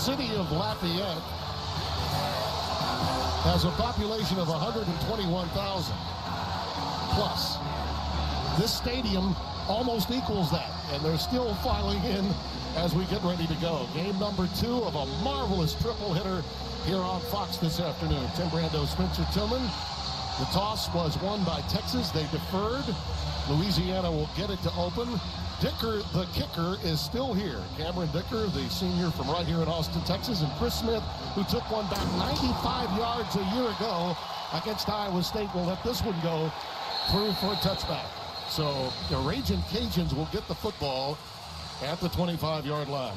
city of Lafayette has a population of 121,000 plus. This stadium almost equals that, and they're still filing in as we get ready to go. Game number 2 of a marvelous triple hitter here on Fox this afternoon. Tim Brando, Spencer Tillman. The toss was won by Texas. They deferred. Louisiana will get it to open. Dicker, the kicker, is still here. Cameron Dicker, the senior from right here in Austin, Texas, and Chris Smith, who took one back 95 yards a year ago against Iowa State, will let this one go through for a touchback. So the Ragin Cajuns will get the football at the 25-yard line.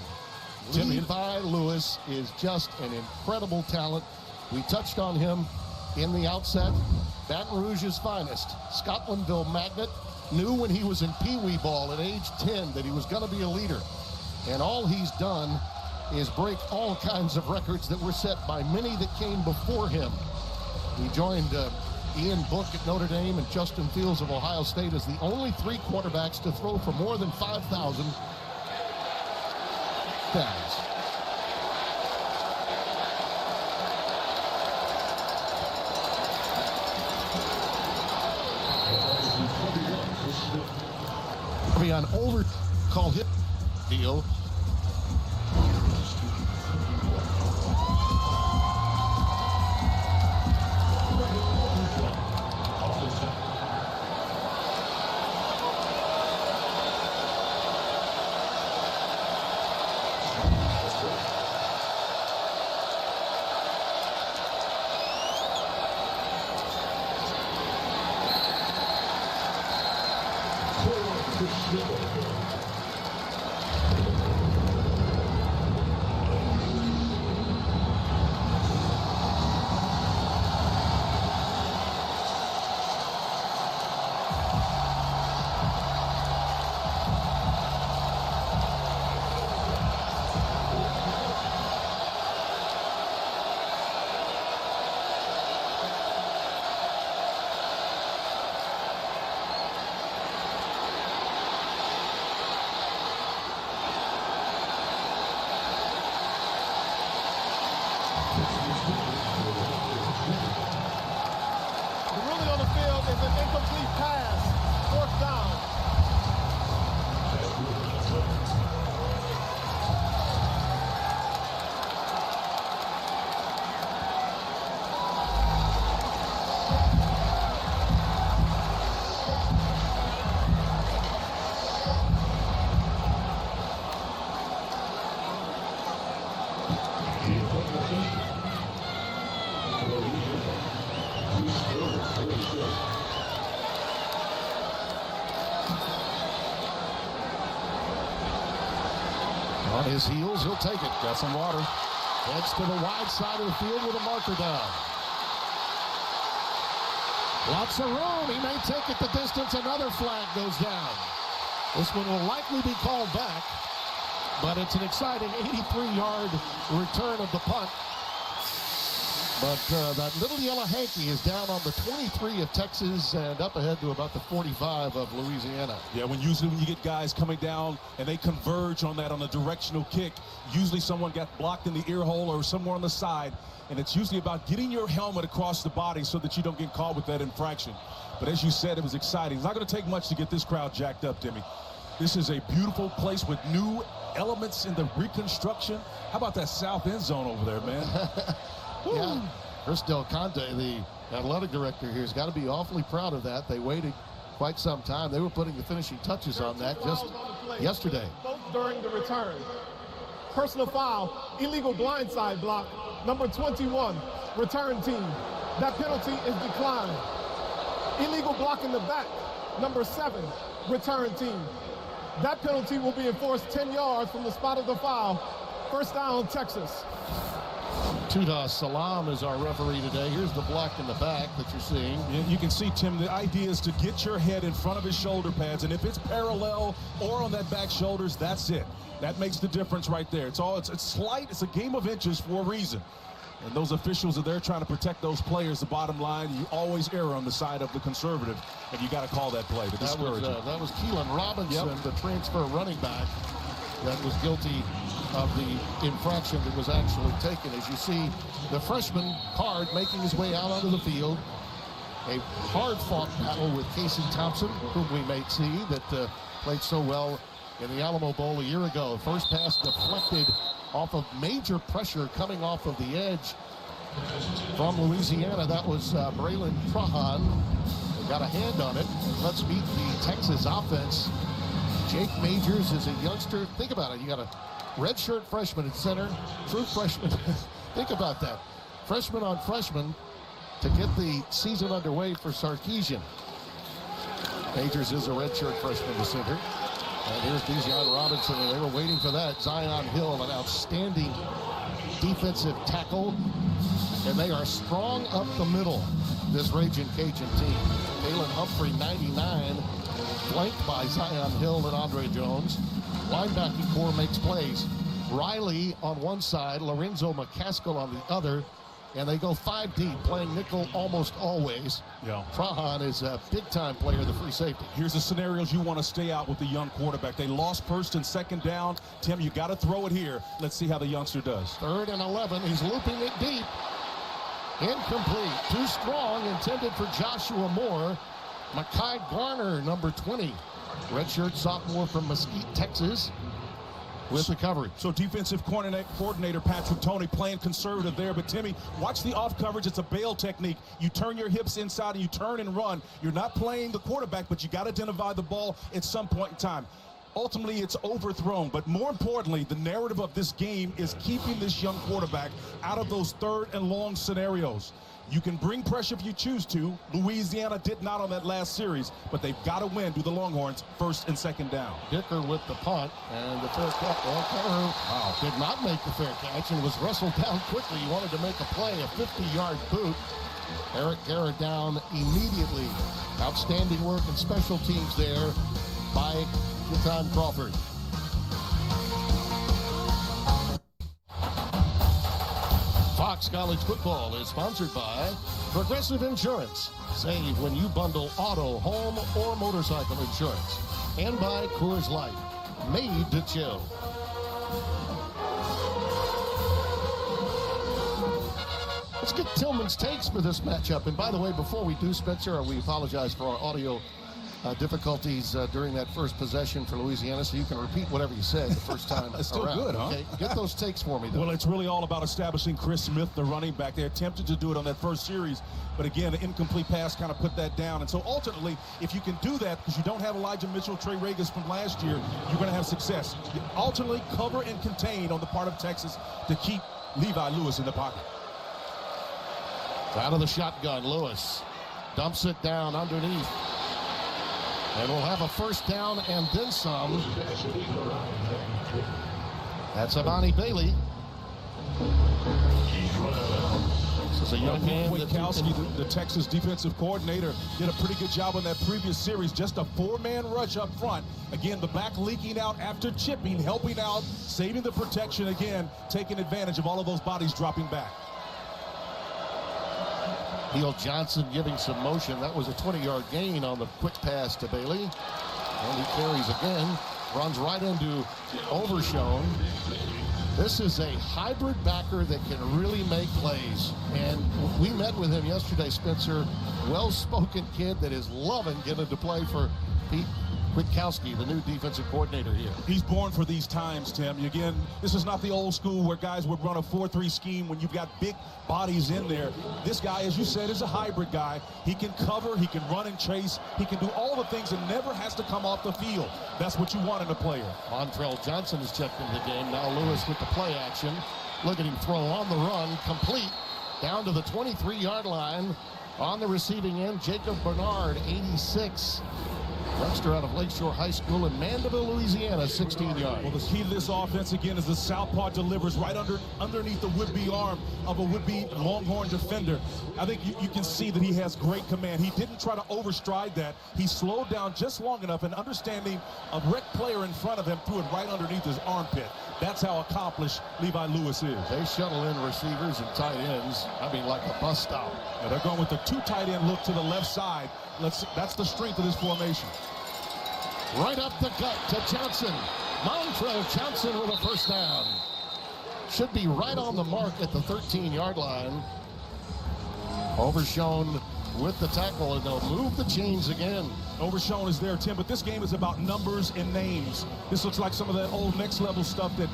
Levi Lewis is just an incredible talent. We touched on him in the outset. Baton Rouge's finest. Scotlandville magnet. Knew when he was in Pee Wee ball at age 10 that he was going to be a leader. And all he's done is break all kinds of records that were set by many that came before him. He joined Ian Book at Notre Dame and Justin Fields of Ohio State as the only 3 quarterbacks to throw for more than 5,000 downs. On over call hit deal. On his heels, he'll take it. Got some water. Heads to the wide side of the field with a marker down. Lots of room. He may take it the distance. Another flag goes down. This one will likely be called back, but it's an exciting 83-yard return of the punt. But that little yellow hanky is down on the 23 of Texas and up ahead to about the 45 of Louisiana. Yeah, usually when you get guys coming down and they converge on that on a directional kick, usually someone got blocked in the ear hole or somewhere on the side, and it's usually about getting your helmet across the body so that you don't get caught with that infraction. But as you said, it was exciting. It's not going to take much to get this crowd jacked up, Timmy. This is a beautiful place with new elements in the reconstruction. How about that south end zone over there, man? Yeah, Chris Del Conte, the athletic director here, has got to be awfully proud of that. They waited quite some time. They were putting the finishing touches on that just yesterday. Both during the return. Personal foul, illegal blindside block, number 21, return team. That penalty is declined. Illegal block in the back, number 7, return team. That penalty will be enforced 10 yards from the spot of the foul. First down, Texas. Tudas Salam is our referee today. Here's the block in the back that you're seeing. You can see, Tim, the idea is to get your head in front of his shoulder pads, and if it's parallel or on that back shoulders, that's it. That makes the difference right there. It's slight. It's a game of inches for a reason. And those officials are there trying to protect those players. The bottom line, you always err on the side of the conservative, and you got to call that play to discourage it. That was Keelan Robinson, the transfer running back, that was guilty of the infraction that was actually taken. As you see, the freshman Card making his way out onto the field. A hard-fought battle with Casey Thompson, whom we may see, that played so well in the Alamo Bowl a year ago. First pass deflected off of major pressure coming off of the edge from Louisiana. That was Braylon Trahan. They got a hand on it. Let's meet the Texas offense. Jake Majors is a youngster. Think about it. You got a redshirt freshman at center, true freshman. Think about that. Freshman on freshman to get the season underway for Sarkisian. Majors is a redshirt freshman to center. And here's Bijan Robinson, and they were waiting for that. Zion Hill, an outstanding defensive tackle. And they are strong up the middle, this Ragin Cajun team. Kalen Humphrey, 99, flanked by Zion Hill and Andre Jones. Linebacking core makes plays. Riley on one side, Lorenzo McCaskill on the other. And they go 5 deep, playing nickel almost always. Yeah. Trahan is a big-time player, the free safety. Here's the scenarios you want to stay out with the young quarterback. They lost first and second down. Tim, you got to throw it here. Let's see how the youngster does. 3rd and 11. He's looping it deep. Incomplete. Too strong. Intended for Joshua Moore. Mekhi Garner, number 20. Redshirt sophomore from Mesquite, Texas, with the coverage. So defensive coordinator Patrick Toney playing conservative there. But Timmy, watch the off coverage. It's a bail technique. You turn your hips inside and you turn and run. You're not playing the quarterback, but you got to identify the ball at some point in time. Ultimately, it's overthrown. But more importantly, the narrative of this game is keeping this young quarterback out of those 3rd and long scenarios. You can bring pressure if you choose to. Louisiana did not on that last series, but they've got to win to the Longhorns 1st and 2nd down. Dicker with the punt and the fair catch. Well, Carter did not make the fair catch and was wrestled down quickly. He wanted to make a play, a 50-yard boot. Eric Garrett down immediately. Outstanding work in special teams there by Keaton Crawford. Fox College Football is sponsored by Progressive Insurance. Save when you bundle auto, home, or motorcycle insurance. And by Coors Light, made to chill. Let's get Tillman's takes for this matchup. And by the way, before we do, Spencer, we apologize for our audio difficulties during that first possession for Louisiana, so you can repeat whatever you said the first time. It's still around. good, huh? Okay, get those takes for me, though. Well, it's really all about establishing Chris Smith, the running back. They attempted to do it on that first series, but again, an incomplete pass kind of put that down. And so ultimately, if you can do that, because you don't have Elijah Mitchell, Trey Regas from last year, you're going to have success. You ultimately cover and contain on the part of Texas to keep Levi Lewis in the pocket. Out of the shotgun, Lewis dumps it down underneath. And we'll have a first down and then some. That's Amani Bailey. This is a young man. Witkowski, the Texas defensive coordinator, did a pretty good job on that previous series. Just a 4-man rush up front. Again, the back leaking out after chipping, helping out, saving the protection again, taking advantage of all of those bodies dropping back. Heel Johnson giving some motion. That was a 20-yard gain on the quick pass to Bailey. And he carries again. Runs right into Overshown. This is a hybrid backer that can really make plays. And we met with him yesterday, Spencer. Well-spoken kid that is loving getting to play for Pete Witkowski, the new defensive coordinator here. He's born for these times, Tim. Again, this is not the old school where guys would run a 4-3 scheme when you've got big bodies in there. This guy, as you said, is a hybrid guy. He can cover, he can run and chase, he can do all the things and never has to come off the field. That's what you want in a player. Montrell Johnson is checked into the game. Now Lewis with the play action. Look at him throw on the run, complete, down to the 23-yard line. On the receiving end, Jacob Bernard, 86. Youngster out of Lakeshore High School in Mandeville, Louisiana, 16 yards. Well, the key to this offense, again, is the southpaw delivers right underneath the would-be arm of a would-be Longhorn defender. I think you can see that he has great command. He didn't try to overstride that. He slowed down just long enough, and understanding a wrecked player in front of him threw it right underneath his armpit. That's how accomplished Levi Lewis is. They shuttle in receivers and tight ends. I mean, like a bus stop. Now they're going with the 2 tight end look to the left side. That's the strength of this formation. Right up the gut to Johnson. Montrell Johnson with a first down. Should be right on the mark at the 13-yard line. Overshown with the tackle, and they'll move the chains again. Overshown is there, Tim, but this game is about numbers and names. This looks like some of that old next-level stuff that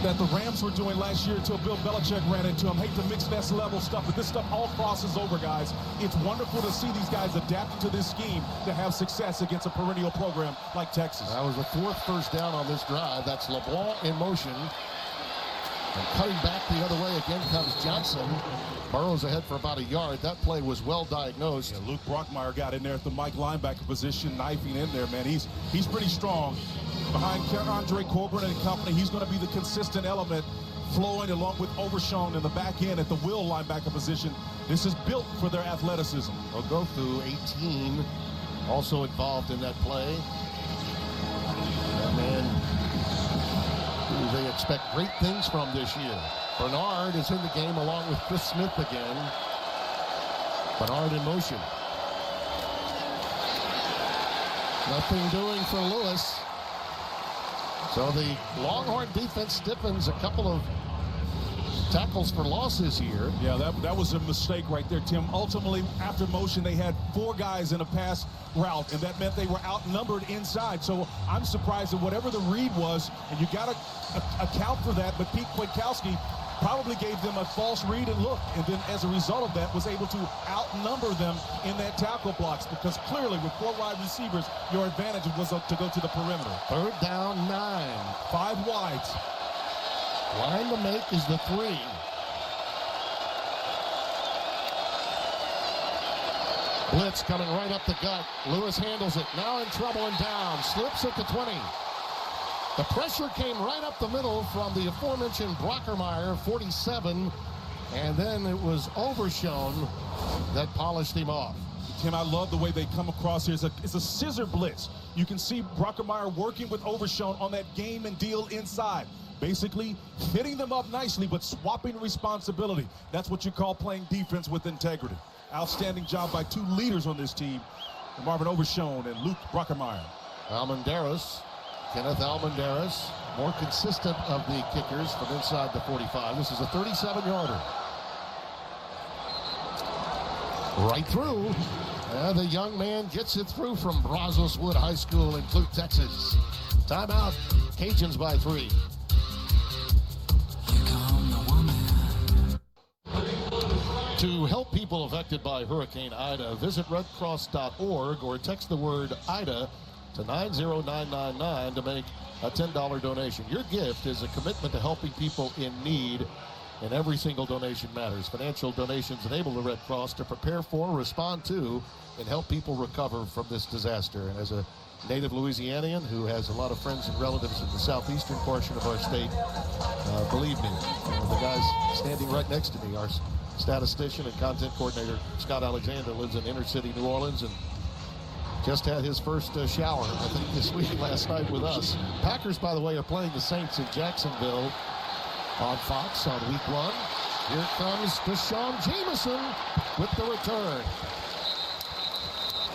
the Rams were doing last year until Bill Belichick ran into them. Hate to mix next level stuff, but this stuff all crosses over, guys. It's wonderful to see these guys adapt to this scheme to have success against a perennial program like Texas. That was the 4th first down on this drive. That's LeBlanc in motion. And cutting back the other way again comes Johnson. Burrows ahead for about a yard. That play was well diagnosed. Yeah, Luke Brockmeyer got in there at the Mike linebacker position, knifing in there, man. He's pretty strong. Behind Andre Coburn and company, he's going to be the consistent element flowing along with Overshown in the back end at the will linebacker position. This is built for their athleticism. Ogofu, 18, also involved in that play. And man, who they expect great things from this year. Bernard is in the game along with Chris Smith again. Bernard in motion. Nothing doing for Lewis. So the Longhorn defense stiffens. A couple of tackles for losses here. Yeah, that was a mistake right there, Tim. Ultimately, after motion, they had 4 guys in a pass route, and that meant they were outnumbered inside. So I'm surprised that whatever the read was, and you got to account for that, but Pete Kwiatkowski probably gave them a false read and look, and then as a result of that was able to outnumber them in that tackle blocks, because clearly with 4 wide receivers, your advantage was to go to the perimeter. 3rd down, 9. 5 wides. Line to make is the 3. Blitz coming right up the gut. Lewis handles it. Now in trouble and down. Slips at the 20. The pressure came right up the middle from the aforementioned Brockermeyer, 47. And then it was Overshown that polished him off. Tim, I love the way they come across here. It's a scissor blitz. You can see Brockermeyer working with Overshown on that game and deal inside. Basically fitting them up nicely, but swapping responsibility. That's what you call playing defense with integrity. Outstanding job by 2 leaders on this team, Marvin Overshown and Luke Brockermeyer. Almendares, Kenneth Almendares, more consistent of the kickers from inside the 45. This is a 37-yarder. Right through. The young man gets it through from Brazos Wood High School in Clute, Texas. Timeout, Cajuns by 3. To help people affected by Hurricane Ida, visit redcross.org or text the word Ida to 90999 to make a $10 donation. Your gift is a commitment to helping people in need, and every single donation matters. Financial donations enable the Red Cross to prepare for, respond to, and help people recover from this disaster. And as a native Louisianian who has a lot of friends and relatives in the southeastern portion of our state, believe me, the guys standing right next to me, our statistician and content coordinator Scott Alexander, lives in inner city New Orleans and just had his first shower, I think, this week last night with us. Packers, by the way, are playing the Saints in Jacksonville on Fox on week 1. Here comes Deshaun Jameson with the return.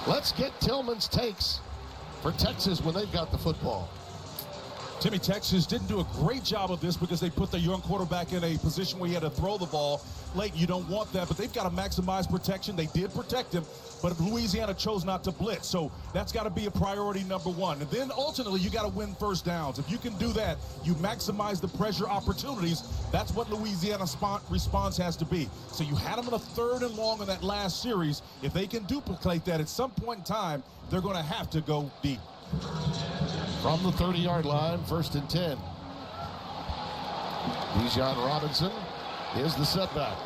Let's get Tillman's takes for Texas when they've got the football. Timmy, Texas didn't do a great job of this because they put the young quarterback in a position where he had to throw the ball late. You don't want that, but they've got to maximize protection. They did protect him, but Louisiana chose not to blitz. So that's got to be a priority number 1. And then ultimately, you got to win first downs. If you can do that, you maximize the pressure opportunities. That's what Louisiana's response has to be. So you had them in a 3rd and long in that last series. If they can duplicate that at some point in time, they're going to have to go deep. From the 30-yard line, 1st and 10. Bijan Robinson is the setback.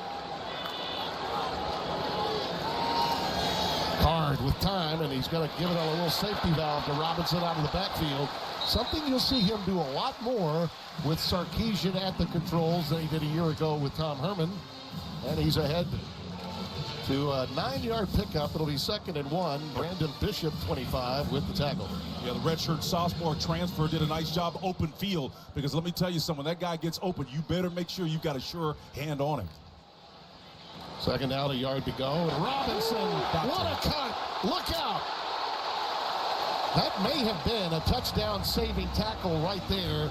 Card with time, and he's going to give it a little safety valve to Robinson out of the backfield. Something you'll see him do a lot more with Sarkisian at the controls than he did a year ago with Tom Herman. And he's ahead to a 9-yard pickup. It'll be 2nd and 1. Brandon Bishop, 25, with the tackle. Yeah, the redshirt sophomore transfer did a nice job open field, because let me tell you something, when that guy gets open, you better make sure you've got a sure hand on him. 2nd down, a yard to go. And Robinson, what a cut. Look out. That may have been a touchdown-saving tackle right there.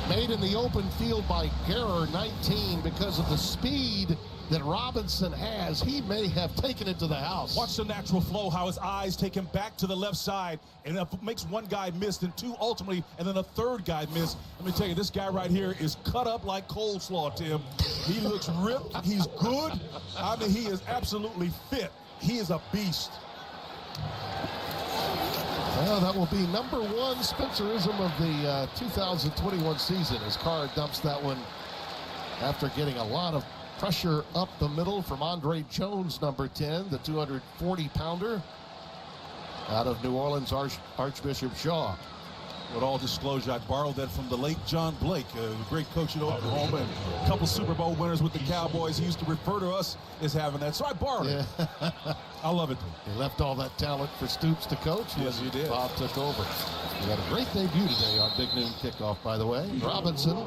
Made in the open field by Guerrer, 19, because of the speed that Robinson has. He may have taken it to the house. Watch the natural flow, how his eyes take him back to the left side, and it makes one guy miss, and two ultimately, and then a third guy miss. Let me tell you, this guy right here is cut up like coleslaw, Tim. He looks ripped. He's good. I mean, he is absolutely fit. He is a beast. Well, that will be number one Spencerism of the 2021 season as Carr dumps that one after getting a lot of pressure up the middle from Andre Jones, number 10, the 240-pounder out of New Orleans Archbishop Shaw. With all disclosure, I borrowed that from the late John Blake, a great coach at Oklahoma and a couple Super Bowl winners with the Cowboys. He used to refer to us as having that, so I borrowed it. I love it. He left all that talent for Stoops to coach. Yes, he did. Bob took over. We had a great debut today on Big Noon Kickoff, by the way. Robinson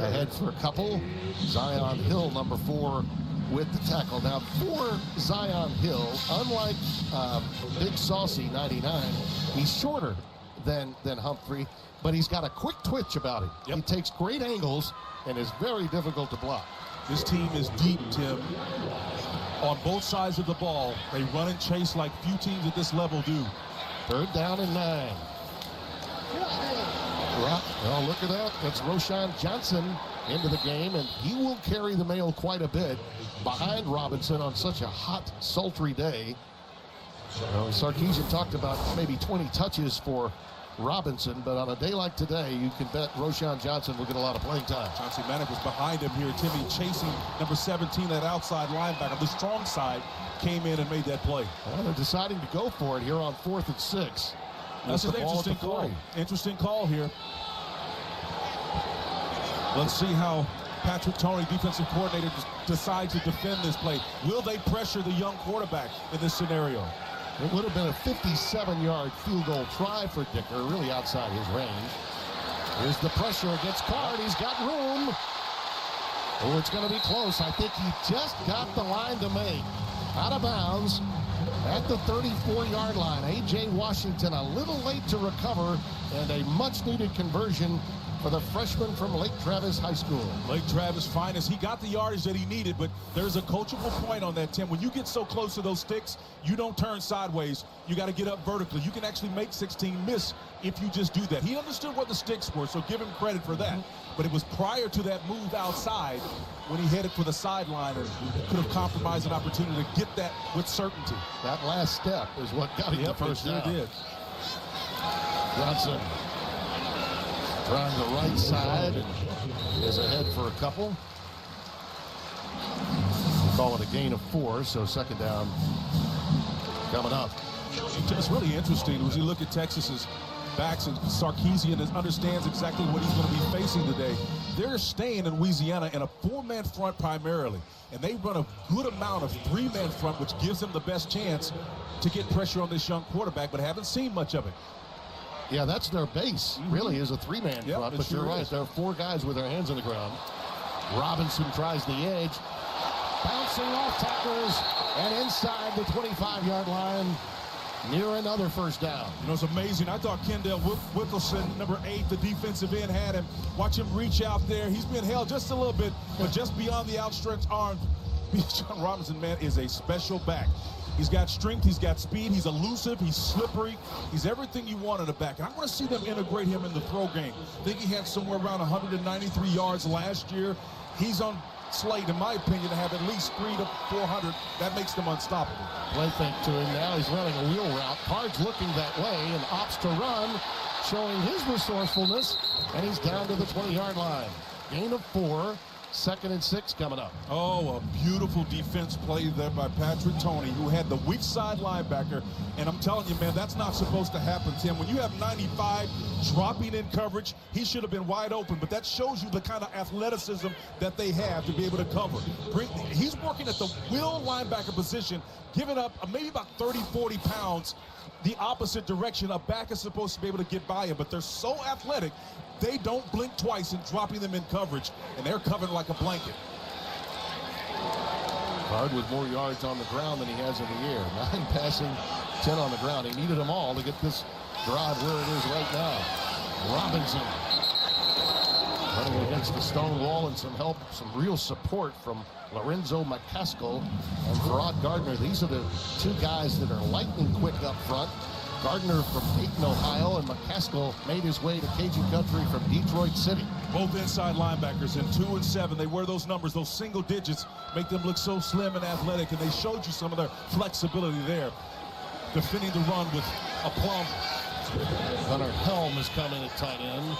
ahead for a couple. Zion Hill, number 4, with the tackle. Now, for Zion Hill, unlike Big Saucy, 99, he's shorter than Humphrey, but he's got a quick twitch about him. Yep. He takes great angles and is very difficult to block. This team is deep, Tim. On both sides of the ball, they run and chase like few teams at this level do. 3rd down and 9. Well, look at that. That's Roshan Johnson into the game, and he will carry the mail quite a bit behind Robinson on such a hot, sultry day. Sarkisian talked about maybe 20 touches for Robinson, but on a day like today, you can bet Roshan Johnson will get a lot of playing time. Chauncey Manick was behind him here. Timmy chasing number 17, that outside linebacker. The strong side came in and made that play. Well, they're deciding to go for it here on 4th and 6. That's an interesting call. Interesting call here. Let's see how Patrick Toney, defensive coordinator, decides to defend this play. Will they pressure the young quarterback in this scenario? It would have been a 57-yard field goal try for Dicker, really outside his range. Here's the pressure against Card. He's got room. Oh, it's going to be close. I think he just got the line to make. Out of bounds at the 34-yard line. A.J. Washington a little late to recover, and a much-needed conversion for the freshman from Lake Travis High School. Lake Travis finest. He got the yardage that he needed, but there's a coachable point on that, Tim. When you get so close to those sticks, you don't turn sideways. You got to get up vertically. You can actually make 16 miss if you just do that. He understood what the sticks were, so give him credit for that. But it was prior to that move outside when he headed for the sideline and could have compromised an opportunity to get that with certainty. That last step is what got him the first down. Did. Johnson trying the right side and is ahead for a couple. We'll call it a gain of 4, so 2nd down coming up. It's really interesting as you look at Texas's backs, and Sarkisian understands exactly what he's going to be facing today. They're staying in Louisiana in a 4-man front primarily, and they run a good amount of 3-man front, which gives them the best chance to get pressure on this young quarterback, but haven't seen much of it. Yeah, that's their base, really, is a 3-man front, but sure you're right. is. There are 4 guys with their hands on the ground. Robinson tries the edge, bouncing off tackles, and inside the 25-yard line, near another first down. You know, it's amazing. I thought Kendall Wickelson, number 8, the defensive end, had him. Watch him reach out there. He's been held just a little bit, but just beyond the outstretched arm. John Robinson, man, is a special back. He's got strength, he's got speed, he's elusive, he's slippery, he's everything you want in a back. And I want to see them integrate him in the throw game. I think he had somewhere around 193 yards last year. He's on slate, in my opinion, to have at least 300 to 400. That makes them unstoppable. Play fake to him now. He's running a wheel route. Card's looking that way and opts to run, showing his resourcefulness, and he's down to the 20-yard line. Gain of 4. 2nd and 6 coming up. Oh, a beautiful defense play there by Patrick Toney, who had the weak side linebacker. And I'm telling you, man, that's not supposed to happen, Tim. When you have 95 dropping in coverage, he should have been wide open. But that shows you the kind of athleticism that they have to be able to cover. He's working at the will linebacker position, giving up maybe about 30, 40 pounds the opposite direction. A back is supposed to be able to get by him, but they're so athletic, they don't blink twice in dropping them in coverage, and they're covered like a blanket. Card with more yards on the ground than he has in the air. 9 passing, 10 on the ground. He needed them all to get this drive where it is right now. Robinson running against the stone wall, and some help, some real support from Lorenzo McCaskill and Farrod Gardner. These are the two guys that are lightning quick up front. Gardner from Dayton, Ohio, and McCaskill made his way to Cajun country from Detroit City. Both inside linebackers in 2 and 7. They wear those numbers, those single digits, make them look so slim and athletic, and they showed you some of their flexibility there. Defending the run with a plum. Gunnar Helm is coming at tight end.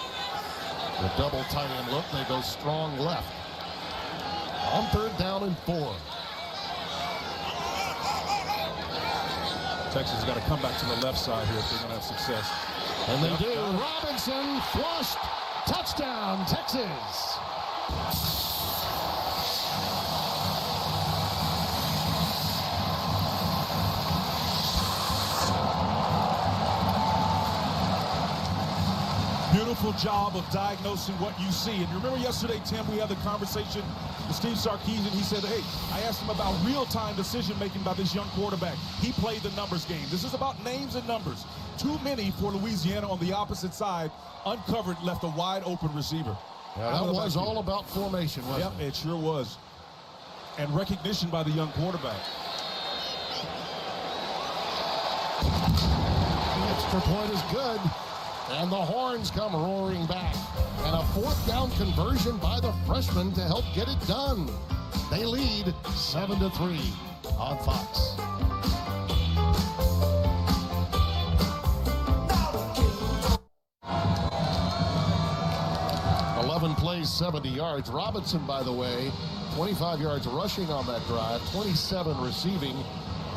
The double tight end look. They go strong left. On 3rd down and 4. Texas has got to come back to the left side here if they're going to have success. And they do. Robinson flushed. Touchdown, Texas. Beautiful job of diagnosing what you see. And you remember yesterday, Tim, we had the conversation with Steve Sarkisian. He said, hey, I asked him about real-time decision-making by this young quarterback. He played the numbers game. This is about names and numbers. Too many for Louisiana on the opposite side. Uncovered, left a wide-open receiver. Yeah, that was all about formation, wasn't it? Yep, it sure was. And recognition by the young quarterback. The extra point is good. And the horns come roaring back. And a 4th down conversion by the freshman to help get it done. They lead 7-3 on Fox. Plays 70 yards. Robinson, by the way, 25 yards rushing on that drive, 27 receiving,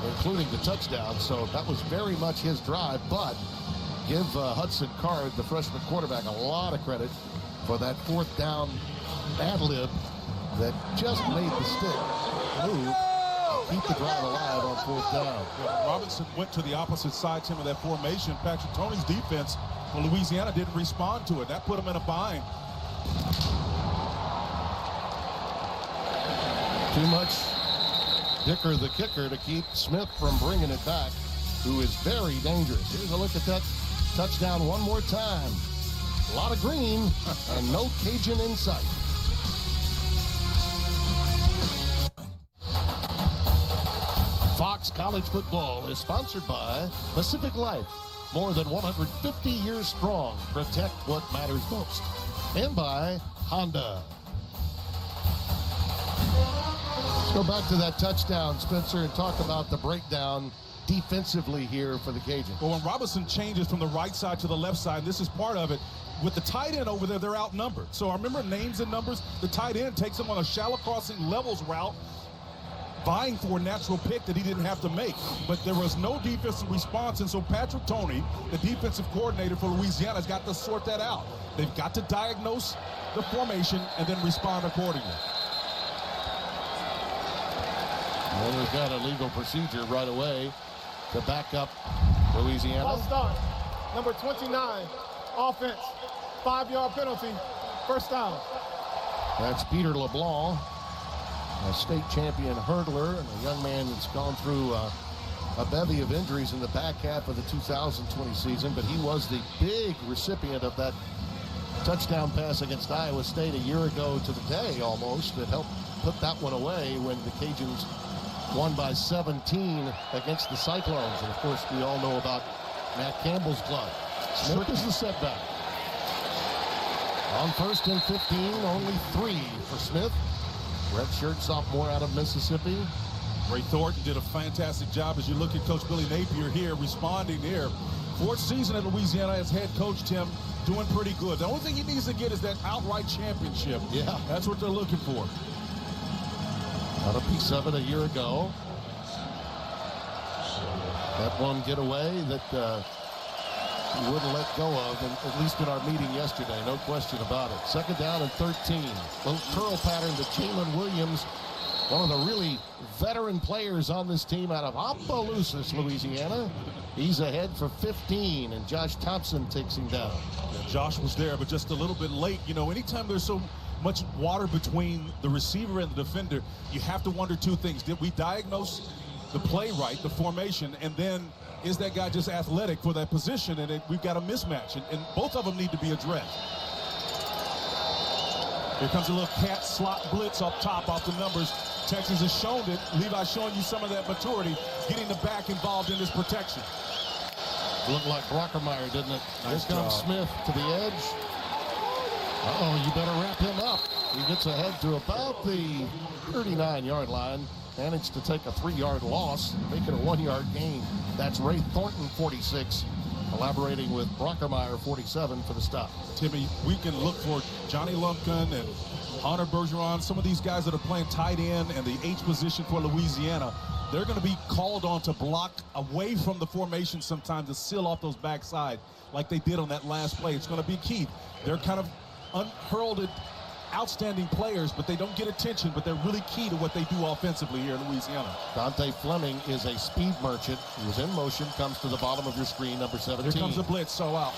including the touchdown. So that was very much his drive, but give Hudson Card, the freshman quarterback, a lot of credit for that 4th down ad lib that just made the stick move, keep the drive alive on 4th down. Yeah, Robinson went to the opposite side, Tim, of that formation. Patrick Tony's defense, well, Louisiana didn't respond to it. That put him in a bind. Too much Dicker the kicker to keep Smith from bringing it back, who is very dangerous. Here's a look at that touchdown one more time. A lot of green and no Cajun in sight. Fox College Football is sponsored by Pacific Life. More than 150 years strong. Protect what matters most. And by Honda. Let's go back to that touchdown, Spencer, and talk about the breakdown defensively here for the Cajuns. Well, when Robinson changes from the right side to the left side, this is part of it. With the tight end over there, they're outnumbered. So I remember names and numbers. The tight end takes him on a shallow crossing levels route, vying for a natural pick that he didn't have to make. But there was no defensive response, and so Patrick Toney, the defensive coordinator for Louisiana, has got to sort that out. They've got to diagnose the formation and then respond accordingly. Well, they've got a legal procedure right away to back up Louisiana. I'll start. Number 29, offense, 5-yard penalty, 1st down. That's Peter LeBlanc, a state champion hurdler and a young man that's gone through a bevy of injuries in the back half of the 2020 season, but he was the big recipient of that touchdown pass against Iowa State a year ago to the day almost that helped put that one away when the Cajuns won by 17 against the Cyclones. And of course, we all know about Matt Campbell's club. Smith is the setback. On 1st and 15, only 3 for Smith. Redshirt sophomore out of Mississippi. Ray Thornton did a fantastic job as you look at Coach Billy Napier here, responding there. 4th season at Louisiana as head coach, Tim, doing pretty good. The only thing he needs to get is that outright championship. Yeah. That's what they're looking for. Got a piece of it a year ago. That one getaway that he wouldn't let go of, and at least in our meeting yesterday, no question about it. 2nd down and 13. Little curl pattern to Jalen Williams, one of the really veteran players on this team out of Opelousas, Louisiana. He's ahead for 15, and Josh Thompson takes him down. Yeah, Josh was there, but just a little bit late. You know, anytime there's so much water between the receiver and the defender, you have to wonder two things. Did we diagnose the play right, the formation, and then is that guy just athletic for that position? And we've got a mismatch, and both of them need to be addressed. Here comes a little cat slot blitz up top off the numbers. Texas has shown it. Levi's showing you some of that maturity, getting the back involved in this protection. Looked like Brockermeyer, didn't it? Nice Here comes job. Smith to the edge. Uh-oh, you better wrap him up. He gets ahead to about the 39-yard line. Managed to take a 3-yard loss, make it a 1-yard gain. That's Ray Thornton, 46, collaborating with Brockermeyer, 47, for the stop. Timmy, we can look for Johnny Lumpkin and Hunter Bergeron, some of these guys that are playing tight end and the H position for Louisiana. They're going to be called on to block away from the formation sometimes to seal off those backside like they did on that last play. It's going to be key. They're kind of unheralded, outstanding players, but they don't get attention, but they're really key to what they do offensively here in Louisiana. Dante Fleming is a speed merchant. He was in motion, comes to the bottom of your screen, number 17. Here comes the blitz, so out.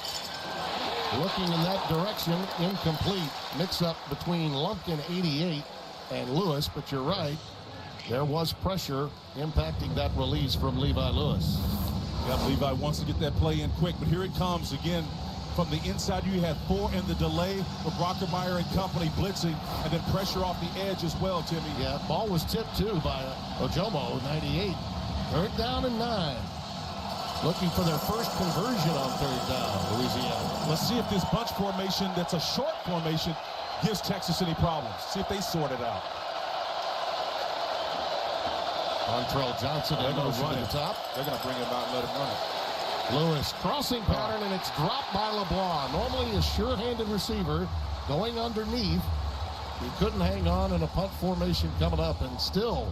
Looking in that direction, incomplete. Mix-up between Lumpkin, 88, and Lewis, but you're right. There was pressure impacting that release from Levi Lewis. Yeah, Levi wants to get that play in quick, but here it comes again. From the inside, you had 4 in the delay with Brockermeyer and company blitzing, and then pressure off the edge as well, Timmy. Yeah, ball was tipped, too, by Ojomo, 98. 3rd down and 9. Looking for their first conversion on 3rd down, Louisiana. Let's see if this bunch formation that's a short formation gives Texas any problems. See if they sort it out. Montrell Johnson in motion to the top. They're going to bring him out and let him run it. Lewis crossing pattern, and it's dropped by LeBlanc. Normally a sure-handed receiver going underneath. He couldn't hang on in a punt formation coming up, and still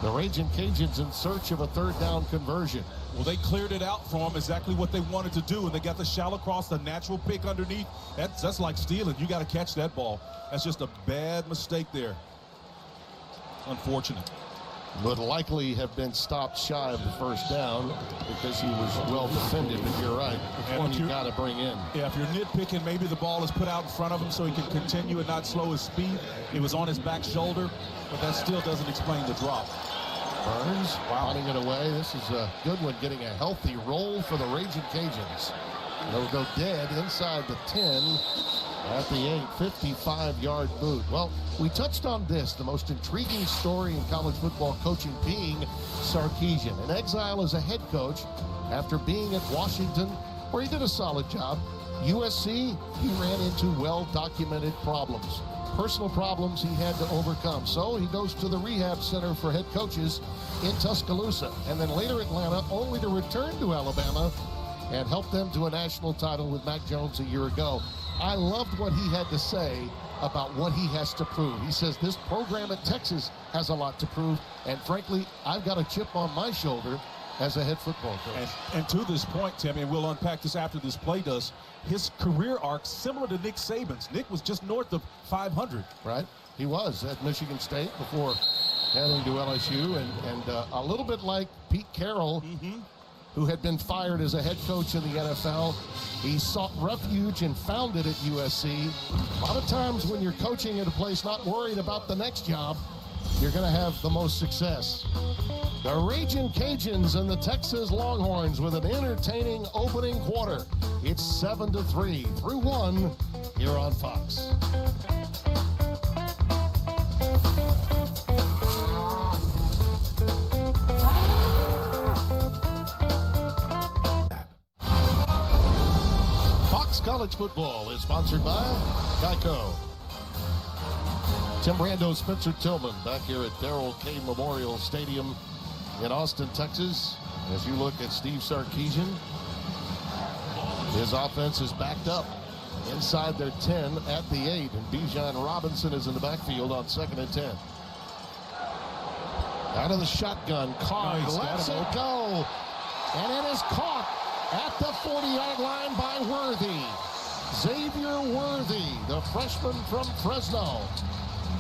the Ragin Cajuns in search of a 3rd down conversion. Well, they cleared it out for him, exactly what they wanted to do, and they got the shallow cross, the natural pick underneath. That's like stealing. You got to catch that ball. That's just a bad mistake there. Unfortunate. Would likely have been stopped shy of the 1st down because he was well defended, but you're right. It's one you got to bring in. Yeah, if you're nitpicking, maybe the ball is put out in front of him so he can continue and not slow his speed. It was on his back shoulder, but that still doesn't explain the drop. Burns pounding it away. This is a good one, getting a healthy roll for the Ragin Cajuns. They'll go dead inside the 10 at the 8, 55-yard boot. Well, we touched on this, the most intriguing story in college football coaching being Sarkisian. In exile as a head coach after being at Washington, where he did a solid job. USC, he ran into well-documented problems. Personal problems he had to overcome. So he goes to the rehab center for head coaches in Tuscaloosa, and then later Atlanta, only to return to Alabama and help them to a national title with Mac Jones a year ago. I loved what he had to say about what he has to prove. He says this program at Texas has a lot to prove, and frankly, I've got a chip on my shoulder as a head football coach. And to this point, Timmy, and we'll unpack this after this play does, his career arc similar to Nick Saban's. Nick was just north of 500. Right? He was at Michigan State before heading to LSU, and a little bit like Pete Carroll, who had been fired as a head coach in the NFL. He sought refuge and found it at USC. A lot of times when you're coaching at a place not worried about the next job, you're going to have the most success. The Ragin Cajuns and the Texas Longhorns with an entertaining opening quarter. It's 7-3 through 1 here on Fox. College football is sponsored by Geico. Tim Brando, Spencer Tillman back here at Darrell K. Memorial Stadium in Austin, Texas. As you look at Steve Sarkisian, his offense is backed up inside their 10 at the 8, and Bijan Robinson is in the backfield on 2nd and 10. Out of the shotgun, Card lets it go, and it is caught at the 40-yard line by Worthy. Xavier Worthy, the freshman from Fresno.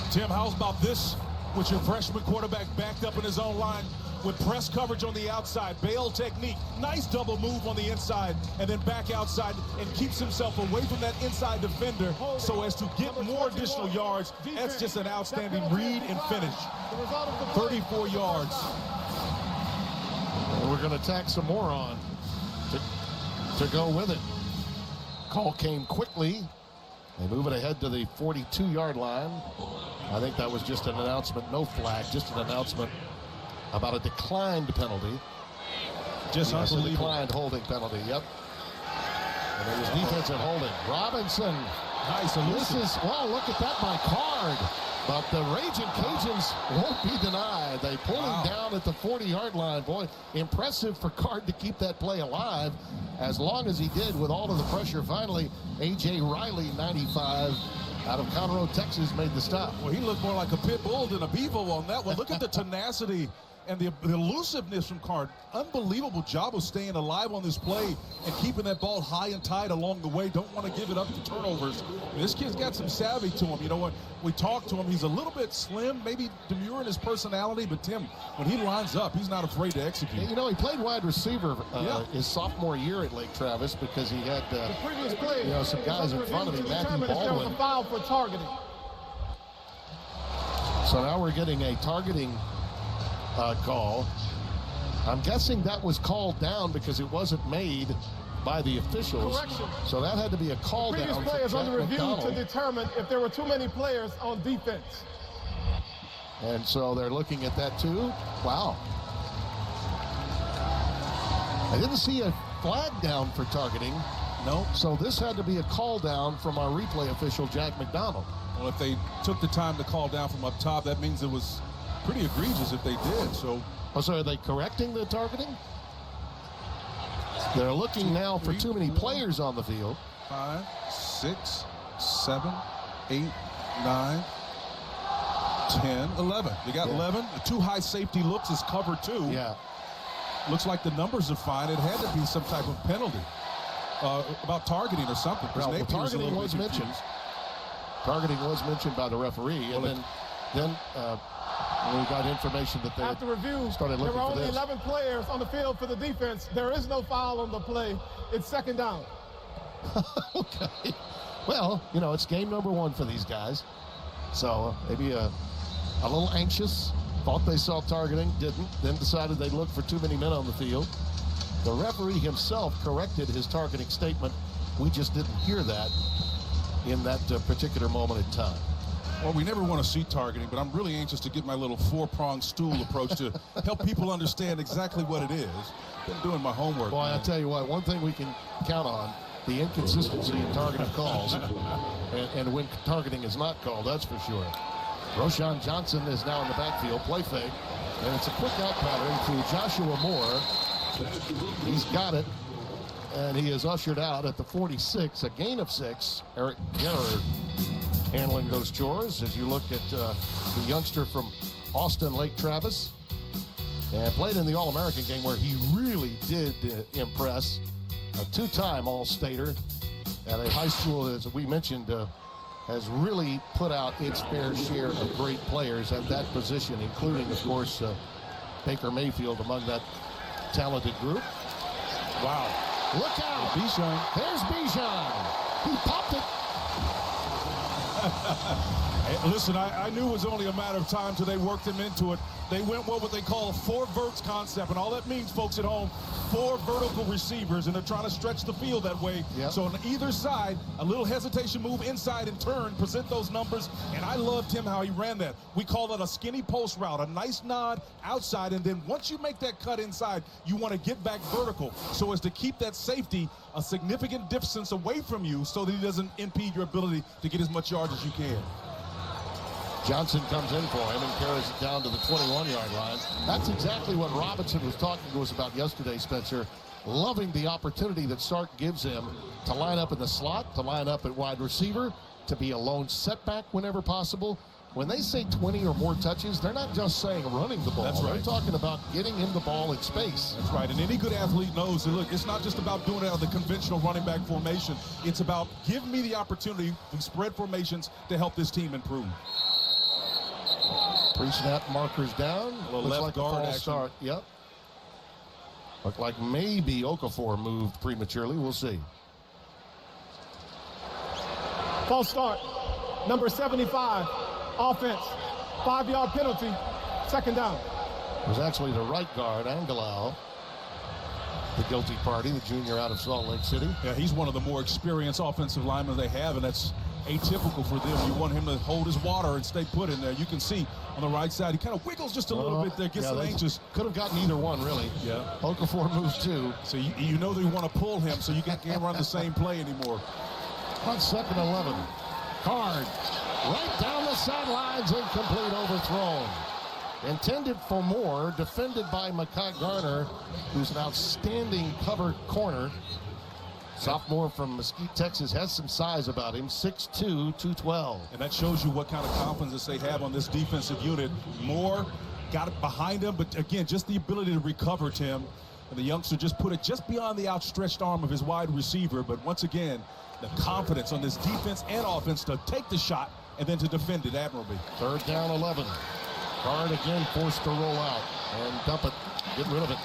Tim, how's about this with your freshman quarterback backed up in his own line? with press coverage on the outside, bail technique, nice double move on the inside, and then back outside and keeps himself away from that inside defender so as to get more additional yards. That's just an outstanding read and finish. 34 yards. And we're going to tack some more on to go with it. Call came quickly. They move it ahead to the 42-yard line. I think that was just an announcement, no flag, just an announcement about a declined penalty. Just unbelievable. A declined holding penalty, yep. And it was defensive holding. Robinson. Nice. This is, well, look at that by Card. But the Ragin Cajuns won't be denied. They pull him down at the 40-yard line. Boy, impressive for Card to keep that play alive as long as he did with all of the pressure. Finally, A.J. Riley, 95, out of Conroe, Texas, made the stop. Well, he looked more like a pit bull than a bevo on that one. Look at the tenacity and the elusiveness from Card. Unbelievable job of staying alive on this play and keeping that ball high and tight along the way. Don't want to give it up to turnovers. This kid's got some savvy to him. You know what? We talked to him. He's a little bit slim, maybe demure in his personality, but Tim, when he lines up, he's not afraid to execute. You know, he played wide receiver his sophomore year at Lake Travis because he had some guys in front of him, Matthew Baldwin. A foul for targeting. So now we're getting a targeting call. I'm guessing that was called down because it wasn't made by the officials. Correction. So that had to be a call down. Previous players under review to determine if there were too many players on defense. And so they're looking at that too. Wow. I didn't see a flag down for targeting. No. So this had to be a call down from our replay official, Jack McDonald. Well, if they took the time to call down from up top, that means it was pretty egregious if they did. So are they correcting the targeting? They're looking now for too many players on the field. 5, 6, 7, 8, 9, 10, 11. They got 11. The two high safety looks is cover 2. Yeah. Looks like the numbers are fine. It had to be some type of penalty about targeting or something. Well, targeting was mentioned. Targeting was mentioned by the referee, and then we got information that they after review started looking there were for only this. 11 players on the field for the defense. There is no foul on the play. It's second down. Okay. Well, you know, it's game number 1 for these guys. So maybe a little anxious. Thought they saw targeting, didn't. Then decided they'd look for too many men on the field. The referee himself corrected his targeting statement. We just didn't hear that in that particular moment in time. Well, we never want to see targeting, but I'm really anxious to get my little 4-pronged stool approach to help people understand exactly what it is. Been doing my homework. Boy, I tell you what, one thing we can count on, the inconsistency in targeting calls and when targeting is not called, that's for sure. Roshan Johnson is now in the backfield, play fake, and it's a quick out pattern to Joshua Moore. He's got it, and he is ushered out at the 46, a gain of 6. Eric Garrett handling those chores as you look at the youngster from Austin, Lake Travis, and played in the All-American game where he really did impress. A 2-time All-Stater at a high school, as we mentioned, has really put out its fair share of great players at that position, including, of course, Baker Mayfield among that talented group. Wow. Look out. Bijan. There's Bijan. He popped it. Hey, listen, I knew it was only a matter of time till they worked him into it. They went what they call a 4 verts concept, and all that means, folks at home, 4 vertical receivers, and they're trying to stretch the field that way. Yep. So on either side, a little hesitation move inside and turn, present those numbers, and I loved him how he ran that. We call that a skinny post route, a nice nod outside, and then once you make that cut inside, you want to get back vertical so as to keep that safety a significant distance away from you so that he doesn't impede your ability to get as much yards as you can. Johnson comes in for him and carries it down to the 21-yard line. That's exactly what Robinson was talking to us about yesterday, Spencer. Loving the opportunity that Sark gives him to line up in the slot, to line up at wide receiver, to be a lone setback whenever possible. When they say 20 or more touches, they're not just saying running the ball. That's right. They're talking about getting him the ball in space. That's right. And any good athlete knows that, look, it's not just about doing it out of the conventional running back formation. It's about give me the opportunity to spread formations to help this team improve. Pre-snap markers down. little Looks left like guard a false action. start. Yep. Looked like maybe Okafor moved prematurely. We'll see. False start. Number 75. Offense. 5-yard penalty. Second down. It was actually the right guard, Angelau, the guilty party, the junior out of Salt Lake City. Yeah, he's one of the more experienced offensive linemen they have, and that's atypical for them. You want him to hold his water and stay put in there. You can see on the right side, he kind of wiggles just a little bit there, gets a little anxious. Could have gotten either one, really. Yeah. Okafor moves too. So you know they want to pull him, so you can't run the same play anymore. On 2nd 11. Card right down the sidelines, incomplete, overthrown. Intended for more, defended by Mekhi Garner, who's an outstanding cover corner. Sophomore from Mesquite, Texas, has some size about him, 6'2", 212. And that shows you what kind of confidence they have on this defensive unit. Moore got it behind him, but again, just the ability to recover, Tim. And the youngster just put it just beyond the outstretched arm of his wide receiver. But once again, the confidence on this defense and offense to take the shot and then to defend it admirably. 3rd down 11. Card again forced to roll out and dump it, get rid of it.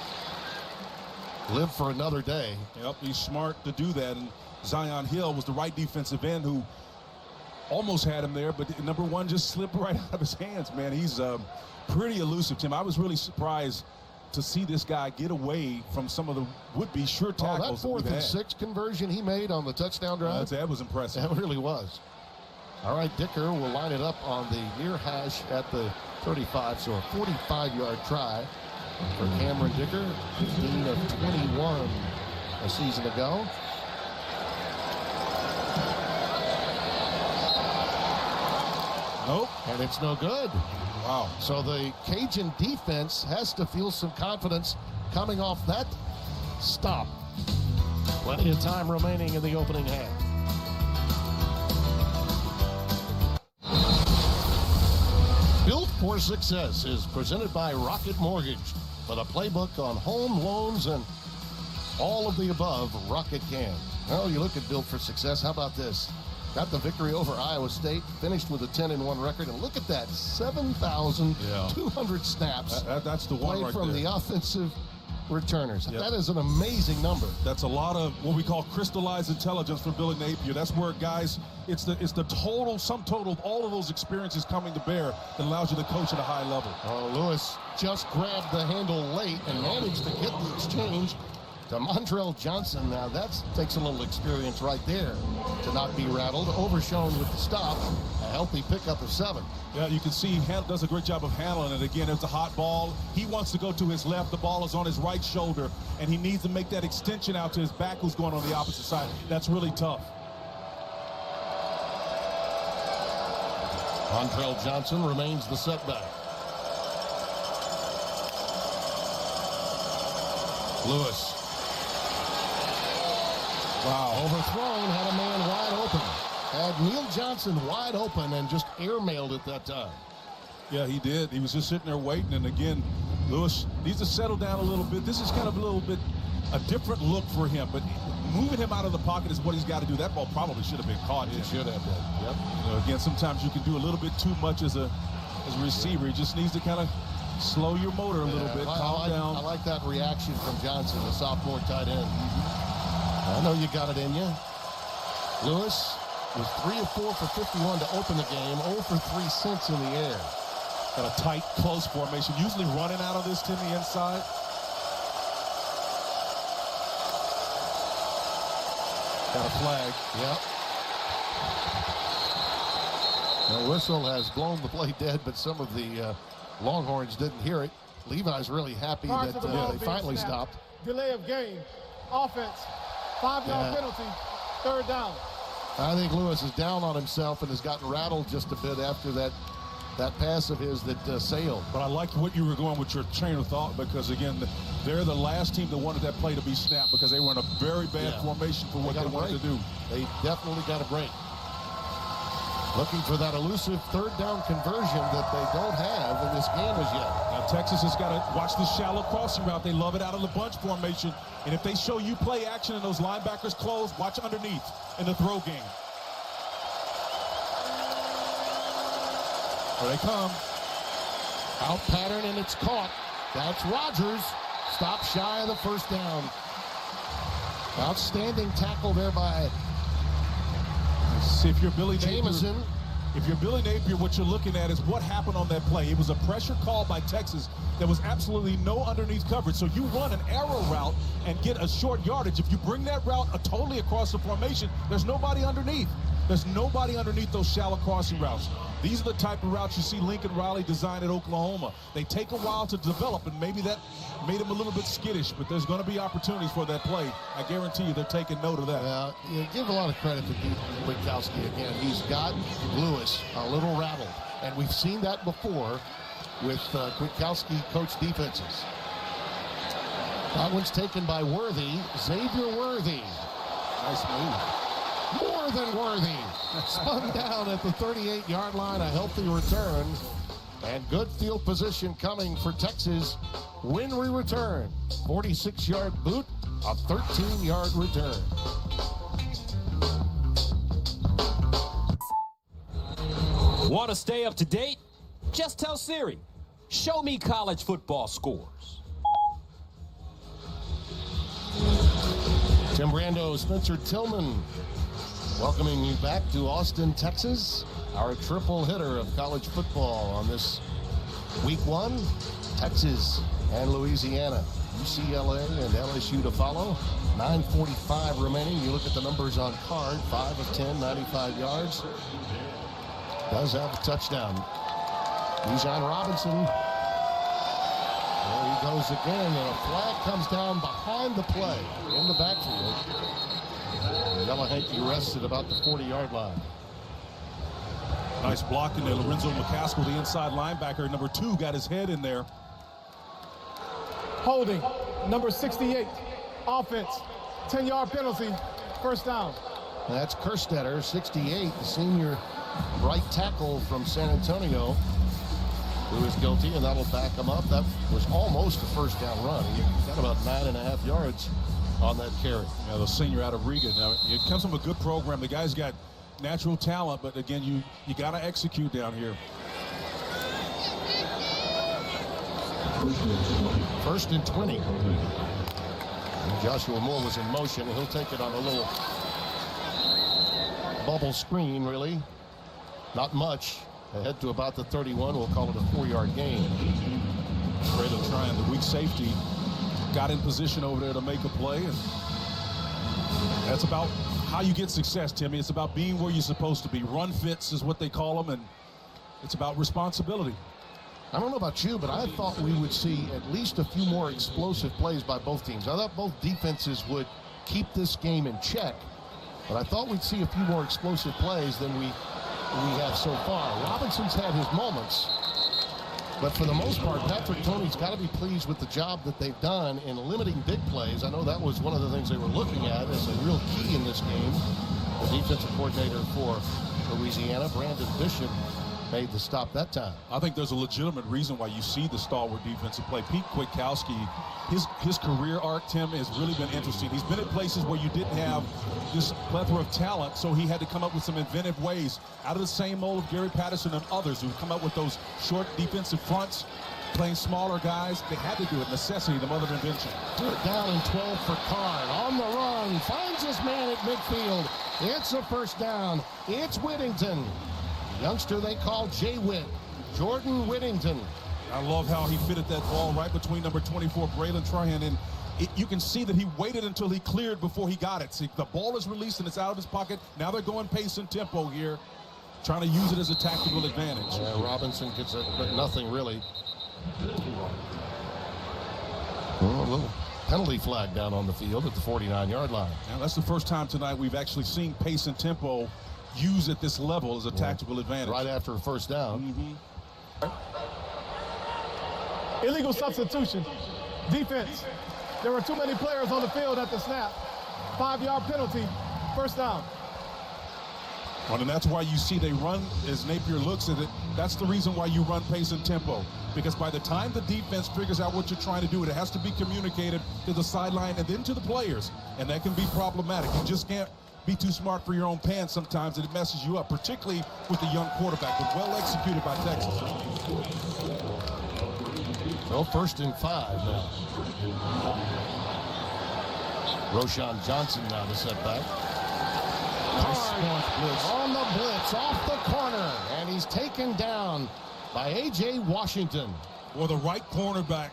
Live for another day. Yep, he's smart to do that. And Zion Hill was the right defensive end who almost had him there, but number one just slipped right out of his hands, man. He's pretty elusive, Tim. I was really surprised to see this guy get away from some of the would-be sure tackles. That 4th and 6 conversion he made on the touchdown drive. That was impressive. That really was. All right, Dicker will line it up on the near hash at the 35, so a 45-yard try for Cameron Dicker, 15 of 21 a season ago. Nope. And it's no good. Wow. So the Cajun defense has to feel some confidence coming off that stop. Plenty of time remaining in the opening half. Built for Success is presented by Rocket Mortgage. For the playbook on home loans and all of the above, Rocket can. Well, you look at Built for Success. How about this? Got the victory over Iowa State, finished with a 10-1 record, and look at that, 7,200 snaps. That's the one right from there. the offensive returners. Yep. That is an amazing number. That's a lot of what we call crystallized intelligence from Billy Napier. That's where, guys, it's the sum total of all of those experiences coming to bear that allows you to coach at a high level. Oh, Lewis just grabbed the handle late and managed to get the exchange to Montrell Johnson. Now that takes a little experience right there to not be rattled. Overshown with the stop. A healthy pickup of 7. Yeah, you can see he does a great job of handling it. Again, it's a hot ball. He wants to go to his left. The ball is on his right shoulder, and he needs to make that extension out to his back who's going on the opposite side. That's really tough. Montrell Johnson remains the setback. Lewis. Wow, overthrown, had a man wide open. Had Neil Johnson wide open and just airmailed it that time. Yeah, he did. He was just sitting there waiting. And again, Lewis needs to settle down a little bit. This is kind of a little bit a different look for him. But moving him out of the pocket is what he's got to do. That ball probably should have been caught. It should have been. Yep. You know, again, sometimes you can do a little bit too much as a receiver. He just needs to kind of slow your motor a little bit, calm down. I like that reaction from Johnson, the sophomore tight end. I know you got it in you. Lewis was 3 of 4 for 51 to open the game, 0 for 3 since in the air. Got a tight, close formation. Usually running out of this to the inside. Got a flag. Yep. The whistle has blown the play dead, but some of the Longhorns didn't hear it. Levi's really happy that they finally stopped. Delay of game. Offense. 5-yard penalty. 3rd down. I think Lewis is down on himself and has gotten rattled just a bit after that pass of his that sailed. But I like what you were going with your train of thought, because again, they're the last team that wanted that play to be snapped because they were in a very bad formation for what they wanted to do. They definitely got a break. Looking for that elusive 3rd down conversion that they don't have in this game as yet. Now Texas has got to watch the shallow crossing route. They love it out of the bunch formation. And if they show you play action and those linebackers close, watch underneath in the throw game. Here they come. Out pattern, and it's caught. That's Rogers. Stop shy of the first down. Outstanding tackle there by See, if you're Billy Jamison. Napier, if you're Billy Napier, what you're looking at is what happened on that play. It was a pressure call by Texas. There was absolutely no underneath coverage. So you run an arrow route and get a short yardage. If you bring that route totally across the formation, there's nobody underneath. There's nobody underneath those shallow crossing routes. These are the type of routes you see Lincoln Riley design at Oklahoma. They take a while to develop, and maybe that made him a little bit skittish, but there's going to be opportunities for that play. I guarantee you they're taking note of that. You give a lot of credit to Kwiatkowski again. He's got Lewis a little rattled, and we've seen that before with Kwiatkowski coach defenses. That one's taken by Worthy, Xavier Worthy. Nice move. More than Worthy. Spun down at the 38-yard line, a healthy return. And good field position coming for Texas when we return. 46-yard boot, a 13-yard return. Want to stay up to date? Just tell Siri, show me college football scores. Tim Brando, Spencer Tillman, welcoming you back to Austin, Texas. Our triple hitter of college football on this week one. Texas and Louisiana. UCLA and LSU to follow. 9:45 remaining. You look at the numbers on card. 5 of 10, 95 yards. Does have a touchdown. Bijan Robinson. There he goes again. And a flag comes down behind the play in the backfield. Yellow Hanky rests at about the 40-yard line. Nice blocking there. Lorenzo McCaskill, the inside linebacker, number 2, got his head in there. Holding, number 68. Offense, 10-yard penalty, first down. That's Kerstetter, 68, the senior right tackle from San Antonio, who is guilty, and that'll back him up. That was almost a first down run. He got about 9.5 yards on that carry. Yeah, the senior out of Riga. Now, it comes from a good program. The guy's got natural talent, but again, you got to execute down here. First and 20. And Joshua Moore was in motion. He'll take it on a little bubble screen, really. Not much. Ahead to about the 31. We'll call it a 4-yard gain. Braylon trying the weak safety. Got in position over there to make a play. And that's about how you get success, Timmy. It's about being where you're supposed to be. Run fits is what they call them, and it's about responsibility. I don't know about you, but I thought we would see at least a few more explosive plays by both teams. I thought both defenses would keep this game in check, but I thought we'd see a few more explosive plays than we have so far. Robinson's had his moments, but for the most part, Patrick Toney's got to be pleased with the job that they've done in limiting big plays. I know that was one of the things they were looking at as a real key in this game. The defensive coordinator for Louisiana, Brandon Bishop, made the stop that time. I think there's a legitimate reason why you see the stalwart defensive play. Pete Kwiatkowski, his career arc, Tim, has really been interesting. He's been at places where you didn't have this plethora of talent, so he had to come up with some inventive ways out of the same mold of Gary Patterson and others who come up with those short defensive fronts, playing smaller guys. They had to do it. Necessity, the mother of invention. Third down and 12 for Card. On the run, finds his man at midfield. It's a first down. It's Whittington. Youngster they call J-Witt, Jordan Whittington. I love how he fitted that ball right between number 24, Braylon Trahan, and you can see that he waited until he cleared before he got it. See, the ball is released and it's out of his pocket. Now they're going pace and tempo here, trying to use it as a tactical advantage. Yeah, Robinson gets it, but nothing really. Well, a little penalty flag down on the field at the 49-yard line. Now, that's the first time tonight we've actually seen pace and tempo used at this level as a tactical advantage. Right after a first down. Illegal substitution. Defense. There were too many players on the field at the snap. 5-yard penalty. First down. Well, and that's why you see they run, as Napier looks at it, that's the reason why you run pace and tempo. Because by the time the defense figures out what you're trying to do, it has to be communicated to the sideline and then to the players. And that can be problematic. You just can't be too smart for your own pants sometimes, and it messes you up, particularly with the young quarterback, but well executed by Texas. So 1st and 5 now. Roshan Johnson now the setback. On the blitz, off the corner, and he's taken down by A.J. Washington. Well, the right cornerback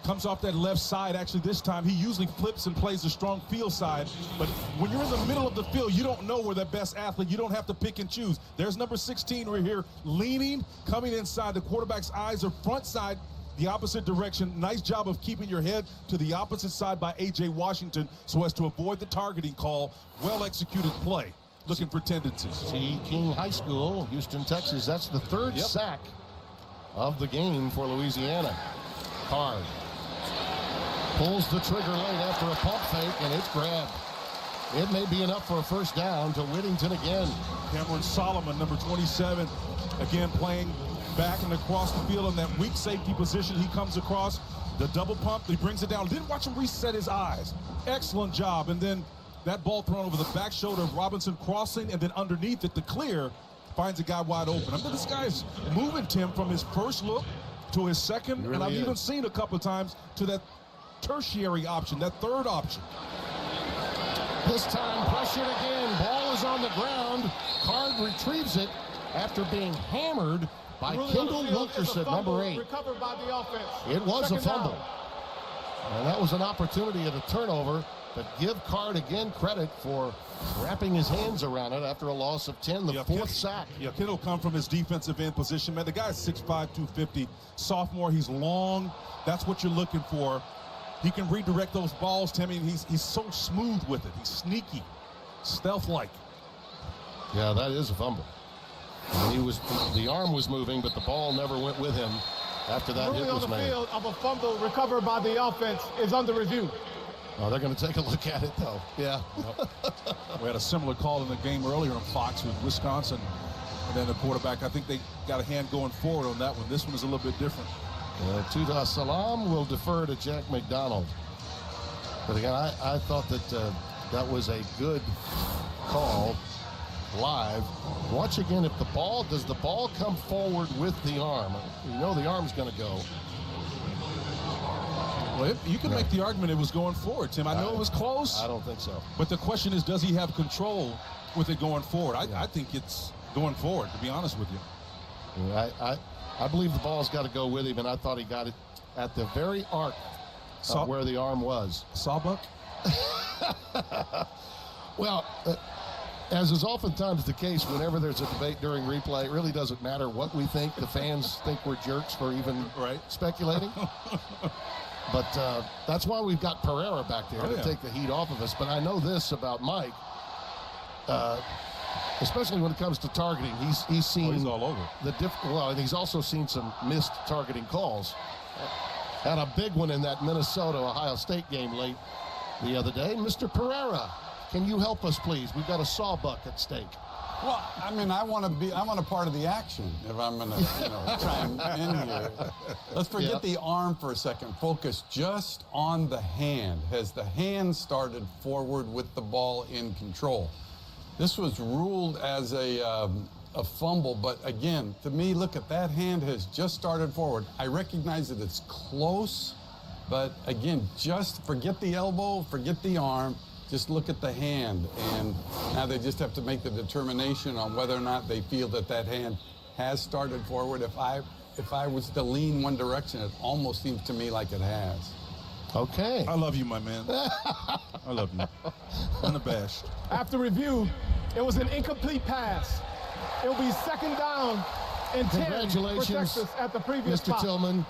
comes off that left side. Actually, this time he usually flips and plays the strong field side. But when you're in the middle of the field, you don't know where the best athlete. You don't have to pick and choose. There's number 16 right here, leaning, coming inside. The quarterback's eyes are front side, the opposite direction. Nice job of keeping your head to the opposite side by A.J. Washington so as to avoid the targeting call. Well-executed play. Looking for tendencies. See, King High School, Houston, Texas. That's the 3rd sack of the game for Louisiana. Card pulls the trigger late after a pump fake, and it's grabbed. It may be enough for a 1st down to Whittington again. Cameron Solomon, number 27, again playing back and across the field in that weak safety position. He comes across the double pump. He brings it down. Didn't watch him reset his eyes. Excellent job. And then that ball thrown over the back shoulder of Robinson, crossing, and then underneath it, the clear finds a guy wide open. I mean, this guy's moving, Tim, from his first look to his second, and I've even seen a couple of times to that tertiary option, that 3rd option. This time pressured again. Ball is on the ground. Card retrieves it after being hammered by Kendall Wilkerson, number 8. Recovered by the offense. It was a fumble. And that was an opportunity at a turnover, but give Card again credit for wrapping his hands around it after a loss of 10, the 4th sack. Yeah, Kendall come from his defensive end position. Man, the guy's 6'5", 250. Sophomore, he's long. That's what you're looking for. He can redirect those balls, Timmy. He's so smooth with it. He's sneaky, stealth-like. Yeah, that is a fumble. And the arm was moving, but the ball never went with him after that hit was made. On the field of a fumble recovered by the offense is under review. Oh, they're going to take a look at it, though. Yeah. We had a similar call in the game earlier in Fox with Wisconsin. And then the quarterback, I think they got a hand going forward on that one. This one is a little bit different. Tuda Salam will defer to Jack McDonald. But again, I thought that that was a good call live. Watch again, if the ball, does the ball come forward with the arm? You know the arm's going to go. Well, you can make the argument it was going forward, Tim. I know it was close. I don't think so. But the question is, does he have control with it going forward? I think it's going forward, to be honest with you. I believe the ball's got to go with him, and I thought he got it at the very arc of where the arm was. Sawbuck? Well, as is oftentimes the case whenever there's a debate during replay, it really doesn't matter what we think. The fans think we're jerks for even speculating. But that's why we've got Pereira back there to take the heat off of us. But I know this about Mike, especially when it comes to targeting. He's seen he's all over. And he's also seen some missed targeting calls. Had a big one in that Minnesota-Ohio State game late the other day. Mr. Pereira, can you help us, please? We've got a sawbuck at stake. Well, I mean, I want a part of the action if I'm going to chime in here. Let's forget the arm for a second. Focus just on the hand. Has the hand started forward with the ball in control? This was ruled as a fumble, but again, to me, look at that hand has just started forward. I recognize that it's close, but again, just forget the elbow, forget the arm. Just look at the hand, and now they just have to make the determination on whether or not they feel that that hand has started forward. If I was to lean one direction, it almost seems to me like it has. Okay. I love you, my man. I love you. Unabashed. After review, it was an incomplete pass. It will be second down and 10 for Texas at the previous Mr. spot. Tillman.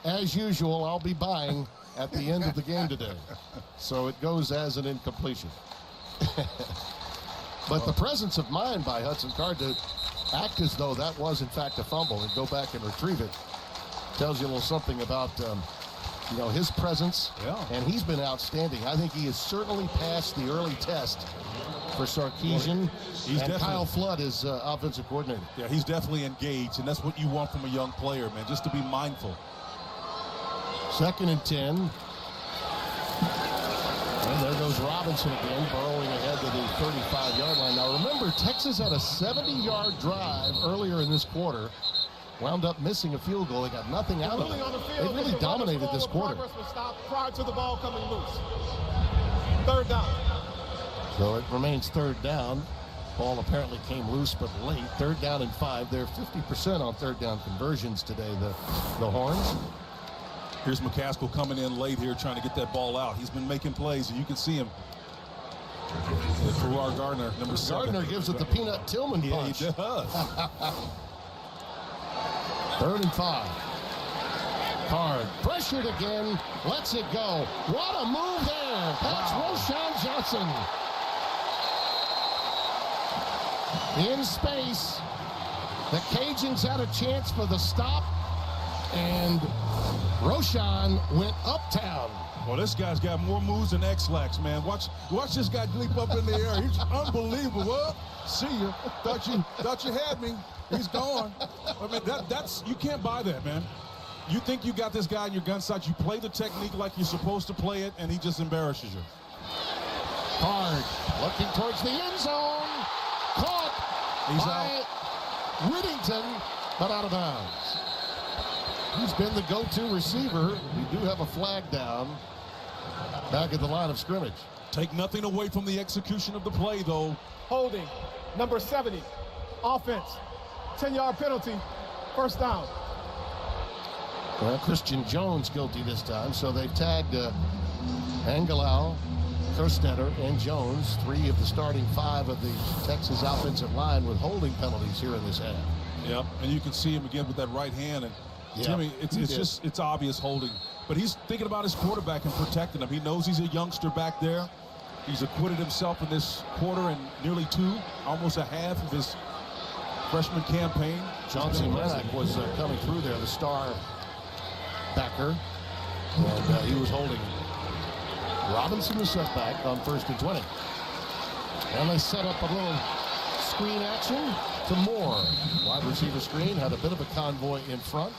As usual, I'll be buying at the end of the game today. So it goes as an incompletion. But the presence of mind by Hudson Card to act as though that was in fact a fumble and go back and retrieve it tells you a little something about his presence. And he's been outstanding. I think he has certainly passed the early test for Sarkisian. And Kyle Flood is offensive coordinator. Yeah, he's definitely engaged, and that's what you want from a young player, man, just to be mindful. 2nd and 10. And there goes Robinson again, burrowing ahead to the 35-yard line. Now remember, Texas had a 70-yard drive earlier in this quarter wound up missing a field goal. They got nothing out of it. They really dominated this quarter. Progress was stopped prior to the ball coming loose. Third down. So it remains third down. Ball apparently came loose, but late. Third down and 5. They're 50% on third down conversions today, the Horns. Here's McCaskill coming in late here trying to get that ball out. He's been making plays, and you can see him. Farrar Gardner, number 7. Gardner gives it the Peanut Tillman punch. Yeah, he does. Third and 5. Card pressured again. Lets it go. What a move there. That's Roschon Johnson. In space. The Cajuns had a chance for the stop. And Roschon went uptown. Well, this guy's got more moves than X-Lax, man. Watch this guy leap up in the air. He's unbelievable. Well, see you. Thought you had me. He's gone. I mean, that's you can't buy that, man. You think you got this guy in your gun sights. You play the technique like you're supposed to play it, and he just embarrasses you. Hard. Looking towards the end zone. Caught by Whittington, but out of bounds. He's been the go-to receiver. We do have a flag down back at the line of scrimmage. Take nothing away from the execution of the play, though. Holding. Number 70. Offense. 10-yard penalty. First down. Well, Christian Jones guilty this time, so they've tagged Angelau, Kerstetter, and Jones, 3 of the starting 5 of the Texas offensive line with holding penalties here in this half. Yep, and you can see him again with that right hand. And Timmy, it's obvious holding. But he's thinking about his quarterback and protecting him. He knows he's a youngster back there. He's acquitted himself in this quarter and nearly 2, almost a half of his freshman campaign. Chauncey Manak was coming through there, the star backer, and he was holding Robinson, the setback, on 1st and 20. And they set up a little screen action to Moore. Wide receiver screen, had a bit of a convoy in front,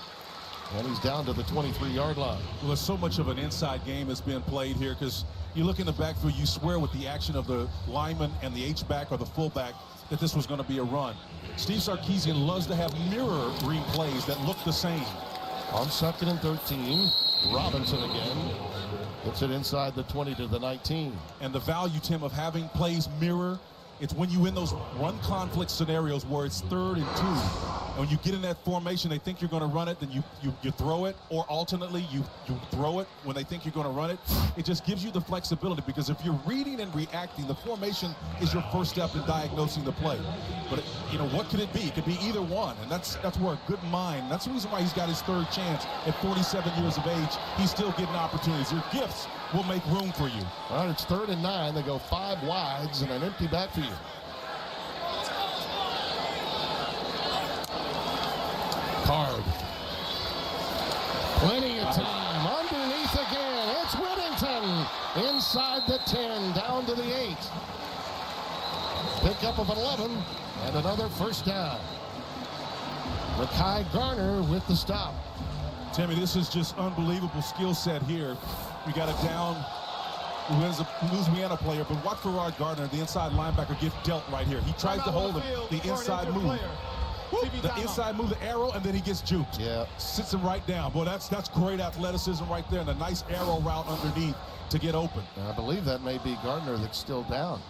and he's down to the 23-yard line. Well, there's so much of an inside game that's being played here because you look in the backfield, you swear with the action of the lineman and the H-back or the fullback that this was going to be a run. Steve Sarkisian loves to have mirror read plays that look the same. On 2nd and 13, Robinson again puts it inside the 20 to the 19. And the value, Tim, of having plays mirror, it's when you in those run conflict scenarios where it's 3rd and 2. And when you get in that formation, they think you're going to run it, then you throw it, or alternately you throw it when they think you're going to run it. It just gives you the flexibility because if you're reading and reacting, the formation is your first step in diagnosing the play. But what could it be? It could be either one, and that's where a good mind. That's the reason why he's got his 3rd chance at 47 years of age. He's still getting opportunities. Your gifts will make room for you. All right, it's 3rd and 9. They go 5 wides and an empty backfield. Card. Plenty of time. Underneath again. It's Whittington. Inside the 10. Down to the 8. Pickup of 11. And another first down. Makai Garner with the stop. Timmy, this is just unbelievable skill set here. We got a down Louisiana player, but watch Farrar Gardner, the inside linebacker, get dealt right here. He tries to hold him. The inside move. The inside move, the arrow, and then he gets juked. Yeah. Sits him right down. Boy, that's great athleticism right there, and a nice arrow route underneath to get open. And I believe that may be Gardner that's still down.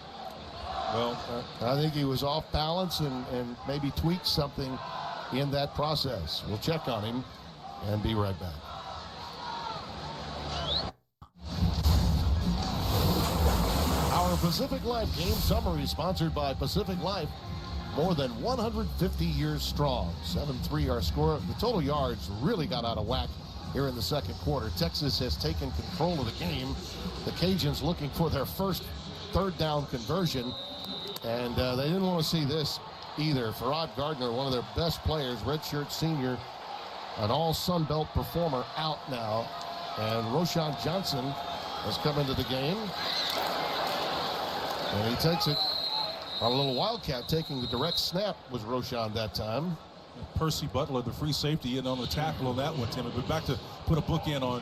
Well, I think he was off balance and maybe tweaked something in that process. We'll check on him and be right back. Our Pacific Life game summary sponsored by Pacific Life. More than 150 years strong. 7-3 our score. The total yards really got out of whack here in the second quarter. Texas has taken control of the game. The Cajuns looking for their first 3rd down conversion. And they didn't want to see this either. Farrar Gardner, one of their best players, redshirt senior, an all Sun Belt performer, out now. And Roschon Johnson has come into the game. And he takes it. A little Wildcat taking the direct snap was Roschon that time. Percy Butler, the free safety, in on the tackle on that one, Timmy. But back to put a bookend on,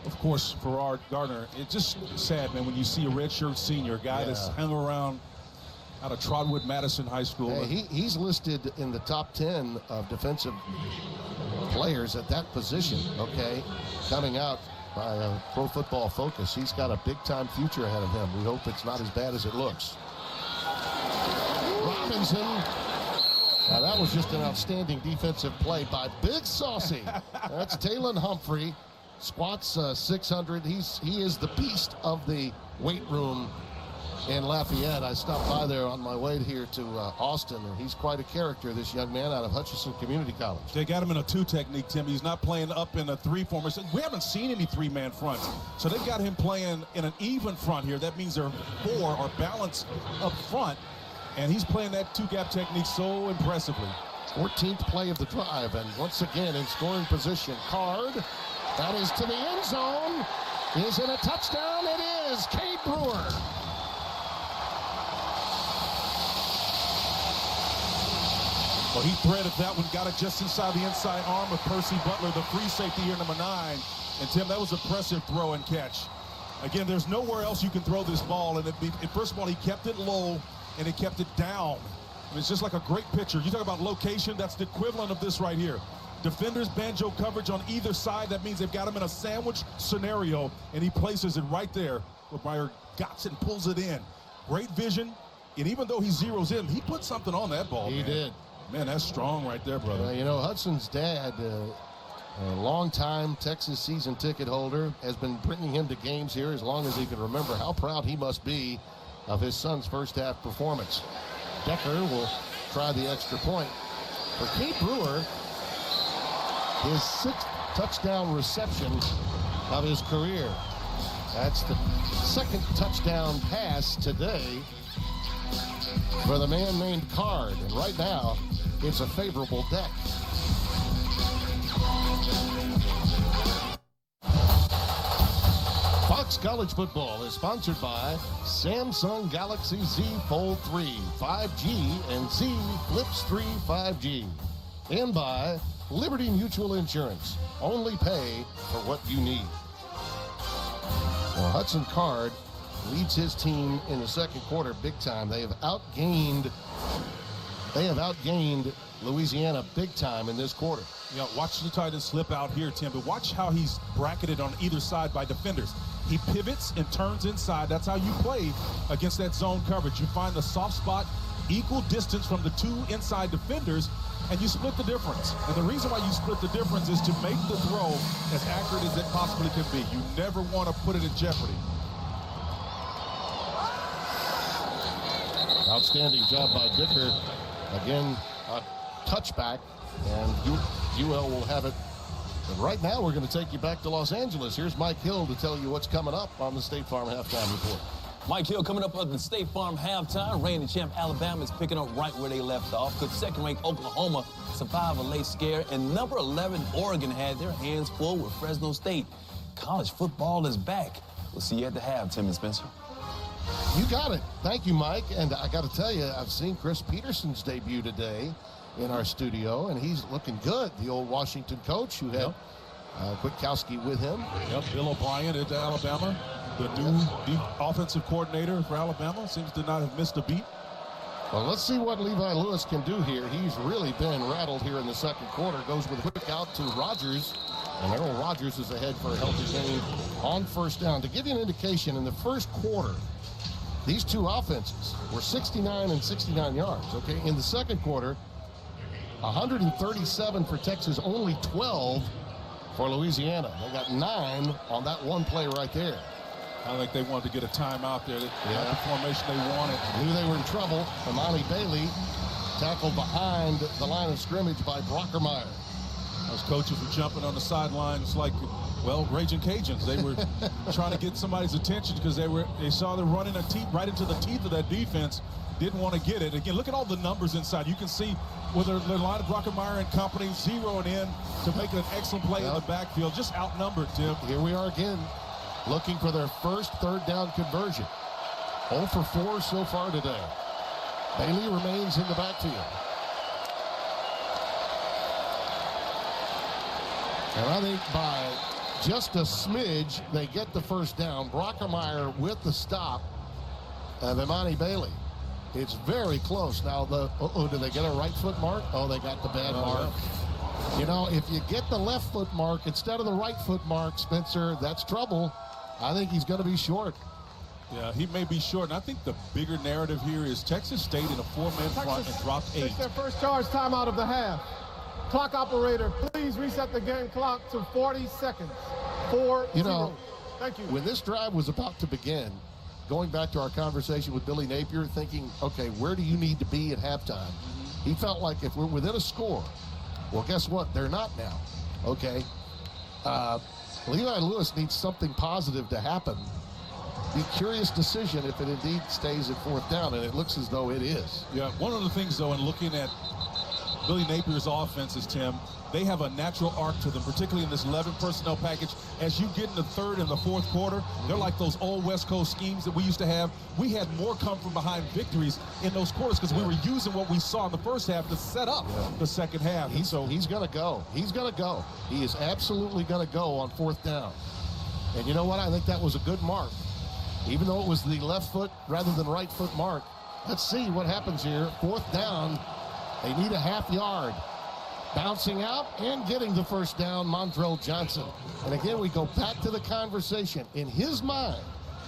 of course, Farrar Gardner. It's just sad, man, when you see a redshirt senior, a guy that's hung around out of Trotwood Madison High School. Hey, he's listed in the top 10 of defensive players at that position, okay? Coming out by Pro Football Focus. He's got a big-time future ahead of him. We hope it's not as bad as it looks. Robinson. Now, that was just an outstanding defensive play by Big Saucy. That's Talon Humphrey. Squats 600. He is the beast of the weight room in Lafayette. I stopped by there on my way here to Austin, and he's quite a character, this young man out of Hutchinson Community College. They got him in a 2 technique, Tim. He's not playing up in a 3 formation. We haven't seen any 3-man fronts. So they've got him playing in an even front here. That means there are 4 are balanced up front, and he's playing that 2-gap technique so impressively. 14th play of the drive, and once again in scoring position. Card, that is to the end zone. Is it a touchdown? It is. Cade Brewer. Well, he threaded that one, got it just inside the inside arm of Percy Butler, the free safety here, number 9. And, Tim, that was an impressive throw and catch. Again, there's nowhere else you can throw this ball. And first of all, he kept it low, and he kept it down. I mean, it's just like a great picture. You talk about location, that's the equivalent of this right here. Defenders banjo coverage on either side. That means they've got him in a sandwich scenario, and he places it right there where Meyer got it and pulls it in. Great vision, and even though he zeroes in, he put something on that ball. He did. Man, that's strong right there, brother. You know, Hudson's dad, a long-time Texas season ticket holder, has been bringing him to games here as long as he can remember. How proud he must be of his son's first-half performance. Decker will try the extra point. For Cade Brewer, his 6th touchdown reception of his career. That's the 2nd touchdown pass today for the man named Card. And right now, it's a favorable deck. Fox College Football is sponsored by Samsung Galaxy Z Fold 3 5G and Z Flips 3 5G. And by Liberty Mutual Insurance. Only pay for what you need. Well, Hudson Card leads his team in the second quarter big time. They have outgained Louisiana big time in this quarter. You know, watch the tight end slip out here, Tim, but watch how he's bracketed on either side by defenders. He pivots and turns inside. That's how you play against that zone coverage. You find the soft spot, equal distance from the 2 inside defenders, and you split the difference. And the reason why you split the difference is to make the throw as accurate as it possibly can be. You never want to put it in jeopardy. Outstanding job by Dicker. Again, a touchback, and UL will have it. But right now, we're going to take you back to Los Angeles. Here's Mike Hill to tell you what's coming up on the State Farm Halftime Report. Mike Hill coming up at the State Farm Halftime. Reigning champ Alabama is picking up right where they left off. Could second-ranked Oklahoma survive a late scare? And number 11, Oregon, had their hands full with Fresno State. College football is back. We'll see you at the half, Tim and Spencer. You got it. Thank you, Mike. And I got to tell you, I've seen Chris Peterson's debut today in our studio, and he's looking good. The old Washington coach who had Kwiatkowski with him. Yep, Bill O'Brien at Alabama, the new offensive coordinator for Alabama, seems to not have missed a beat. Well, let's see what Levi Lewis can do here. He's really been rattled here in the second quarter. Goes with a quick out to Rogers, and Errol Rogers is ahead for a healthy gain on first down. To give you an indication, in the first quarter, these two offenses were 69 and 69 yards, okay? In the second quarter, 137 for Texas, only 12 for Louisiana. They got 9 on that one play right there. I think they wanted to get a timeout there. Not the formation they wanted. Knew they were in trouble. Imani Bailey tackled behind the line of scrimmage by Brockermeyer. Those coaches were jumping on the sidelines like, well, Ragin Cajuns. They were trying to get somebody's attention because they saw them running right into the teeth of that defense. Didn't want to get it. Again, look at all the numbers inside. You can see where the line of Brockermeyer and company zeroing in to make an excellent play in the backfield. Just outnumbered, Tim. Here we are again, looking for their first third down conversion. 0 for 4 so far today. Bailey remains in the backfield. And I think by just a smidge, they get the first down. Brockermeyer with the stop of Imani Bailey. It's very close. Now, do they get a right foot mark? Oh, they got the bad mark. You know, if you get the left foot mark instead of the right foot mark, Spencer, that's trouble. I think he's going to be short. Yeah, he may be short. And I think the bigger narrative here is Texas stayed in a 4-man front and dropped 8. Takes their first charge timeout of the half. Clock operator, please reset the game clock to 40 seconds. 4-0. You know, thank you. When this drive was about to begin, going back to our conversation with Billy Napier, thinking, okay, where do you need to be at halftime? He felt like if we're within a score, well, guess what? They're not now. Okay. Levi Lewis needs something positive to happen. Be curious decision if it indeed stays at 4th down, and it looks as though it is. Yeah, one of the things, though, in looking at Billy Napier's offenses, Tim, they have a natural arc to them, particularly in this 11 personnel package. As you get in the 3rd and the 4th quarter, they're like those old West Coast schemes that we used to have. We had more come from behind victories in those quarters because we were using what we saw in the first half to set up the second half. He's going to go. He's going to go. He is absolutely going to go on 4th down. And you know what? I think that was a good mark. Even though it was the left foot rather than right foot mark. Let's see what happens here. 4th down. They need a half yard. Bouncing out and getting the first down, Montrell Johnson. And again, we go back to the conversation. In his mind,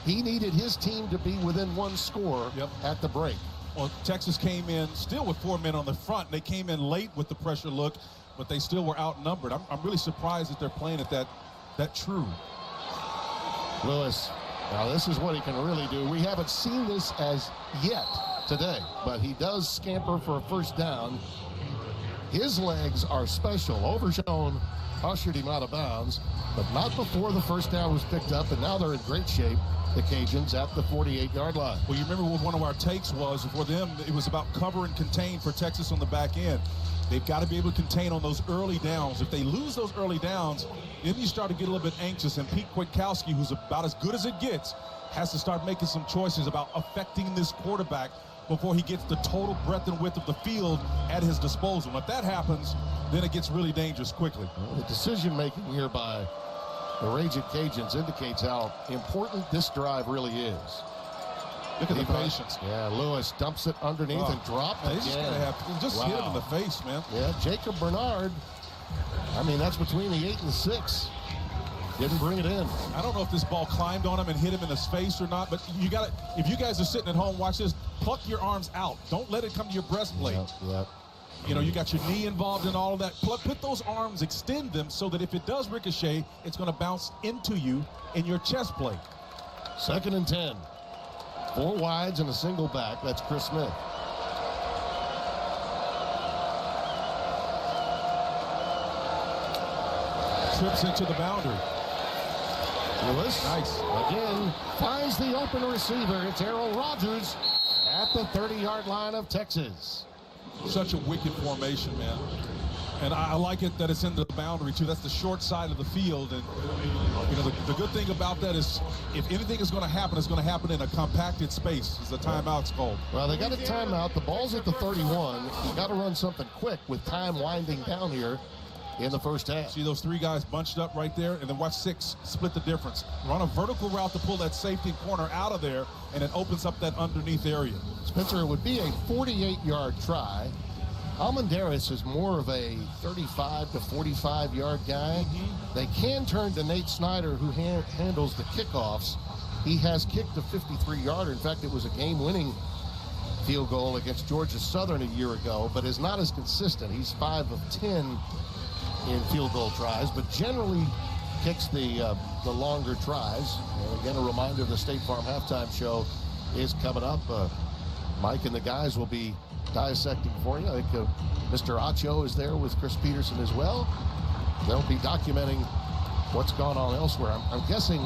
he needed his team to be within 1 score at the break. Well, Texas came in still with 4 men on the front. They came in late with the pressure look, but they still were outnumbered. I'm really surprised that they're playing at that true. Lewis, now this is what he can really do. We haven't seen this as yet today, but he does scamper for a first down. His legs are special. Overshown ushered him out of bounds, but not before the first down was picked up, and now they're in great shape, the Cajuns, at the 48-yard line. Well, you remember what one of our takes was for them, it was about cover and contain for Texas on the back end. They've got to be able to contain on those early downs. If they lose those early downs, then you start to get a little bit anxious, and Pete Kwiatkowski, who's about as good as it gets, has to start making some choices about affecting this quarterback before he gets the total breadth and width of the field at his disposal. If that happens, then it gets really dangerous quickly. Well, the decision-making here by the Ragin Cajuns indicates how important this drive really is. Look at the patience. Yeah, Lewis dumps it underneath and dropped it. Just hit him in the face, man. Yeah, Jacob Bernard, I mean, that's between the 8 and 6. Didn't bring it in. I don't know if this ball climbed on him and hit him in his face or not, but you got to, if you guys are sitting at home, watch this. Pluck your arms out. Don't let it come to your breastplate. Yep. You know, you got your knee involved in all of that. Put those arms, extend them so that if it does ricochet, it's going to bounce into you in your chest plate. 2nd and 10. 4 wides and a single back. That's Chris Smith. Trips into the boundary. Lewis, nice. Again, finds the open receiver. It's Errol Rogers at the 30-yard line of Texas. Such a wicked formation, man. And I like it that it's in the boundary, too. That's the short side of the field. And, you know, the good thing about that is if anything is going to happen, it's going to happen in a compacted space, as the timeout's called. Well, they got a timeout. The ball's at the 31. You got to run something quick with time winding down here in the first half. See those 3 guys bunched up right there, and then watch 6 split the difference. Run a vertical route to pull that safety corner out of there, and it opens up that underneath area. Spencer, it would be a 48-yard try. Almendares is more of a 35 to 45-yard guy. They can turn to Nate Snyder, who handles the kickoffs. He has kicked a 53-yarder. In fact, it was a game-winning field goal against Georgia Southern a year ago, but is not as consistent. He's 5 of 10 in field goal tries, but generally kicks the longer tries. And again, a reminder, the State Farm halftime show is coming up. Mike and the guys will be dissecting for you. I think Mr. Acho is there with Chris Peterson as well. They'll be documenting what's gone on elsewhere. I'm guessing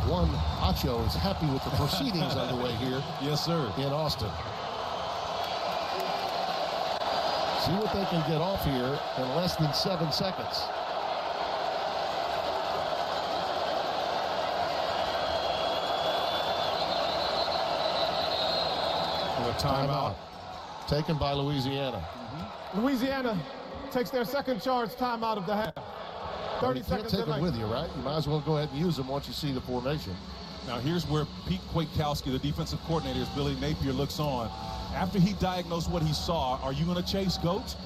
one Acho is happy with the proceedings underway here. Yes, sir. In Austin. See what they can get off here in less than 7 seconds. Timeout. Taken by Louisiana. Louisiana takes their second charge timeout of the half. 30 seconds. You can't take them with you, right? You might as well go ahead and use them once you see the formation. Now here's where Pete Kwiatkowski, the defensive coordinator, as Billy Napier looks on. After he diagnosed what he saw, are you going to chase goats?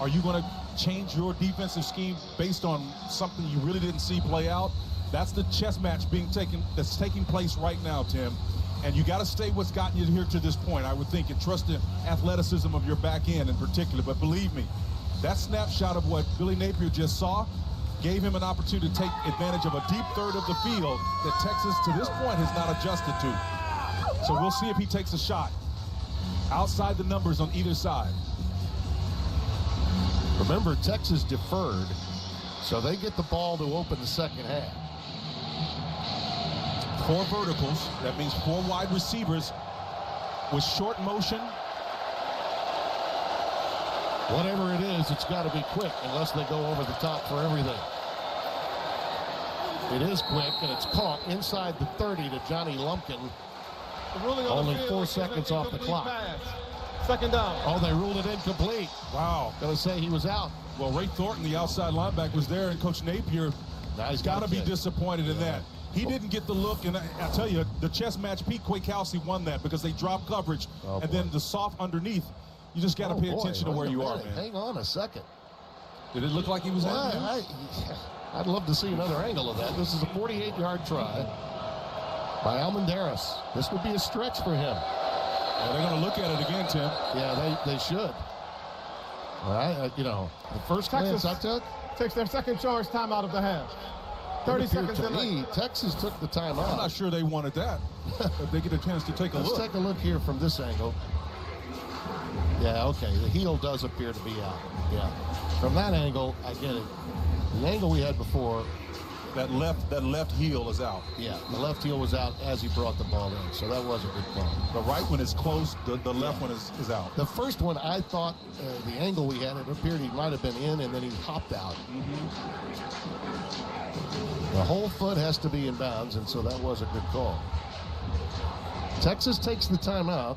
Are you going to change your defensive scheme based on something you really didn't see play out? That's the chess match that's taking place right now, Tim. And you got to stay what's gotten you here to this point, I would think, and trust the athleticism of your back end in particular. But believe me, that snapshot of what Billy Napier just saw gave him an opportunity to take advantage of a deep third of the field that Texas, to this point, has not adjusted to. So we'll see if he takes a shot outside the numbers on either side. Remember, Texas deferred, so they get the ball to open the second half. 4 verticals. That means 4 wide receivers with short motion. Whatever it is, it's got to be quick unless they go over the top for everything. It is quick, and it's caught inside the 30 to Johnny Lumpkin. Only 4 seconds off the clock. Pass. Second down. Oh, they ruled it incomplete. Wow. Gonna say he was out. Well, Ray Thornton, the outside linebacker, was there, and Coach Napier has got to be disappointed in that. He didn't get the look, and I tell you, the chess match, Pete Kwiatkowski won that because they dropped coverage, and then the soft underneath. You just got to pay attention to where you are, man. Hang on a second. Did it look like he was in? I'd love to see another angle of that. This is a 48-yard try by Almendaris. This would be a stretch for him. Yeah, they're going to look at it again, Tim. Yeah, they should. All right, you know, the first glance I took. Takes their second charge timeout of the half. 30 seconds to me, Texas took the timeout. I'm not sure they wanted that. If they get a chance to take a look. Let's take a look here from this angle. Yeah, okay, the heel does appear to be out. Yeah, from that angle, I get it. The angle we had before, that left heel is out. Yeah, the left heel was out as he brought the ball in, so that was a good call. The right one is close, the left one is out. The first one, I thought the angle we had, it appeared he might have been in, and then he hopped out. The whole foot has to be in bounds, and so that was a good call. Texas takes the timeout.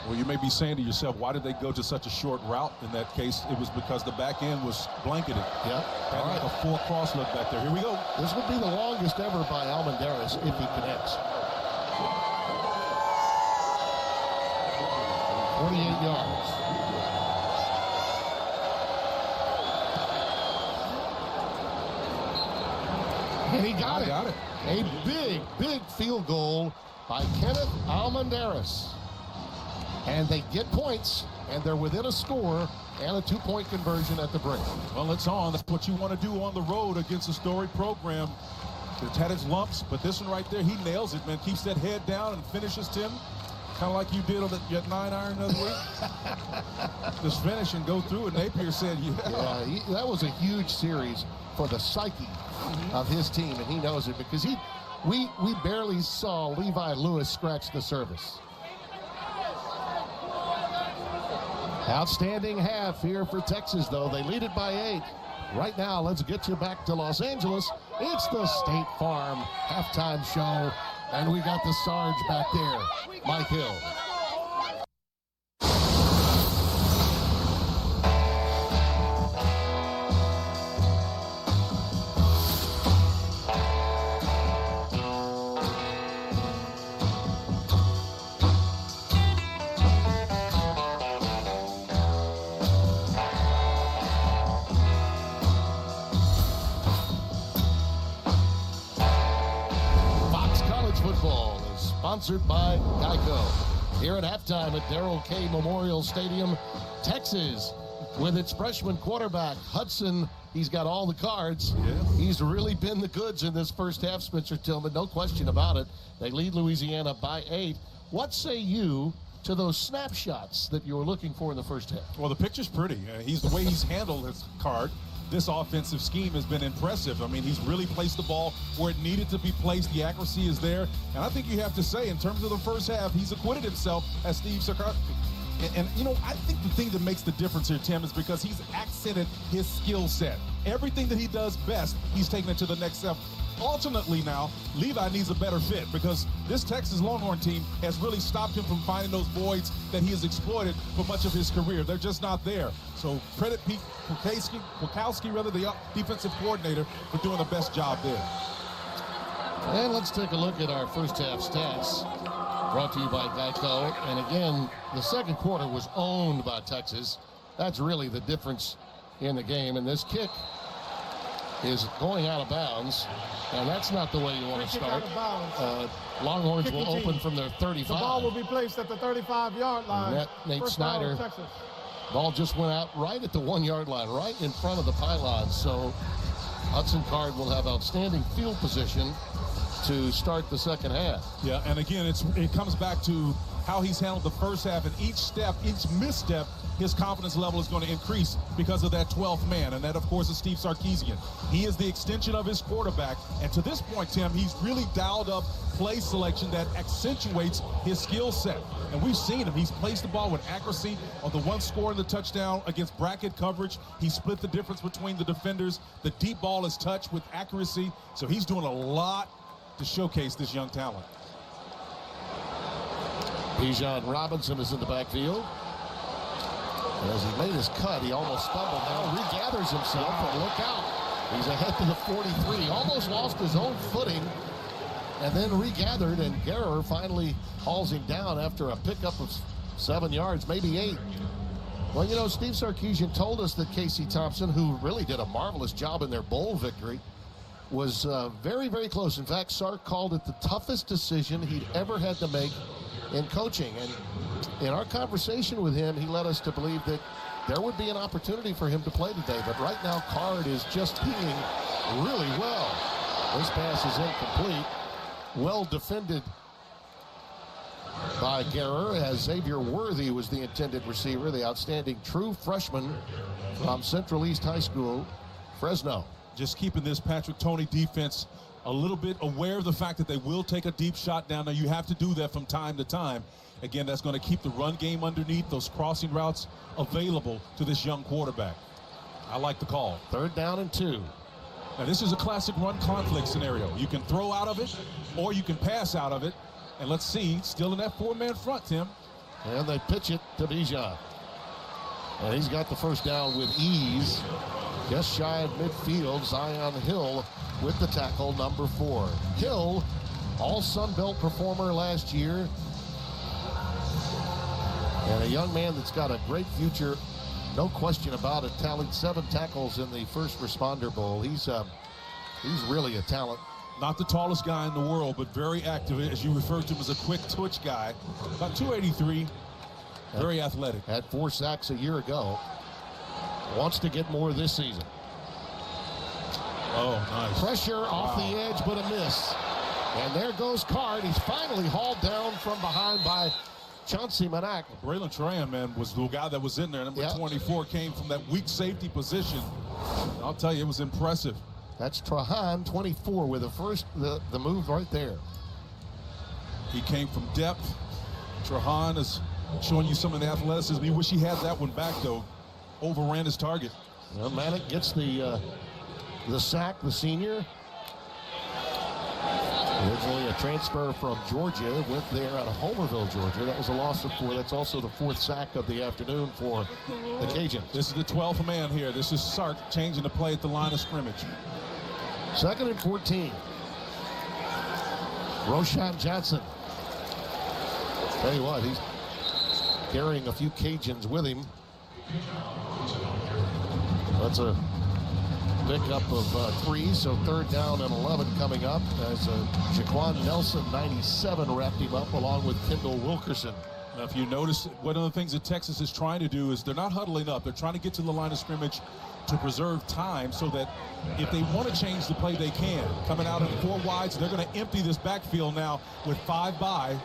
Well, you may be saying to yourself, why did they go to such a short route? In that case, it was because the back end was blanketed. Yep. All right. Like a 4 cross look back there. Here we go. This would be the longest ever by Almendaris if he connects. 48 yards. And he got it. A big field goal by Kenneth Almendaris. And they get points, and they're within a score and a 2-point conversion at the break. Well, it's on. That's what you want to do on the road against a storied program. It's had its lumps, but this one right there, he nails it, man. Keeps that head down and finishes, Tim. Kind of like you did on that 9-iron the other week. Just finish and go through it. Napier said, yeah, that was a huge series for the psyche of his team, and he knows it because we barely saw Levi Lewis scratch the surface. Outstanding half here for Texas, though. They lead it by 8. Right now, let's get you back to Los Angeles. It's the State Farm halftime show, and we got the Sarge back there, Mike Hill. Sponsored by Geico. Here at halftime at Darrell K. Memorial Stadium, Texas, with its freshman quarterback, Hudson. He's got all the cards. Yes. He's really been the goods in this first half, Spencer Tillman. No question about it. They lead Louisiana by 8. What say you to those snapshots that you were looking for in the first half? Well, the picture's pretty. The way he's handled his card. This offensive scheme has been impressive. I mean, he's really placed the ball where it needed to be placed. The accuracy is there. And I think you have to say, in terms of the first half, he's acquitted himself as Steve Sarkisian. And, you know, I think the thing that makes the difference here, Tim, is because he's accented his skill set. Everything that he does best, he's taken it to the next step. Ultimately now, Levi needs a better fit because this Texas Longhorn team has really stopped him from finding those voids that he has exploited for much of his career. They're just not there. So credit Pete Kwiatkowski, the defensive coordinator, for doing the best job there. And let's take a look at our first half stats. Brought to you by Geico. And again, the second quarter was owned by Texas. That's really the difference in the game. And this kick is going out of bounds. And that's not the way you want to start. Longhorns will open from their 35. The ball will be placed at the 35-yard line. Nate First Snyder. down, Texas. Ball just went out right at the 1-yard line, right in front of the pylon. So Hudson Card will have outstanding field position to start the second half. Yeah, and again, it comes back to how he's handled the first half, and each step, each misstep, his confidence level is going to increase because of that 12th man, and that, of course, is Steve Sarkisian. He is the extension of his quarterback, and to this point, Tim, he's really dialed up play selection that accentuates his skill set. And we've seen him. He's placed the ball with accuracy on the one score in the touchdown against bracket coverage. He split the difference between the defenders. The deep ball is touched with accuracy, so he's doing a lot to showcase this young talent. Bijan Robinson is in the backfield. As he made his cut, he almost stumbled. Now regathers himself, and look out. He's ahead to the 43. Almost lost his own footing, and then regathered, and Guerrer finally hauls him down after a pickup of 7 yards, maybe 8. Well, you know, Steve Sarkisian told us that Casey Thompson, who really did a marvelous job in their bowl victory, was very, very close. In fact, Sark called it the toughest decision he'd ever had to make in coaching. And in our conversation with him, he led us to believe that there would be an opportunity for him to play today. But right now, Card is just healing really well. This pass is incomplete. Well defended by Guerrer, as Xavier Worthy was the intended receiver, the outstanding true freshman from Central East High School, Fresno. Just keeping this Patrick Toney defense a little bit aware of the fact that they will take a deep shot down. Now, you have to do that from time to time. Again, that's going to keep the run game underneath, those crossing routes available to this young quarterback. I like the call. 3rd down and 2. Now, this is a classic run conflict scenario. You can throw out of it, or you can pass out of it. And let's see, still in that 4-man front, Tim. And they pitch it to Bijan. And he's got the first down with ease. Just shy of midfield, Zion Hill with the tackle, number 4. Hill, all Sun Belt performer last year. And a young man that's got a great future, no question about it. Tallied 7 tackles in the First Responder Bowl. He's really a talent. Not the tallest guy in the world, but very active. As you referred to him as a quick twitch guy. About 283, very athletic. Had 4 sacks a year ago. Wants to get more this season. Oh, nice. Pressure off the edge, but a miss. And there goes Card. He's finally hauled down from behind by Chauncey Manak. Braylon Tran, man, was the guy that was in there. Number 24 came from that weak safety position. I'll tell you, it was impressive. That's Trahan, 24, with the move right there. He came from depth. Trahan is showing you some of the athleticism. He wish he had that one back, though. Overran his target. Well, Manak gets the sack, the senior. Originally a transfer from Georgia, went there out of Homerville, Georgia. That was a loss of 4. That's also the 4th sack of the afternoon for the Cajuns. This is the 12th man here. This is Sark changing the play at the line of scrimmage. 2nd and 14. Roshan Johnson. Tell you what, he's carrying a few Cajuns with him. That's a pickup of 3, so 3rd down and 11 coming up as Jaquan Nelson, 97, wrapped him up along with Kendall Wilkerson. Now, if you notice, one of the things that Texas is trying to do is they're not huddling up. They're trying to get to the line of scrimmage to preserve time so that if they want to change the play, they can. Coming out in 4 wides, they're going to empty this backfield now with 5 by.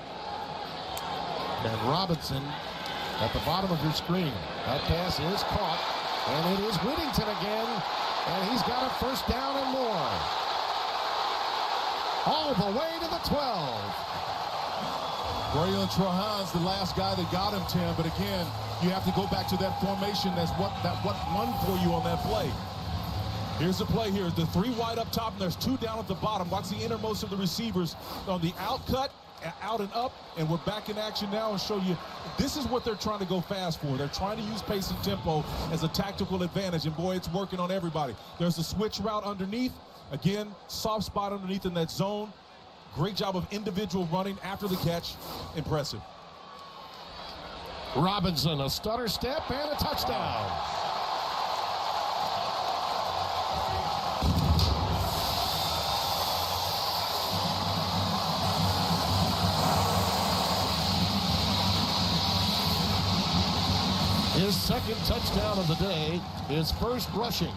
And Robinson at the bottom of your screen. That pass is caught, and it is Whittington again. And he's got a 1st down and more. All the way to the 12. Braylon Trahan's the last guy that got him, Tim. But again, you have to go back to that formation. That's what won for you on that play. Here's the play here. The 3 wide up top, and there's 2 down at the bottom. Watch the innermost of the receivers on the out cut, out and up, and we're back in action now and show you this is what they're trying to go fast for. They're trying to use pace and tempo as a tactical advantage, and boy, it's working on everybody. There's a switch route underneath. Again, soft spot underneath in that zone. Great job of individual running after the catch. Impressive. Robinson, a stutter step and a touchdown. His second touchdown of the day, his first rushing.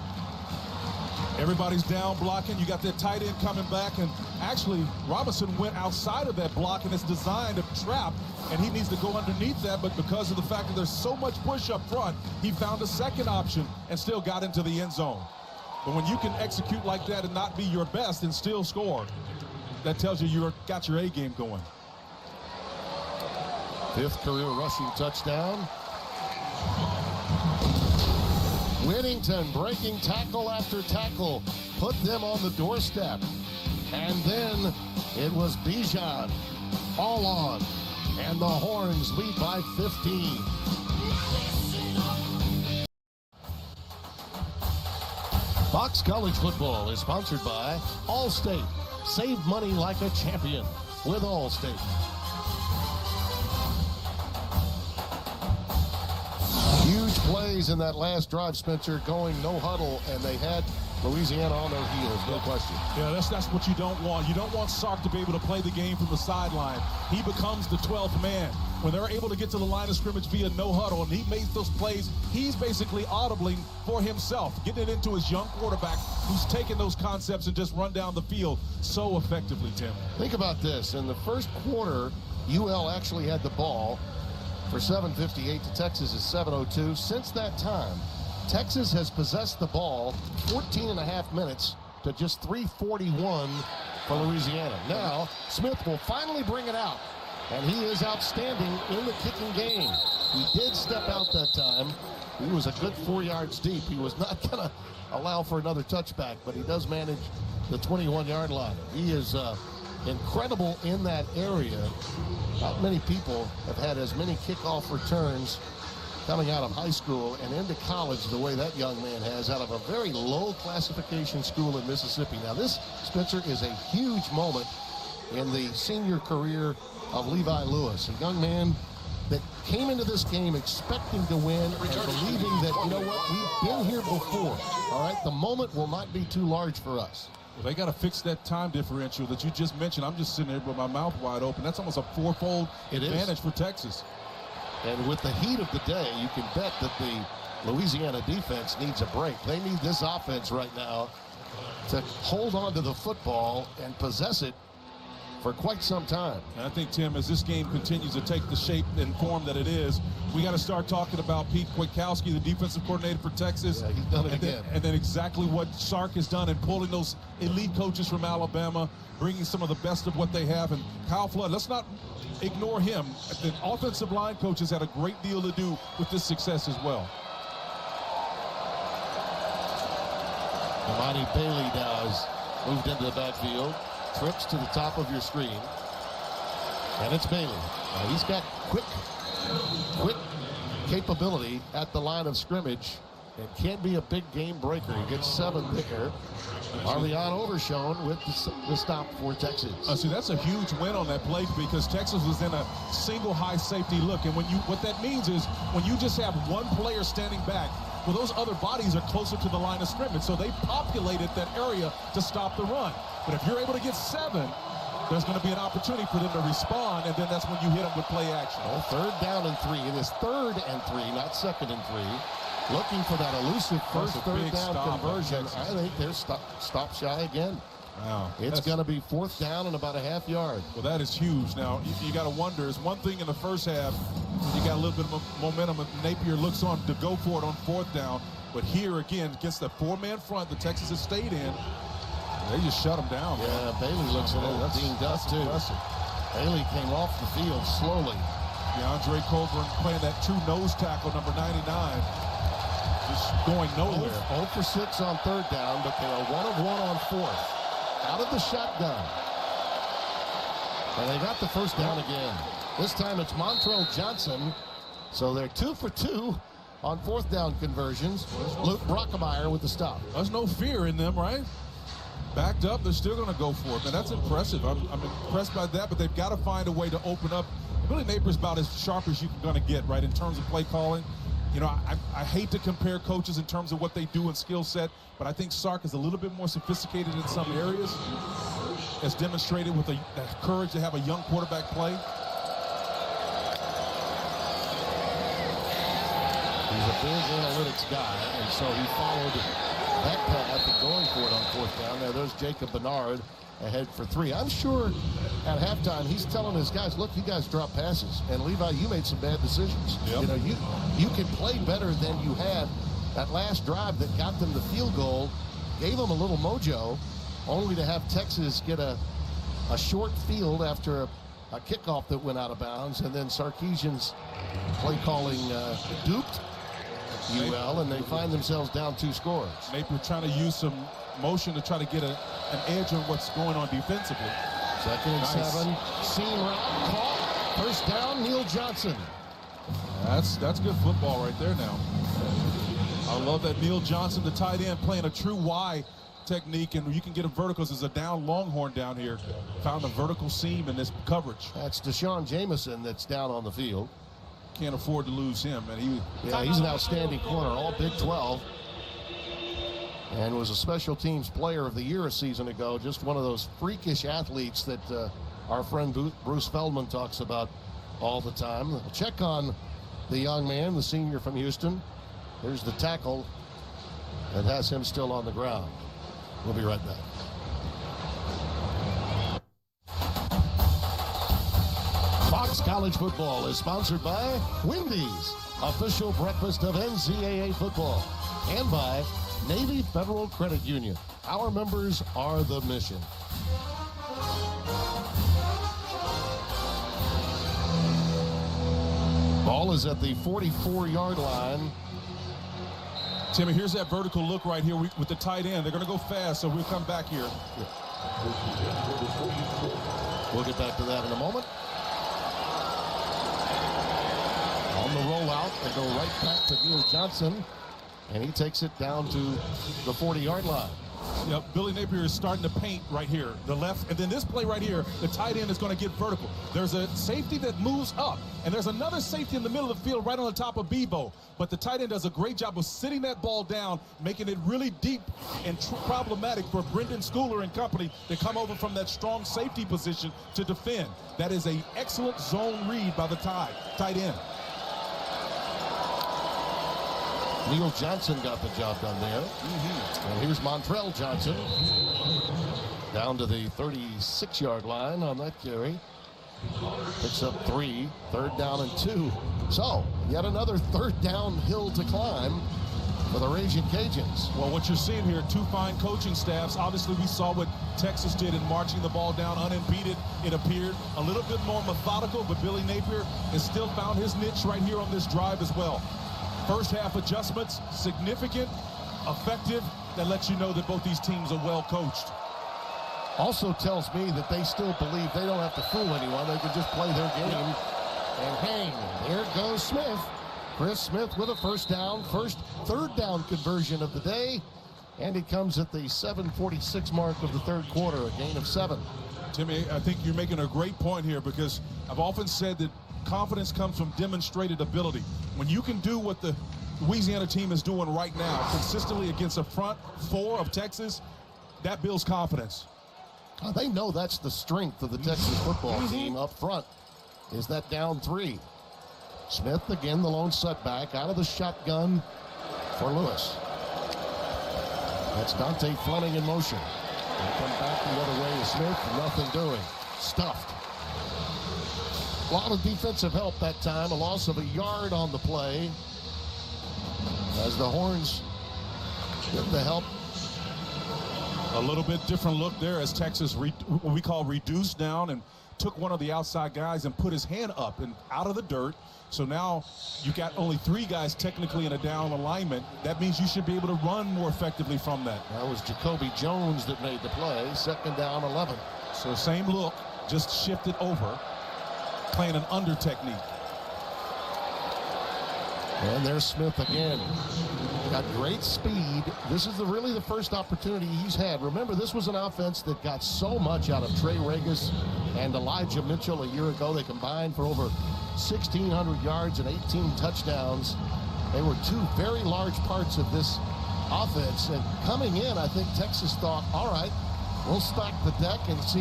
Everybody's down blocking. You got that tight end coming back, and actually Robinson went outside of that block, and it's designed a trap, and he needs to go underneath that, but because of the fact that there's so much push up front, he found a second option and still got into the end zone. But when you can execute like that and not be your best and still score, that tells you you've got your A game going. Fifth career rushing touchdown. Whittington breaking tackle after tackle, put them on the doorstep. And then it was Bijan all on. And the Horns lead by 15. Fox College Football is sponsored by Allstate. Save money like a champion with Allstate. Huge plays in that last drive, Spencer, going no huddle, and they had Louisiana on their heels, no question. Yeah, that's what you don't want. You don't want Sark to be able to play the game from the sideline. He becomes the 12th man. When they're able to get to the line of scrimmage via no huddle, and he makes those plays, he's basically audibling for himself, getting it into his young quarterback who's taken those concepts and just run down the field so effectively, Tim. Think about this. In the first quarter, UL actually had the ball for 7:58 to Texas' 7:02. Since that time, Texas has possessed the ball 14 and a half minutes to just 3:41 for Louisiana. Now, Smith will finally bring it out, and he is outstanding in the kicking game. He did step out that time. He was a good 4 yards deep. He was not going to allow for another touchback, but he does manage the 21-yard line. He is incredible in that area. Not many people have had as many kickoff returns coming out of high school and into college the way that young man has out of a very low classification school in Mississippi. Now this, Spencer, is a huge moment in the senior career of Levi Lewis, a young man that came into this game expecting to win and believing that, you know what, we've been here before. All right, the moment will not be too large for us. Well, they got to fix that time differential that you just mentioned. I'm just sitting there with my mouth wide open. That's almost a fourfold advantage for Texas. And with the heat of the day, you can bet that the Louisiana defense needs a break. They need this offense right now to hold on to the football and possess it for quite some time. And I think, Tim, as this game continues to take the shape and form that it is, we got to start talking about Pete Kwiatkowski, the defensive coordinator for Texas. Yeah, he's done it again. And then exactly what Sark has done in pulling those elite coaches from Alabama, bringing some of the best of what they have. And Kyle Flood, let's not ignore him. The offensive line coaches had a great deal to do with this success as well. Amani Bailey now has moved into the backfield. Trips to the top of your screen. And it's Bailey. Now he's got quick capability at the line of scrimmage and can't be a big game breaker. He gets 7 there. Arleon Overshown with the stop for Texas. See, that's a huge win on that play because Texas was in a single high safety look. And what that means is when you just have one player standing back, well, those other bodies are closer to the line of scrimmage. So they populated that area to stop the run. But if you're able to get 7, there's going to be an opportunity for them to respond, and then that's when you hit them with play action. Well, 3rd down and 3. It is 3rd and 3, not 2nd and 3. Looking for that elusive first third down conversion. I think they're stop shy again. Wow. It's going to be 4th down and about a half yard. Well, that is huge. Now, you got to wonder, is one thing in the first half, you got a little bit of momentum, and Napier looks on to go for it on 4th down. But here, again, against the 4-man front that Texas has stayed in, they just shut him down. Yeah, Bailey looks a little dinged up, too. Impressive. Bailey came off the field slowly. DeAndre Coburn playing that true nose tackle, number 99. Just going nowhere. 0 for 6 on 3rd down, but they are 1 of 1 on 4th. Out of the shotgun. And they got the first down again. This time it's Montrell Johnson. So they're 2 for 2 on 4th down conversions. Luke Brockemeyer with the stop. There's no fear in them, right? Backed up, they're still going to go for it, man. That's impressive. I'm impressed by that, but they've got to find a way to open up. Billy Napier's about as sharp as you're going to get, right, in terms of play calling. You know, I hate to compare coaches in terms of what they do in skill set, but I think Sark is a little bit more sophisticated in some areas, as demonstrated with the courage to have a young quarterback play. He's a big analytics guy, and so he followed that path of going for it on 4th down. Now there's Jacob Bernard ahead for 3. I'm sure at halftime he's telling his guys, look, you guys dropped passes, and Levi, you made some bad decisions. Yep. You know, you can play better than you had. That last drive that got them the field goal gave them a little mojo, only to have Texas get a short field after a kickoff that went out of bounds, and then Sarkisian's play calling duped UL, and they find themselves down 2 scores. Napier trying to use some motion to try to get an edge on what's going on defensively. 2nd and 7. Seam route caught. 1st down, Neil Johnson. That's good football right there now. I love that Neil Johnson, the tight end, playing a true Y technique, and you can get a vertical. There's a down Longhorn down here. Found a vertical seam in this coverage. That's Deshaun Jameson that's down on the field. Can't afford to lose him, and he's an outstanding corner, all Big 12, and was a special teams player of the year a season ago. Just one of those freakish athletes that our friend Bruce Feldman talks about all the time. We'll check on the young man, the senior from Houston. Here's the tackle that has him still on the ground. We'll be right back. Fox College Football is sponsored by Wendy's, official breakfast of NCAA football, and by Navy Federal Credit Union. Our members are the mission. Ball is at the 44-yard line. Timmy, here's that vertical look right here with the tight end. They're going to go fast, so we'll come back here. We'll get back to that in a moment. On the rollout, they go right back to Neil Johnson, and he takes it down to the 40-yard line. Yep, Billy Napier is starting to paint right here, the left, and then this play right here, the tight end is going to get vertical. There's a safety that moves up, and there's another safety in the middle of the field right on the top of Bebo. But the tight end does a great job of sitting that ball down, making it really deep and problematic for Brendan Schooler and company to come over from that strong safety position to defend. That is an excellent zone read by the tight end. Neil Johnson got the job done there. And here's Montrell Johnson down to the 36-yard line on that carry. Picks up 3, 3rd down and 2. So, yet another 3rd down hill to climb for the Ragin Cajuns. Well, what you're seeing here, 2 fine coaching staffs. Obviously, we saw what Texas did in marching the ball down unimpeded. It appeared a little bit more methodical, but Billy Napier has still found his niche right here on this drive as well. First half adjustments, significant, effective, that lets you know that both these teams are well coached. Also tells me that they still believe they don't have to fool anyone. They can just play their game and hang. There goes Smith. Chris Smith with a 1st down, first 3rd down conversion of the day. And it comes at the 7:46 mark of the 3rd quarter, a gain of 7. Timmy, I think you're making a great point here, because I've often said that confidence comes from demonstrated ability. When you can do what the Louisiana team is doing right now, consistently against a front 4 of Texas, that builds confidence. They know that's the strength of the Texas football team up front, is that down 3. Smith, again, the lone setback, out of the shotgun for Lewis. That's Dante Fleming in motion. They come back the other way to Smith, nothing doing. Stuffed. A lot of defensive help that time, a loss of a yard on the play as the Horns get the help. A little bit different look there as Texas, what we call reduced down, and took one of the outside guys and put his hand up and out of the dirt. So now you got only 3 guys technically in a down alignment. That means you should be able to run more effectively from that. That was Jacoby Jones that made the play, 2nd down, 11. So same look, just shifted over, playing an under technique. And there's Smith again. Got great speed. This is really the first opportunity he's had. Remember, this was an offense that got so much out of Trey Regis and Elijah Mitchell a year ago. They combined for over 1,600 yards and 18 touchdowns. They were two very large parts of this offense. And coming in, I think Texas thought, all right, we'll stack the deck and see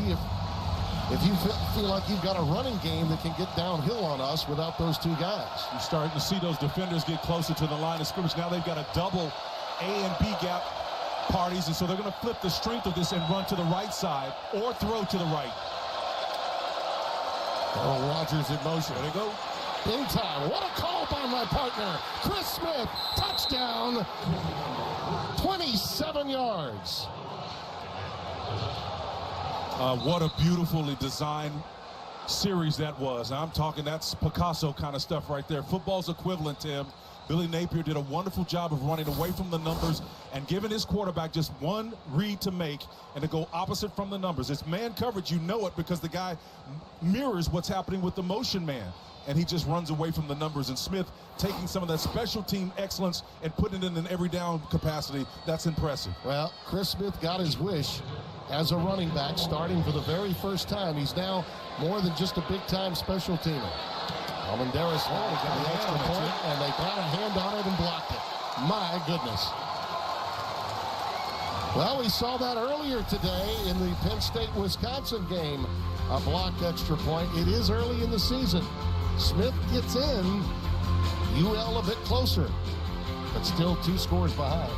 if you feel like you've got a running game that can get downhill on us without those two guys. You're starting to see those defenders get closer to the line of scrimmage. Now they've got a double A and B gap parties, and so they're going to flip the strength of this and run to the right side or throw to the right. Oh, Rodgers in motion. There they go. Big time. What a call by my partner. Chris Smith, touchdown. 27 yards. What a beautifully designed series that was. I'm talking, that's Picasso kind of stuff right there. Football's equivalent to him. Billy Napier did a wonderful job of running away from the numbers and giving his quarterback just one read to make and to go opposite from the numbers. It's man coverage, you know it, because the guy mirrors what's happening with the motion man, and he just runs away from the numbers. And Smith taking some of that special team excellence and putting it in an every down capacity. That's impressive. Well, Chris Smith got his wish as a running back, starting for the very first time. He's now more than just a big-time special teamer. Almendaris got the extra point, and they got a hand on it and blocked it. My goodness. Well, we saw that earlier today in the Penn State-Wisconsin game, a blocked extra point. It is early in the season. Smith gets in, UL a bit closer, but still 2 scores behind.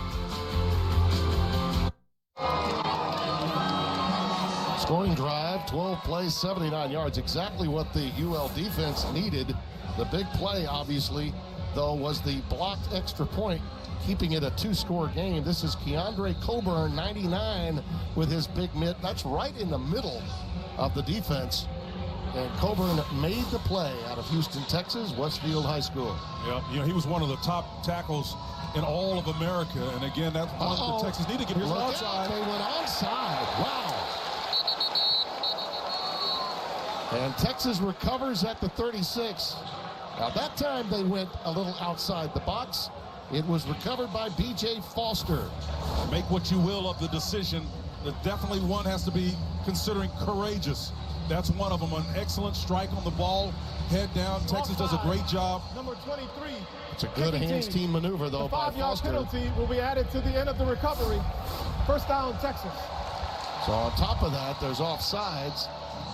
Scoring drive, 12 plays, 79 yards, exactly what the UL defense needed. The big play, obviously, though, was the blocked extra point, keeping it a 2-score game. This is Keandre Coburn, 99, with his big mitt. That's right in the middle of the defense. And Coburn made the play out of Houston, Texas, Westfield High School. Yeah, you know, he was one of the top tackles in all of America. And again, that's one that Texas need to get. Here's onside. They went onside. Wow. And Texas recovers at the 36. Now, that time they went a little outside the box. It was recovered by B.J. Foster. Make what you will of the decision. Definitely one has to be considering courageous. That's one of them. An excellent strike on the ball. Head down. Texas does a great job. Number 23. It's a good hands team maneuver, though, by The 5-yard Foster. penalty will be added to the end of the recovery. First down, Texas. So on top of that, there's offsides.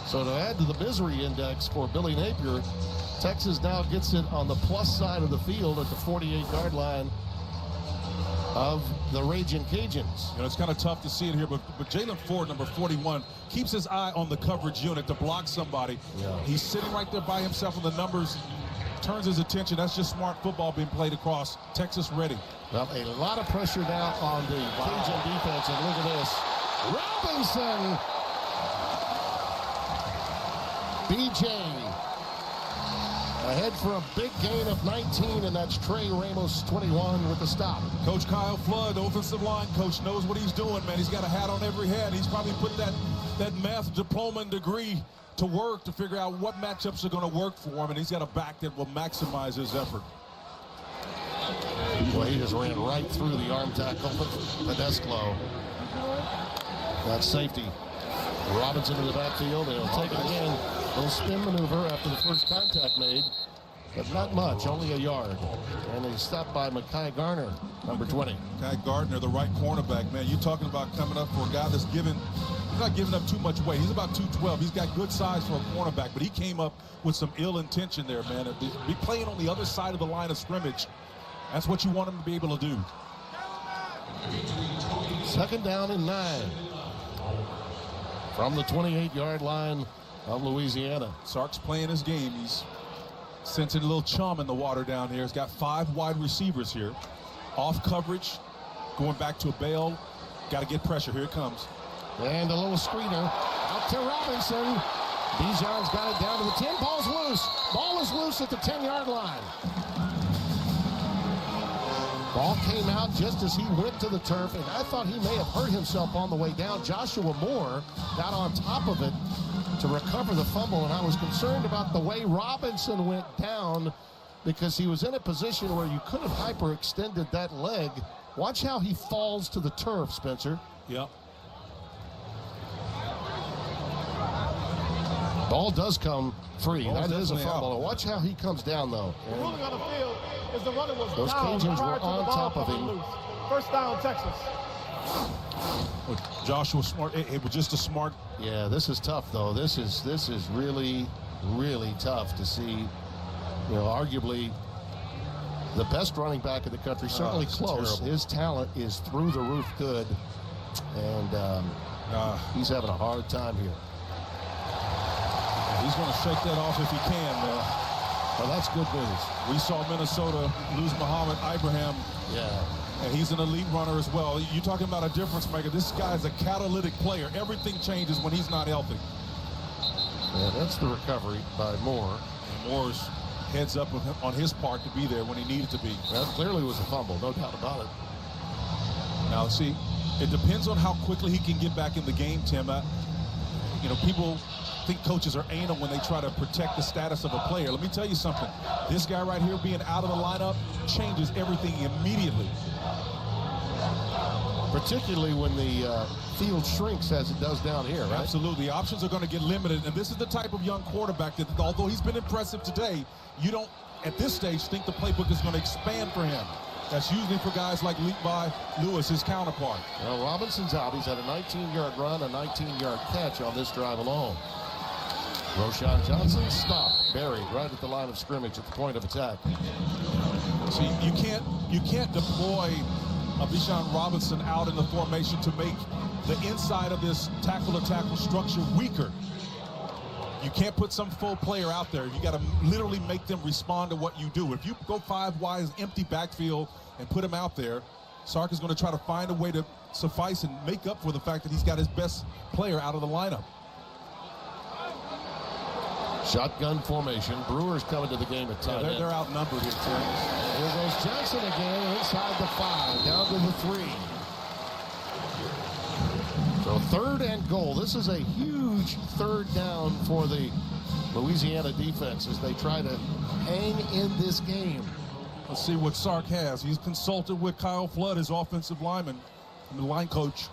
So to add to the misery index for Billy Napier, Texas now gets it on the plus side of the field at the 48-yard line of the Ragin Cajuns. You know, it's kind of tough to see it here, but Jalen Ford, number 41, keeps his eye on the coverage unit to block somebody. Yeah. He's sitting right there by himself in the numbers, turns his attention. That's just smart football being played across. Texas ready. Well, a lot of pressure now on the Cajun defense, and look at this. Robinson! BJ ahead for a big gain of 19, and that's Trey Ramos, 21, with the stop. Coach Kyle Flood, offensive line coach, knows what he's doing, man. He's got a hat on every head. He's probably put that math diploma and degree to work to figure out what matchups are going to work for him, and he's got a back that will maximize his effort. Well, he just ran right through the arm tackle of Tedesco. That's safety. Robinson in the backfield. They'll take it again. Little spin maneuver after the first contact made, but not much, only a yard. And they stopped by Mekhi Garner, number 20. Mekhi Gardner, the right cornerback, man. You're talking about coming up for a guy that's he's not giving up too much weight. He's about 212. He's got good size for a cornerback, but he came up with some ill intention there, man. Be playing on the other side of the line of scrimmage. That's what you want him to be able to do. Second down and 9 from the 28-yard line of Louisiana. Sark's playing his game. He's sensing a little chum in the water down here. He's got 5 wide receivers here. Off coverage, going back to a bail. Got to get pressure. Here it comes. And a little screener out to Robinson. Bijan's got it down to the 10. Ball's loose. Ball is loose at the 10-yard line. Ball came out just as he went to the turf, and I thought he may have hurt himself on the way down. Joshua Moore got on top of it to recover the fumble, and I was concerned about the way Robinson went down because he was in a position where you could have hyperextended that leg. Watch how he falls to the turf, Spencer. Yep. Ball does come free. Ball's That is a definitely fumble. out. Watch how he comes down, though. The ruling on the field is the runner was Those down Cajuns prior were to on the ball top of coming him. loose. First down, Texas. Josh was smart. It was just a smart. Yeah, this is tough, though. This is really, really tough to see. You know, arguably the best running back in the country, certainly it's close. terrible. His talent is through the roof good, and he's having a hard time here. He's going to shake that off if he can, man. Well, that's good news. We saw Minnesota lose Muhammad Ibrahim, Yeah. and he's an elite runner as well. You're talking about a difference maker. This guy's a catalytic player. Everything changes when he's not healthy. Yeah, that's the recovery by Moore. And Moore's heads up on his part to be there when he needed to be. That clearly was a fumble, no doubt about it. Now, see, it depends on how quickly he can get back in the game, Tim. You know, people think coaches are anal when they try to protect the status of a player. Let me tell you something. This guy right here being out of the lineup changes everything immediately. Particularly when the field shrinks as it does down here, right? Absolutely. Options are going to get limited, and this is the type of young quarterback that, although he's been impressive today, you don't, at this stage, think the playbook is going to expand for him. That's usually for guys like Levi Lewis, his counterpart. Well, Robinson's out. He's had a 19-yard run, a 19-yard catch on this drive alone. Roschon Johnson stopped, buried right at the line of scrimmage at the point of attack. See, you can't deploy a Bijan Robinson out in the formation to make the inside of this tackle-to-tackle structure weaker. You can't put some full player out there. You got to literally make them respond to what you do. If you go 5 wide, empty backfield, and put him out there, Sark is going to try to find a way to suffice and make up for the fact that he's got his best player out of the lineup. Shotgun formation. Brewers coming to the game at tight end. They're outnumbered here, Tim. Here goes Johnson again, inside the 5, down to the 3. So 3rd and goal. This is a huge 3rd down for the Louisiana defense as they try to hang in this game. Let's see what Sark has. He's consulted with Kyle Flood, his offensive lineman, and the line coach.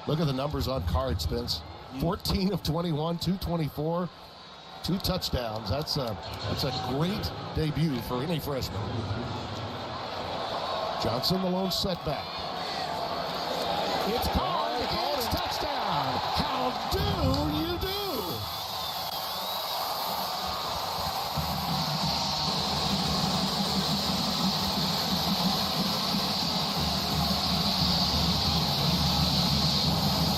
Look at the numbers on card, Spence. 14 of 21, 224, 2 touchdowns. That's a great debut for any freshman. Johnson, the lone setback. It's called. It's touchdown. How do you do?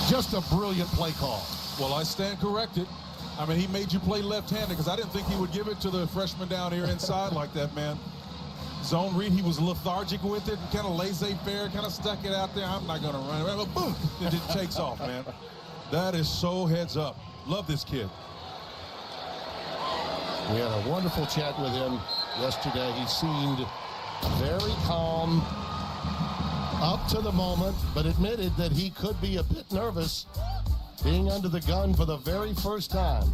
Just a brilliant play call. Well, I stand corrected. I mean, he made you play left-handed because I didn't think he would give it to the freshman down here inside like that, man. Zone read, he was lethargic with it, kind of laissez-faire, kind of stuck it out there. I'm not going to run it. But boom, it takes off, man. That is so heads up. Love this kid. We had a wonderful chat with him yesterday. He seemed very calm, up to the moment, but admitted that he could be a bit nervous being under the gun for the very first time.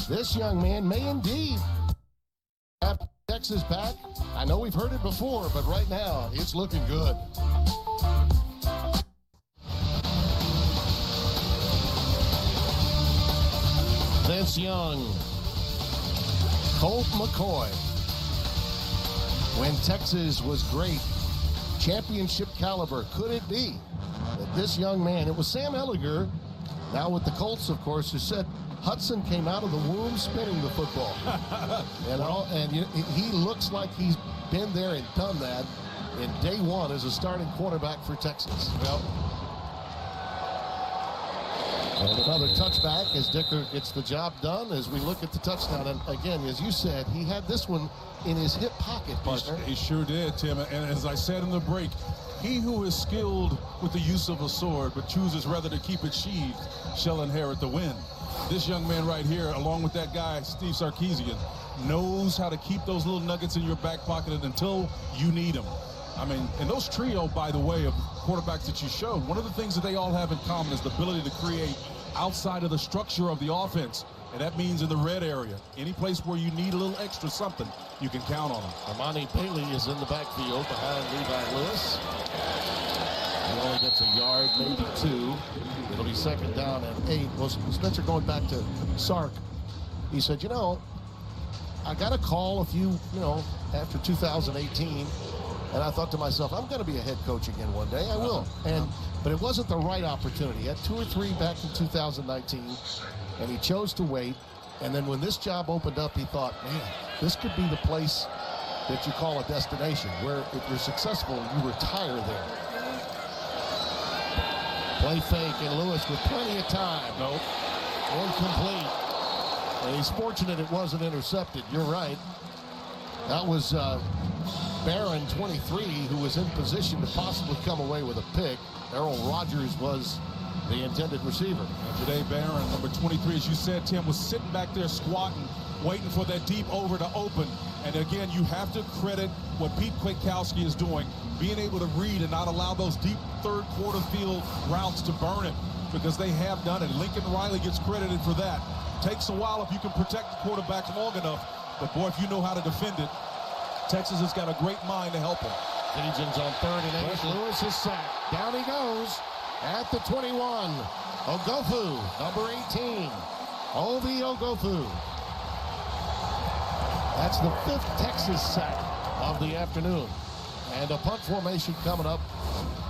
This young man may indeed have Texas back. I know we've heard it before, but right now it's looking good. Vince Young, Colt McCoy. When Texas was great, championship caliber, could it be that this young man, it was Sam Ehlinger, now with the Colts, of course, who said Hudson came out of the womb spinning the football. and he looks like he's been there and done that in day one as a starting quarterback for Texas. Well, and another touchback as Dicker gets the job done as we look at the touchdown. And again, as you said, he had this one in his hip pocket, partner. he sure did, Tim. And as I said in the break, he who is skilled with the use of a sword but chooses rather to keep it sheathed shall inherit the win. This young man right here, along with that guy, Steve Sarkisian, knows how to keep those little nuggets in your back pocket until you need them. I mean, and those trio, by the way, of quarterbacks that you showed, one of the things that they all have in common is the ability to create outside of the structure of the offense. and that means in the red area. Any place where you need a little extra something, you can count on him. Armani Bailey is in the backfield behind Levi Lewis. He only gets a yard, maybe 2. It'll be 2nd down and 8. Well, Spencer, going back to Sark, he said, you know, I got a call after 2018, and I thought to myself, I'm going to be a head coach again one day. I will. But it wasn't the right opportunity. He had 2 or 3 back in 2019, and he chose to wait. And then when this job opened up, he thought, man, this could be the place that you call a destination, where if you're successful, you retire there. Play fake, and Lewis with plenty of time. Nope. Incomplete. And he's fortunate it wasn't intercepted. You're right. That was Barron, 23, who was in position to possibly come away with a pick. Errol Rogers was the intended receiver. And today, Barron, number 23, as you said, Tim, was sitting back there squatting, waiting for that deep over to open. And again, you have to credit what Pete Kwiatkowski is doing, being able to read and not allow those deep third quarter field routes to burn him, because they have done it. Lincoln Riley gets credited for that. Takes a while if you can protect the quarterback long enough, but boy, if you know how to defend it, Texas has got a great mind to help him. Cajuns on 3rd and 8. Lewis is sacked. Down he goes at the 21. Ogofu, number 18. Ovi Ogofu. That's the 5th Texas sack of the afternoon. And a punt formation coming up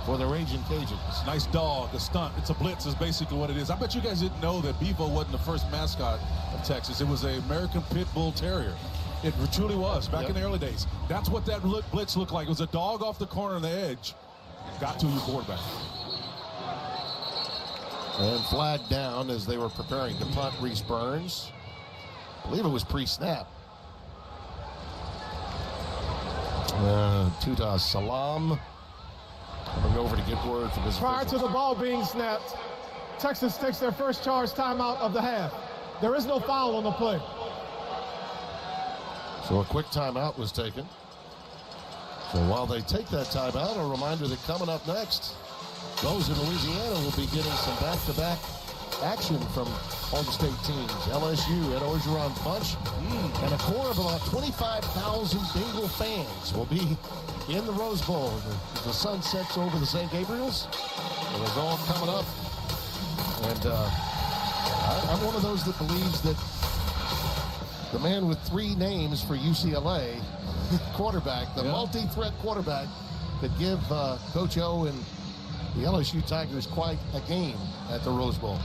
for the Ragin Cajuns. Nice dog, a stunt. It's a blitz is basically what it is. I bet you guys didn't know that Bevo wasn't the first mascot of Texas. It was an American Pit Bull Terrier. It truly was back in the early days. That's what that blitz looked like. It was a dog off the corner on the edge. Got to your quarterback. And flag down as they were preparing to punt. Reese Burns. I believe it was pre-snap. Tuta Salam coming over to get word from his Prior to the ball being snapped, Texas takes their first charge timeout of the half. There is no foul on the play. So a quick timeout was taken. So while they take that timeout, a reminder that coming up next, those in Louisiana will be getting some back-to-back action from home state teams. LSU at Orgeron Punch, and a core of about 25,000 Bengal fans will be in the Rose Bowl. The sun sets over the St. Gabriel's. It was all coming up. And I'm one of those that believes that the man with 3 names for UCLA, quarterback, the multi-threat quarterback, could give Coach O and the LSU Tigers quite a game at the Rose Bowl.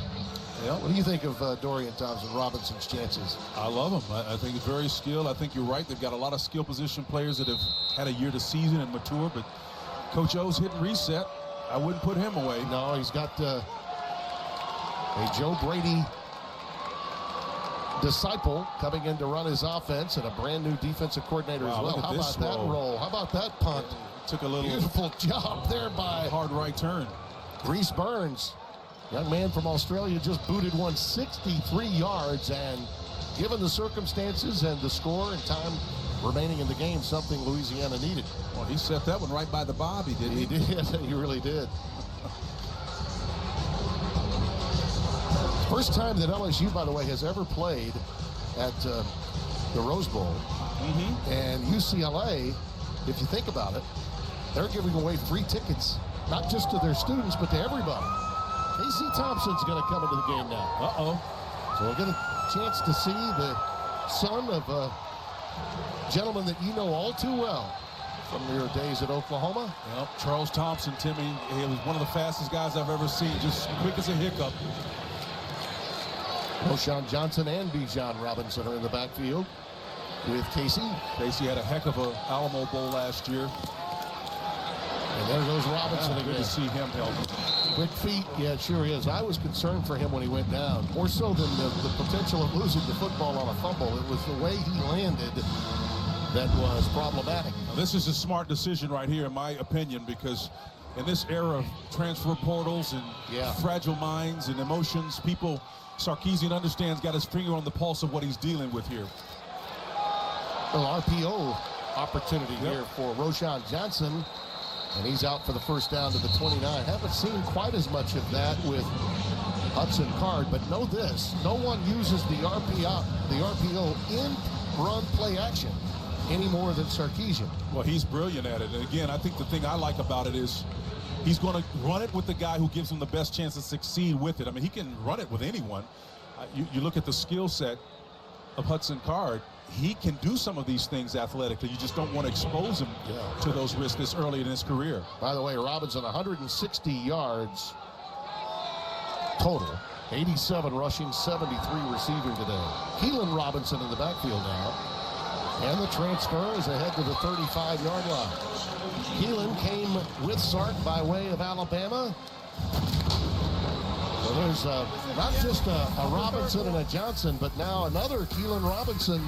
Yeah. What do you think of Dorian Thompson-Robinson's chances? I love him. I think he's very skilled. I think you're right. They've got a lot of skill position players that have had a year to season and mature, but Coach O's hitting reset. I wouldn't put him away. No, he's got a Joe Brady disciple coming in to run his offense, and a brand new defensive coordinator as well. How about that roll? How about that punt? Took a little beautiful job there by hard right turn. Reese Burns, young man from Australia, just booted one 63 yards, and given the circumstances and the score and time remaining in the game, something Louisiana needed. Well, he set that one right by the Bobby, didn't he? He did. He really did. First time that LSU, by the way, has ever played at the Rose Bowl. And UCLA, if you think about it, they're giving away free tickets, not just to their students, but to everybody. Casey Thompson's going to come into the game now. So we'll get a chance to see the son of a gentleman that you know all too well from your days at Oklahoma. Yep, Charles Thompson, Timmy. He was one of the fastest guys I've ever seen, just quick as a hiccup. Roshan Johnson and Bijan Robinson are in the backfield with Casey. Casey had a heck of a Alamo Bowl last year. And there goes Robinson again. Good to see him healthy. Quick feet, yeah, it sure is. I was concerned for him when he went down, more so than the potential of losing the football on a fumble. It was the way he landed that was problematic. Now, this is a smart decision right here, in my opinion, because in this era of transfer portals and fragile minds and emotions, Sarkisian understands, got his finger on the pulse of what he's dealing with here. Well, RPO opportunity here for Roshan Johnson, and he's out for the first down to the 29. Haven't seen quite as much of that with Hudson Card. But know this, no one uses the RPO in run play action any more than Sarkisian. Well, he's brilliant at it. And again, I think the thing I like about it is he's going to run it with the guy who gives him the best chance to succeed with it. I mean, he can run it with anyone. You look at the skill set of Hudson Card, he can do some of these things athletically. You just don't want to expose him to those risks this early in his career. By the way, Robinson, 160 yards total, 87 rushing, 73 receiving today. Keelan Robinson in the backfield now. And the transfer is ahead to the 35-yard line. Keelan came with Sark by way of Alabama. So there's not just a Robinson and a Johnson, but now another Keelan Robinson.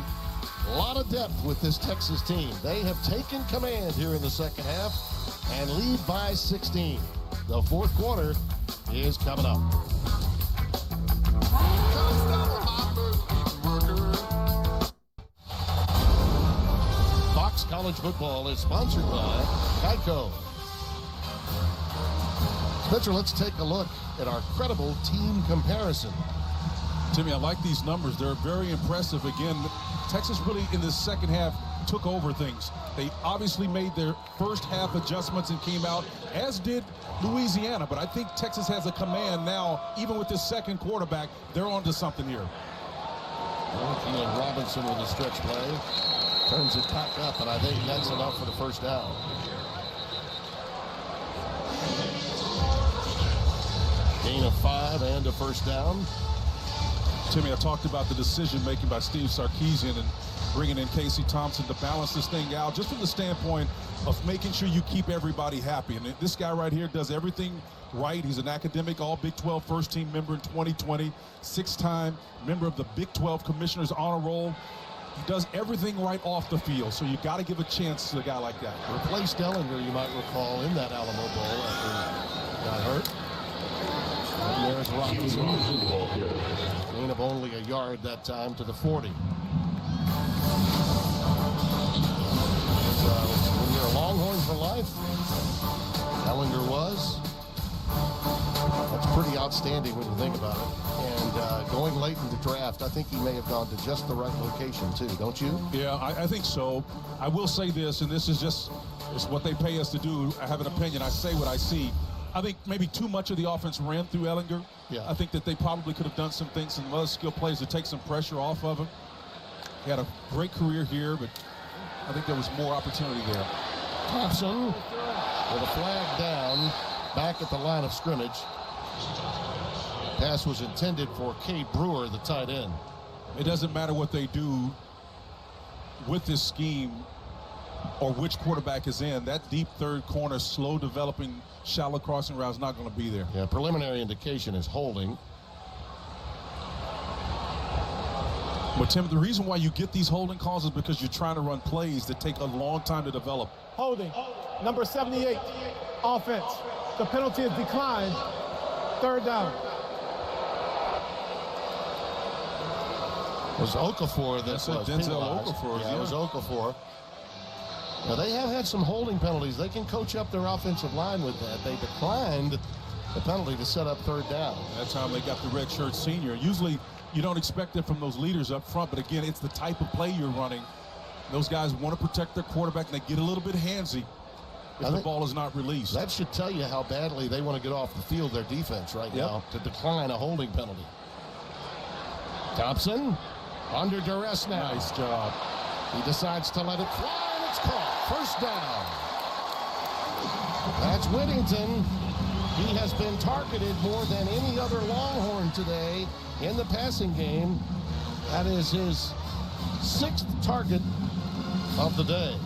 A lot of depth with this Texas team. They have taken command here in the second half and lead by 16. The fourth quarter is coming up. Fox College Football is sponsored by Geico. Spencer, let's take a look at our credible team comparison. Timmy, I like these numbers. They're very impressive. Again, Texas really in the second half took over things. They obviously made their first half adjustments and came out, as did Louisiana. But I think Texas has a command now, even with this second quarterback. They're on to something here. Keelan Robinson with a stretch play. Turns it back up, and I think that's enough for the first down. Gain of 5 and a first down. Timmy, I talked about the decision-making by Steve Sarkisian and bringing in Casey Thompson to balance this thing out, just from the standpoint of making sure you keep everybody happy. And this guy right here does everything right. He's an academic All-Big 12 first-team member in 2020, 6-time member of the Big 12 Commissioner's Honor Roll. He does everything right off the field, so you got to give a chance to a guy like that. Replaced Ellinger, you might recall, in that Alamo Bowl after he got hurt. And there's Robinson. Gain of only a yard that time to the 40. When you're a Longhorn for life, Ellinger was. That's pretty outstanding when you think about it. And going late in the draft, I think he may have gone to just the right location too, don't you? Yeah, I think so. I will say this, and this is just it's what they pay us to do. I have an opinion. I say what I see. I think maybe too much of the offense ran through Ellinger. Yeah. I think that they probably could have done some things, some other skill plays to take some pressure off of him. He had a great career here, but I think there was more opportunity there. Thompson with a flag down back at the line of scrimmage. Pass was intended for Cade Brewer, the tight end. It doesn't matter what they do with this scheme or which quarterback is in. That deep third corner, slow developing, shallow crossing route is not going to be there. Yeah, preliminary indication is holding. But Tim, the reason why you get these holding calls is because you're trying to run plays that take a long time to develop. Holding. Number 78, offense. The penalty is declined. Third down. It was Okafor that That's was Denzel penalized. Okafor, Yeah, it was Okafor. Now, they have had some holding penalties. They can coach up their offensive line with that. They declined the penalty to set up third down. That time they got the redshirt senior. Usually you don't expect it from those leaders up front, but again, it's the type of play you're running. Those guys want to protect their quarterback, and they get a little bit handsy if the ball is not released. That should tell you how badly they want to get off the field, their defense right now, to decline a holding penalty. Thompson under duress now. Nice job. He decides to let it fly, and it's caught. First down. That's Whittington. He has been targeted more than any other Longhorn today in the passing game. That is his 6th target of the day.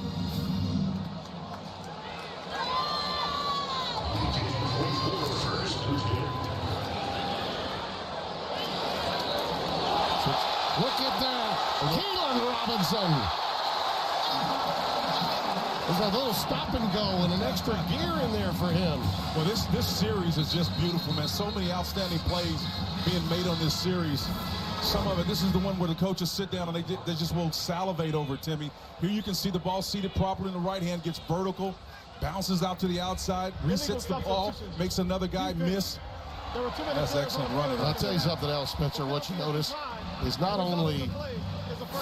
Look at that. Keelan Robinson. There's a little stop and go and an extra gear in there for him. Well, this series is just beautiful, man. So many outstanding plays being made on this series. Some of it, this is the one where the coaches sit down and they just will salivate over it, Timmy. Here you can see the ball seated properly in the right hand, gets vertical, bounces out to the outside, resets the ball, makes another guy miss. That's excellent running. I'll tell you something else, Spencer. What you notice is not only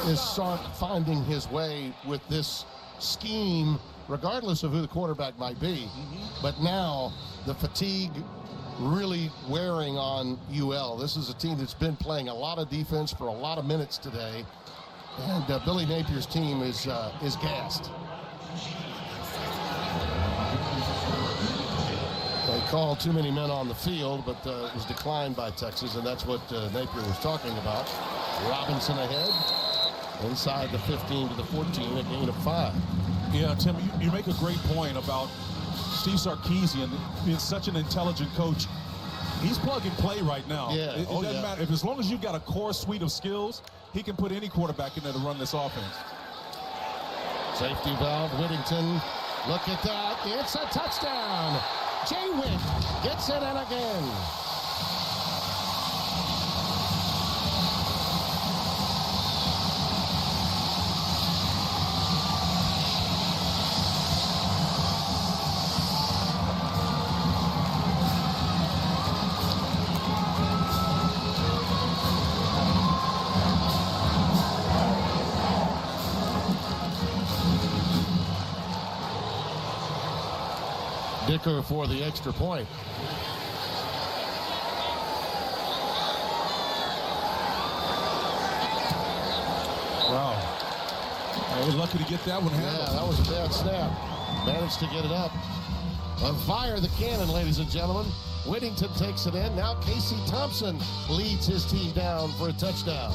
is Sark finding his way with this scheme, regardless of who the quarterback might be, but now the fatigue really wearing on UL. This is a team that's been playing a lot of defense for a lot of minutes today, and Billy Napier's team is gassed. They called too many men on the field, but it was declined by Texas, and that's what Napier was talking about. Robinson ahead, inside the 15 to the 14, a gain of 5. Yeah, Tim, you make a great point about Steve Sarkisian being such an intelligent coach. He's plug and play right now. Yeah. It doesn't matter. If, as long as you've got a core suite of skills, he can put any quarterback in there to run this offense. Safety valve, Whittington. Look at that. It's a touchdown. Jay Witt gets it in again. Dicker for the extra point. Wow. They were lucky to get that one handled. Yeah, that was a bad snap. Managed to get it up. Fire the cannon, ladies and gentlemen. Whittington takes it in. Now Casey Thompson leads his team down for a touchdown.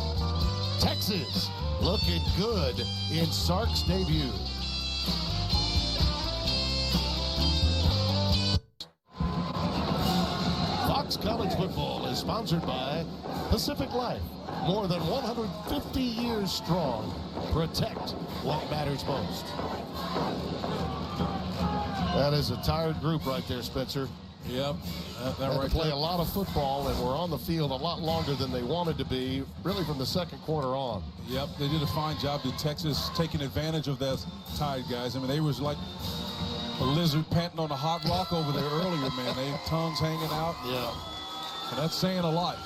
Texas looking good in Sark's debut. College football is sponsored by Pacific Life. More than 150 years strong. Protect what matters most. That is a tired group right there, Spencer. Yep. They had to play a lot of football and were on the field a lot longer than they wanted to be, really from the second quarter on. Yep, they did a fine job. Did Texas taking advantage of those tired guys? I mean, they was like a lizard panting on a hot rock over there earlier, man. They tongues hanging out. Yeah. And that's saying a lot.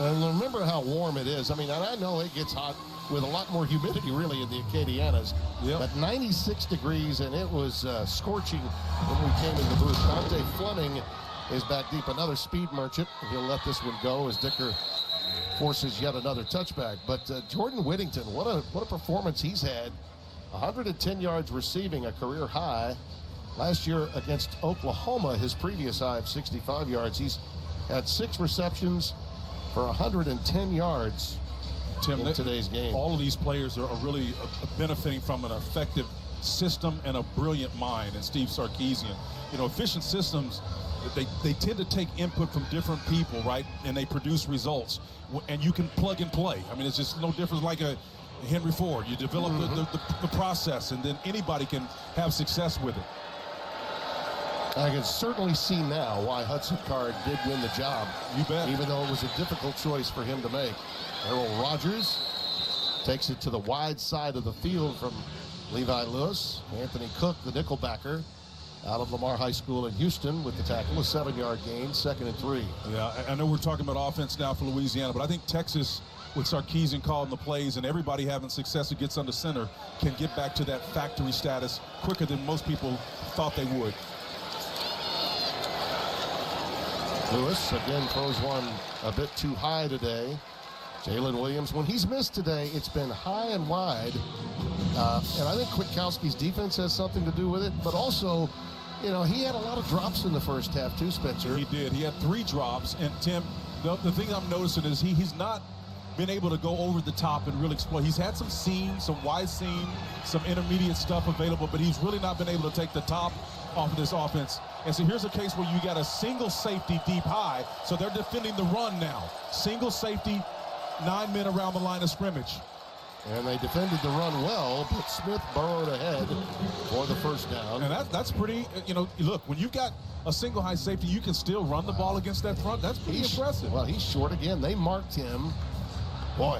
And remember how warm it is. I mean, and I know it gets hot with a lot more humidity, really, in the Acadianas. Yep. But 96 degrees, and it was scorching when we came in the booth. Dante Fleming is back deep. Another speed merchant. He'll let this one go as Dicker forces yet another touchback. But Jordan Whittington, what a performance he's had. 110 yards receiving, a career high. Last year against Oklahoma, his previous high of 65 yards. He's had 6 receptions for 110 yards in today's game. All of these players are really benefiting from an effective system and a brilliant mind in Steve Sarkisian. You know, efficient systems, they tend to take input from different people, right? And they produce results. And you can plug and play. I mean, it's just no different like a Henry Ford. You develop the process, and then anybody can have success with it. I can certainly see now why Hudson Card did win the job. You bet. Even though it was a difficult choice for him to make. Errol Rogers takes it to the wide side of the field from Levi Lewis. Anthony Cook, the nickelbacker, out of Lamar High School in Houston with the tackle, a 7-yard gain, 2nd and 3. Yeah, I know we're talking about offense now for Louisiana, but I think Texas, with Sarkisian calling the plays and everybody having success who gets under center, can get back to that factory status quicker than most people thought they would. Lewis again throws one a bit too high today. Jalen Williams, when he's missed today, it's been high and wide. And I think Kwiatkowski's defense has something to do with it, but also, you know, he had a lot of drops in the first half too, Spencer. He did. He had 3 drops. And Tim, the thing I'm noticing is he's not been able to go over the top and really exploit. He's had some seam, some wide seam, some intermediate stuff available, but he's really not been able to take the top off of this offense. And so here's a case where you got a single safety deep high, so they're defending the run now. Single safety, 9 men around the line of scrimmage. And they defended the run well, but Smith burrowed ahead for the first down. And that's pretty, you know, look, when you've got a single high safety, you can still run the ball against that front. That's pretty impressive. Well, he's short again. They marked him. Boy,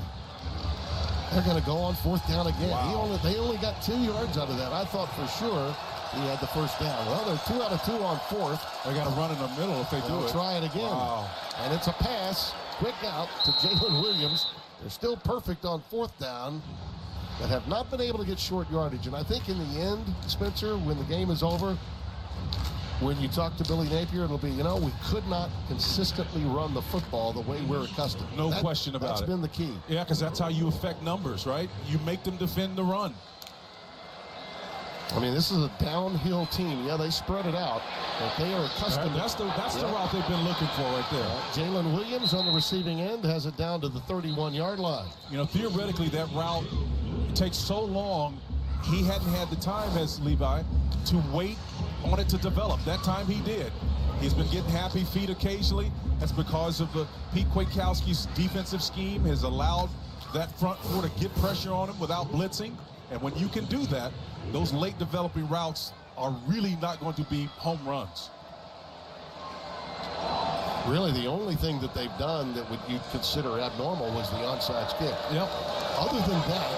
they're going to go on 4th down again. Wow. They only got 2 yards out of that. I thought for sure he had the first down. Well, they're 2 out of 2 on fourth. They got to run in the middle if they do They'll it. try it again. Wow. And it's a pass. Quick out to Jalen Williams. They're still perfect on fourth down, but have not been able to get short yardage. And I think in the end, Spencer, when the game is over, when you talk to Billy Napier, it'll be, we could not consistently run the football the way we're accustomed. No question about it. That's been the key. Yeah, because that's how you affect numbers, right? You make them defend the run. I mean, this is a downhill team. Yeah, they spread it out, but they are accustomed. That's the route they've been looking for right there. Jalen Williams on the receiving end has it down to the 31-yard line. Theoretically, that route takes so long. He hadn't had the time as Levi to wait on it to develop. That time he did. He's been getting happy feet occasionally. That's because of the Pete Kwiatkowski's defensive scheme has allowed that front four to get pressure on him without blitzing. And when you can do that, those late developing routes are really not going to be home runs. Really, the only thing that they've done that you'd consider abnormal was the onside kick. Yep. Other than that,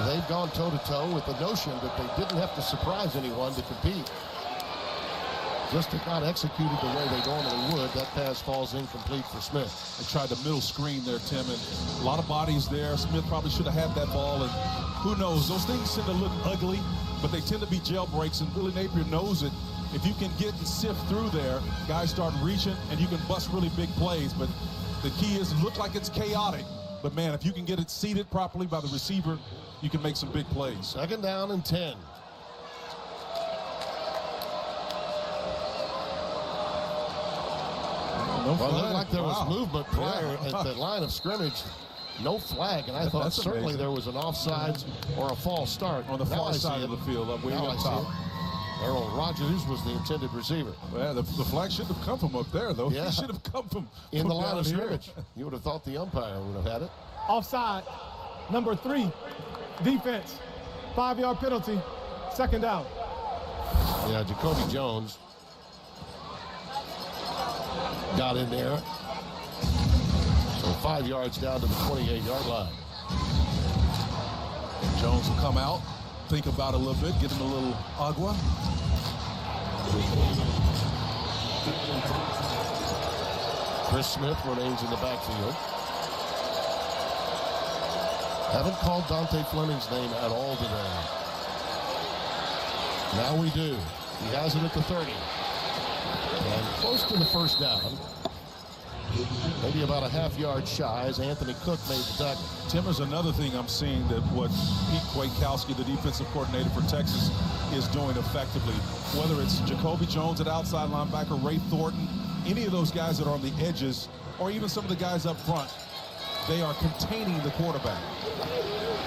they've gone toe-to-toe with the notion that they didn't have to surprise anyone to compete. Just have not executed the way they normally would. That pass falls incomplete for Smith. They tried the middle screen there, Tim, and a lot of bodies there. Smith probably should have had that ball, and who knows? Those things tend to look ugly, but they tend to be jailbreaks, and Billy Napier knows it. If you can get and sift through there, guys start reaching, and you can bust really big plays. But the key is look like it's chaotic. But, man, if you can get it seated properly by the receiver, you can make some big plays. Second down and 10. No Well, it looked flag. like there was Wow. movement prior at the line of scrimmage. No flag, and I thought That's certainly amazing. there was an offsides or a false start. On the Now far I see side it. of the field, up way Now on I see top. it. Earl Rogers was the intended receiver. Well, the flag shouldn't have come from up there, though. Yeah. It should have come from In the line down of here. scrimmage. You would have thought the umpire would have had it. Offside. Number 3. Defense. 5-yard penalty. Second down. Yeah, Jacoby Jones got in there. So 5 yards down to the 28-yard line. Jones will come out, think about it a little bit, get him a little agua. Chris Smith remains in the backfield. Haven't called Dante Fleming's name at all today. Now we do. He has it at the 30. And close to the first down. Maybe about a half-yard shy as Anthony Cook made the tackle. Tim, is another thing I'm seeing that what Pete Kwiatkowski, the defensive coordinator for Texas, is doing effectively. Whether it's Jacoby Jones at outside linebacker, Ray Thornton, any of those guys that are on the edges, or even some of the guys up front, they are containing the quarterback.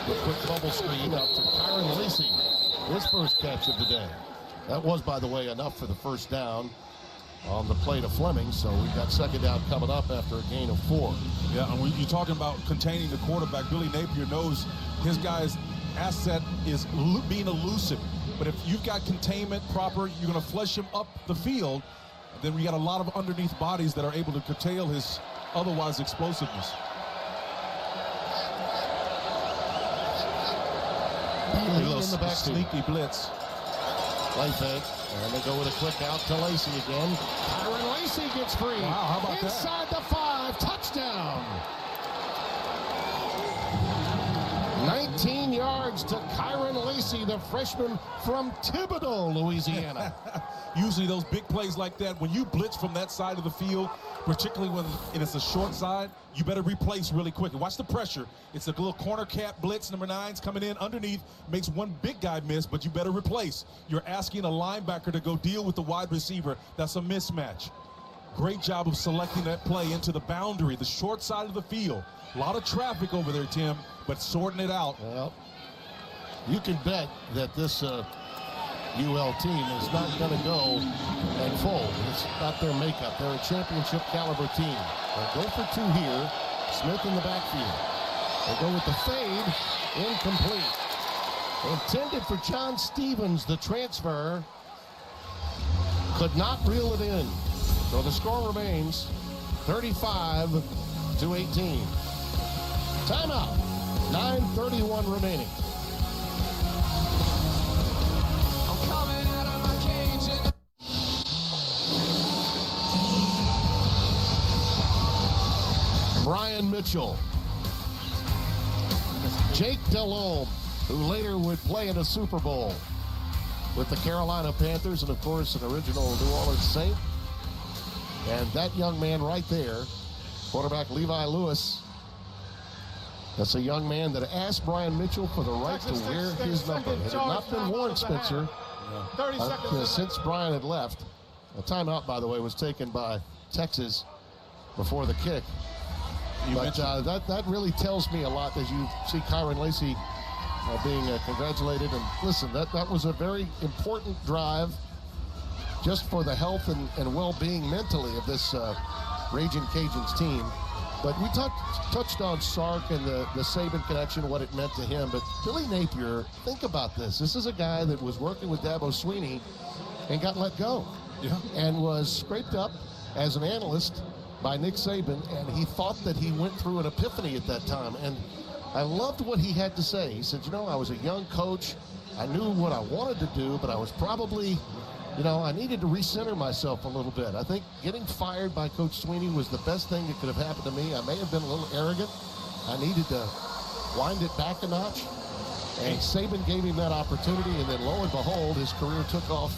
The quick bubble screen out to Kyron Lacey. His first catch of the day. That was, by the way, enough for the first down on the play to Fleming. So we've got second down coming up after a gain of 4. Yeah, and when you're talking about containing the quarterback, Billy Napier knows his guy's asset is being elusive. But if you've got containment proper, you're going to flush him up the field. Then we got a lot of underneath bodies that are able to curtail his otherwise explosiveness. Bailey A little in the backfield. sneaky blitz. Play fake. And they go with a quick out to Lacey again. Kyron Lacey gets free. Wow, how about that? Inside the 5. Touchdown. 19 yards to Kyron Lacey, the freshman from Thibodaux, Louisiana. Usually those big plays like that, when you blitz from that side of the field, particularly when it's a short side, you better replace really quick. And watch the pressure. It's a little corner cap blitz. Number 9's coming in underneath, makes one big guy miss, but you better replace. You're asking a linebacker to go deal with the wide receiver. That's a mismatch. Great job of selecting that play into the boundary, the short side of the field. A lot of traffic over there, Tim, but sorting it out. Well, you can bet that this UL team is not going to go and fold. It's not their makeup. They're a championship caliber team. They'll go for 2 here. Smith in the backfield. They go with the fade. Incomplete. Intended for John Stevens, the transfer. Could not reel it in. So the score remains 35-18. Timeout. 9:31 remaining. I'm coming out Brian Mitchell. Jake Delhomme, who later would play in a Super Bowl with the Carolina Panthers and, of course, an original New Orleans Saint. And that young man right there, quarterback Levi Lewis, that's a young man that asked Brian Mitchell for the right to wear his number. It had not been worn, Spencer, since Brian had left. A timeout, by the way, was taken by Texas before the kick. But that really tells me a lot as you see Kyron Lacy being congratulated. And listen, that was a very important drive just for the health and well-being mentally of this Ragin Cajuns team. But we touched on Sark and the Saban connection, what it meant to him. But Billy Napier, think about this. This is a guy that was working with Dabo Swinney and got let go. Yeah. And was scraped up as an analyst by Nick Saban, and he thought that he went through an epiphany at that time. And I loved what he had to say. He said, I was a young coach. I knew what I wanted to do, but I was probably, I needed to recenter myself a little bit. I think getting fired by Coach Swinney was the best thing that could have happened to me. I may have been a little arrogant. I needed to wind it back a notch. And Saban gave him that opportunity, and then lo and behold, his career took off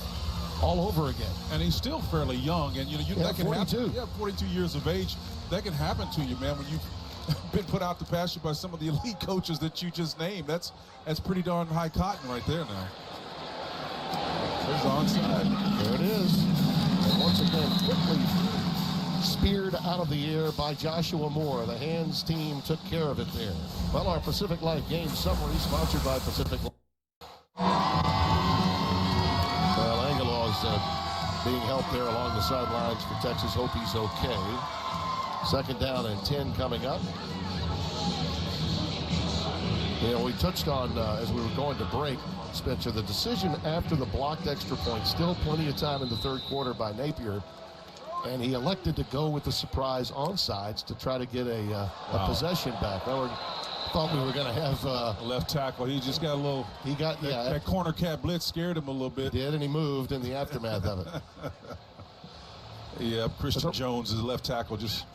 all over again. And he's still fairly young, and that can 42. happen. Yeah, 42 years of age. That can happen to you, man, when you've been put out to pasture by some of the elite coaches that you just named. That's pretty darn high cotton right there now. There's onside. There it is. And once again, quickly speared out of the air by Joshua Moore. The Hands team took care of it there. Well, our Pacific Life game summary sponsored by Pacific Life. Well, Angelaw's being helped there along the sidelines for Texas. Hope he's okay. 2nd down and 10 coming up. We touched on, as we were going to break, Spencer, the decision after the blocked extra point, still plenty of time in the 3rd quarter by Napier, and he elected to go with the surprise onside to try to get a possession back. Thought we were going to have left tackle. He just got a little. He got that corner cat blitz scared him a little bit. He did, and he moved in the aftermath of it. Yeah, Christian Jones, his left tackle, just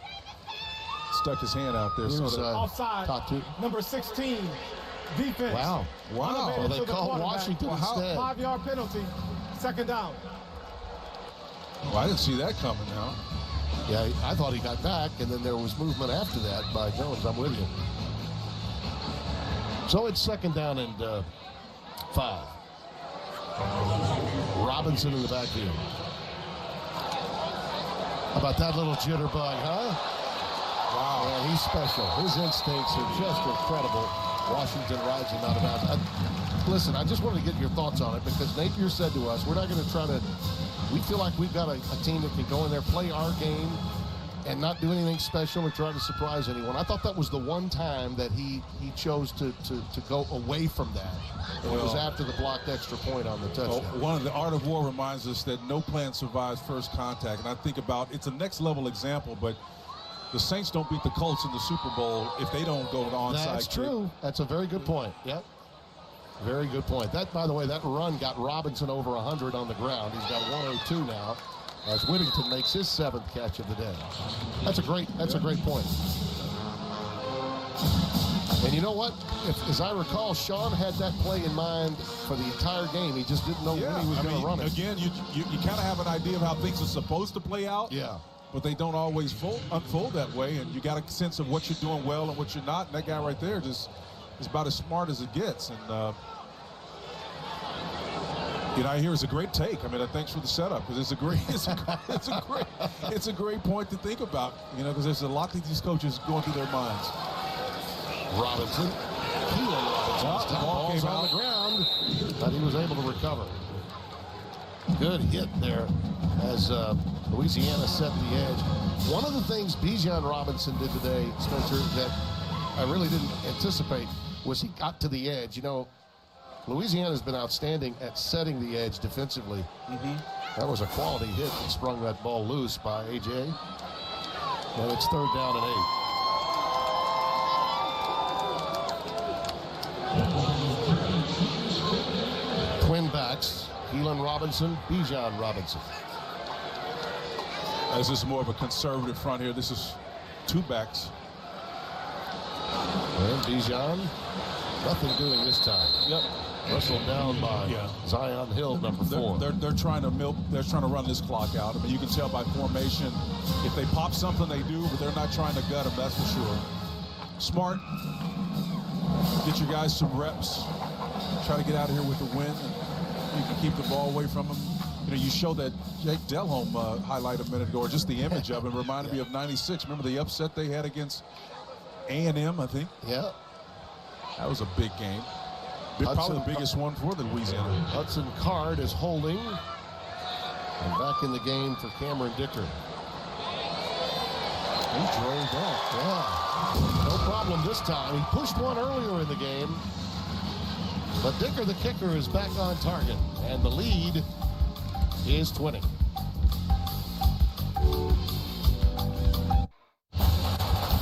stuck his hand out there. Offside. Number 16. Defense. Wow. So they called Washington instead. 5-yard penalty. 2nd down. Well, I didn't see that coming now. Yeah, I thought he got back, and then there was movement after that by Jones. I'm with you. So it's 2nd down and 5. Robinson in the backfield. How about that little jitterbug, huh? Wow. Man, he's special. His instincts are just incredible. Washington rides him out of bounds. Listen, I just wanted to get your thoughts on it because Napier said to us, we're not going to try to, we feel like we've got a team that can go in there, play our game, and not do anything special or try to surprise anyone. I thought that was the one time that he chose to go away from that. And it was after the blocked extra point on the touchdown. One of the art of war reminds us that no plan survives first contact. And I think about, it's a next level example, but the Saints don't beat the Colts in the Super Bowl if they don't go to onside. That's true. That's a very good point. Yep. Very good point. That, by the way, that run got Robinson over 100 on the ground. He's got 102 now as Whittington makes his 7th catch of the day. That's a great point. And you know what? As I recall, Sean had that play in mind for the entire game. He just didn't know when he was going to run it. Again, you kind of have an idea of how things are supposed to play out. Yeah. But they don't always unfold that way, and you got a sense of what you're doing well and what you're not. And that guy right there just is about as smart as it gets. And I hear it's a great take. I mean, thanks for the setup because it's a great point to think about. Because there's a lot that these coaches going through their minds. Robinson, the ball came on the ground, but he was able to recover. Good hit there as Louisiana set the edge. One of the things Bijan Robinson did today, Spencer, that I really didn't anticipate was he got to the edge. Louisiana's been outstanding at setting the edge defensively. That was a quality hit that sprung that ball loose by A.J. And it's 3rd down and 8. Twin backs, Keelan Robinson, Bijan Robinson. This is more of a conservative front here. This is 2 backs. And Bijan, nothing doing this time. Yep. Wrestled down by Zion Hill, number 4. They're trying to run this clock out. I mean, you can tell by formation. If they pop something, they do, but they're not trying to gut them, that's for sure. Smart. Get your guys some reps. Try to get out of here with a win. And you can keep the ball away from them. You know, you showed that Jake Delhomme highlight a minute ago, or just the image of him reminded me of '96. Remember the upset they had against A&M, I think? Yeah. That was a big game. Probably the biggest one for the Louisiana. Hudson Card is holding. And back in the game for Cameron Dicker. He drove off. Yeah. No problem this time. He pushed one earlier in the game. But Dicker, the kicker, is back on target. And the lead is 20.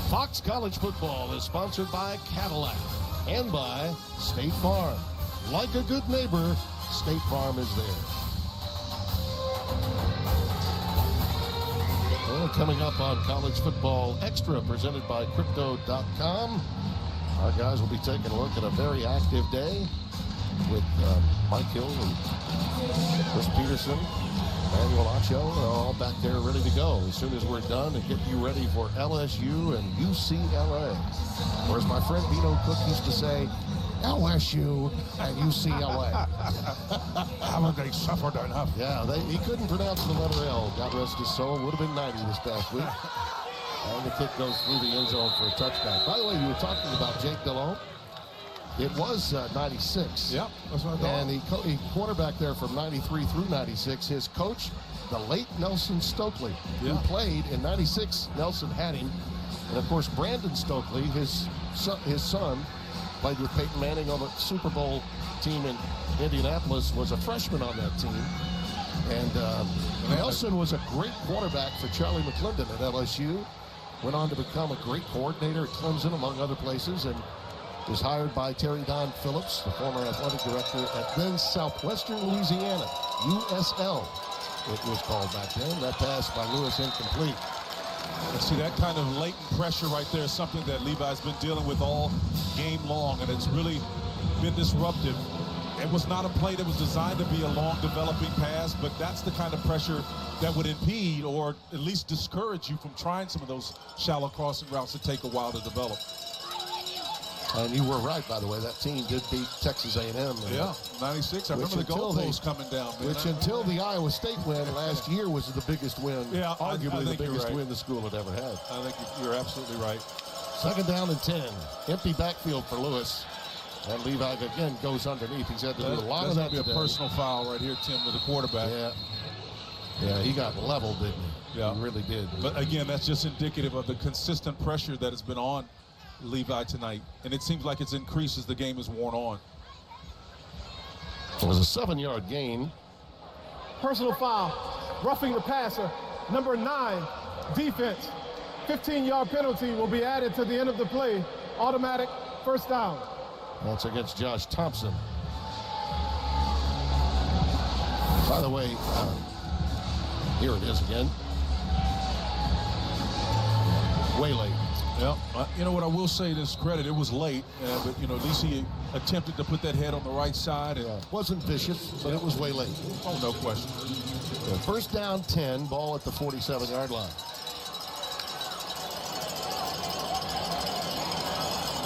Fox College Football is sponsored by Cadillac and by State Farm. Like a good neighbor, State Farm is there. Well, coming up on College Football Extra, presented by Crypto.com. Our guys will be taking a look at a very active day with Mike Hill and Chris Peterson, Manuel Acho, all back there ready to go as soon as we're done and get you ready for LSU and UCLA. Or as my friend Vito Cook used to say, LSU and UCLA. Haven't they suffered enough? Yeah, he couldn't pronounce the letter L. God rest his soul. Would have been 90 this past week. And the kick goes through the end zone for a touchdown. By the way, you were talking about Jake Delhomme. It was 96. Yep, that's what I thought. And he quarterback there from 93 through 96. His coach, the late Nelson Stokely, who played in 96. Nelson had him. And, of course, Brandon Stokely, his son, played with Peyton Manning on the Super Bowl team in Indianapolis, was a freshman on that team. And Nelson was a great quarterback for Charlie McClendon at LSU. Went on to become a great coordinator at Clemson, among other places, and was hired by Terry Don Phillips, the former athletic director at then Southwestern Louisiana, USL, it was called back then. That pass by Lewis incomplete. And see, that kind of latent pressure right there is something that Levi's been dealing with all game long, and it's really been disruptive. It was not a play that was designed to be a long developing pass, but that's the kind of pressure that would impede or at least discourage you from trying some of those shallow crossing routes that take a while to develop. And you were right, by the way. That team did beat Texas A&M. Yeah, 96. I remember the goalpost coming down, man. Which until the Iowa State win last year was the biggest win, arguably the biggest win the school had ever had. I think you're absolutely right. Second down and 10. Empty backfield for Lewis. And Levi again goes underneath. He's had to do a lot of that. That's going to be a personal foul right here, Tim, to the quarterback. Yeah, he got leveled, didn't he? Yeah. He really did. But again, that's just indicative of the consistent pressure that has been on Levi tonight. And it seems like it's increased as the game is worn on. It was a 7-yard gain. Personal foul, roughing the passer, number 9, defense. 15-yard penalty will be added to the end of the play. Automatic first down. That's against Josh Thompson. By the way, here it is again. Way late. Yeah, you know what I will say to his credit, it was late, but you know, at least he attempted to put that head on the right side. And wasn't vicious, but it was way late. Oh, no question. Yeah, first down 10, ball at the 47-yard line.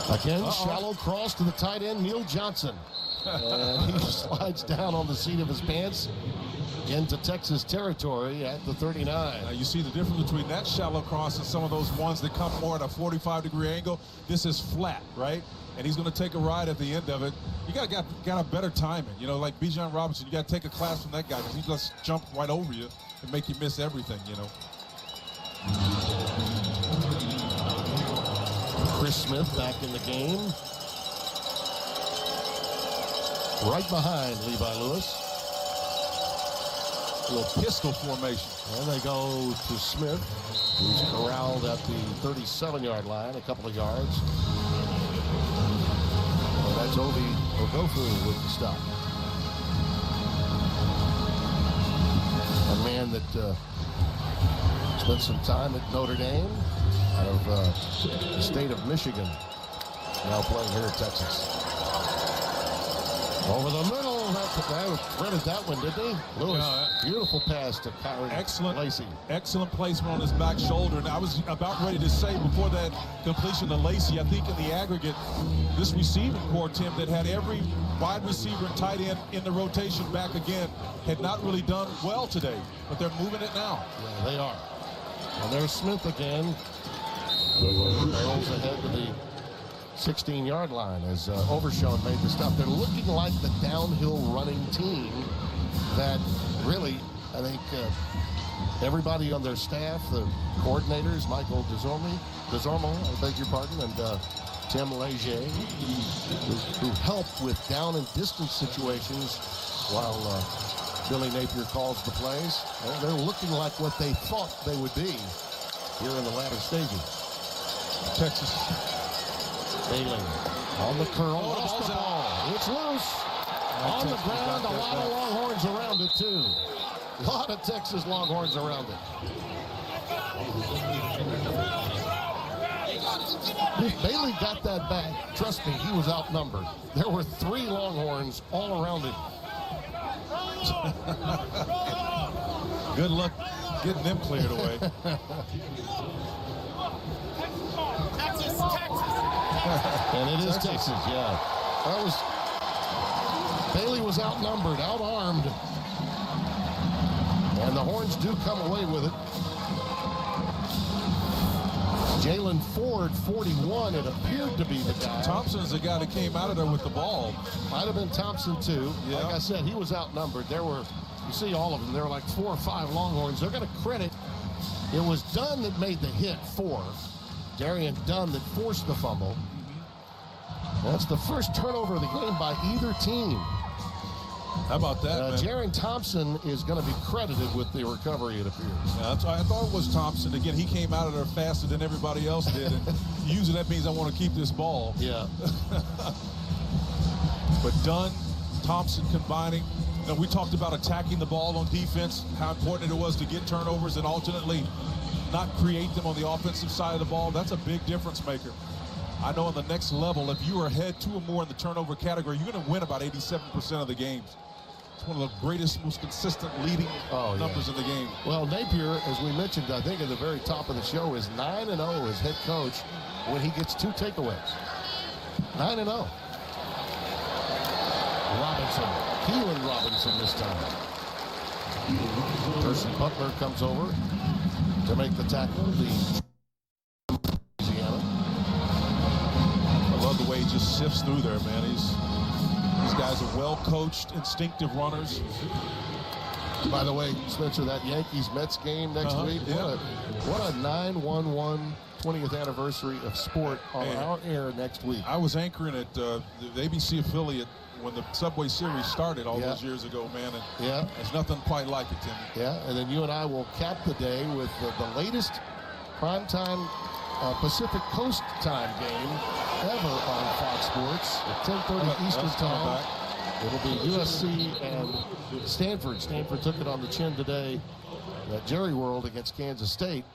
Again, shallow cross to the tight end, Neil Johnson. And he slides down on the seat of his pants into Texas territory at the 39. Now you see the difference between that shallow cross and some of those ones that come more at a 45-degree angle. This is flat, right? And he's going to take a ride at the end of it. You got a better timing. You know, like Bijan Robinson, you got to take a class from that guy because he just jump right over you and make you miss everything, you know. Chris Smith back in the game. Right behind Levi Lewis. A little pistol formation. And they go to Smith, who's corralled at the 37-yard line, a couple of yards. And that's Obi Ogofu with the stop. A man that spent some time at Notre Dame out of the state of Michigan. now playing here at Texas. Over the middle. That threaded that one, didn't he? Lewis, beautiful pass to Kyrie. Excellent. Lacey. Excellent placement on his back shoulder. And I was about ready to say before that completion to Lacey, I think in the aggregate, this receiving core, Tim, that had every wide receiver and tight end in the rotation back again, had not really done well today. But they're moving it now. Yeah, they are. And there's Smith again. Barrels ahead to the 16-yard line as Overshown made the stop. They're looking like the downhill running team that really, I think, everybody on their staff, the coordinators, Michael Desormo, I beg your pardon, and Tim Leger, who help with down and distance situations while Billy Napier calls the plays. They're looking like what they thought they would be here in the latter stages. Texas. Bailey on the curl, lost the ball. It's loose. On the ground, a lot of Longhorns around it, too. A lot of Texas Longhorns around it. If Bailey got that back, trust me, he was outnumbered. There were 3 Longhorns all around him. Good luck getting them cleared away. And it is Texas, yeah. Bailey was outnumbered, outarmed. And the Horns do come away with it. Jalen Ford, 41, it appeared to be the guy. Thompson's the guy that came out of there with the ball. Might have been Thompson, too. Yeah. Like I said, he was outnumbered. There were, you see all of them, there were like 4 or 5 Longhorns. They're going to credit, it was Dunn that made the hit, 4. Darian Dunn that forced the fumble. That's the first turnover of the game by either team. How about that, man? Jaron Thompson is going to be credited with the recovery, it appears. Yeah, I thought it was Thompson. Again, he came out of there faster than everybody else did. And usually that means I want to keep this ball. Yeah. But Dunn, Thompson combining. You know, we talked about attacking the ball on defense, how important it was to get turnovers and alternately not create them on the offensive side of the ball. That's a big difference maker. I know on the next level, if you are ahead 2 or more in the turnover category, you're going to win about 87% of the games. It's one of the greatest, most consistent leading numbers in the game. Well, Napier, as we mentioned, I think at the very top of the show, is 9-0 as head coach when he gets 2 takeaways. 9-0. Robinson, Keelan Robinson this time. Percy Butler comes over to make the tackle. I love the way he just sifts through there, man. These guys are well-coached, instinctive runners. By the way, Spencer, that Yankees-Mets game next week, what a 9/11 20th anniversary of sport on our air next week. I was anchoring at the ABC affiliate when the Subway Series started all those years ago, man. And there's nothing quite like it, Timmy. Yeah, and then you and I will cap the day with the latest primetime Pacific Coast time game ever on Fox Sports at 10:30 Eastern time. It'll be USC and Stanford. Stanford took it on the chin today at Jerry World against Kansas State.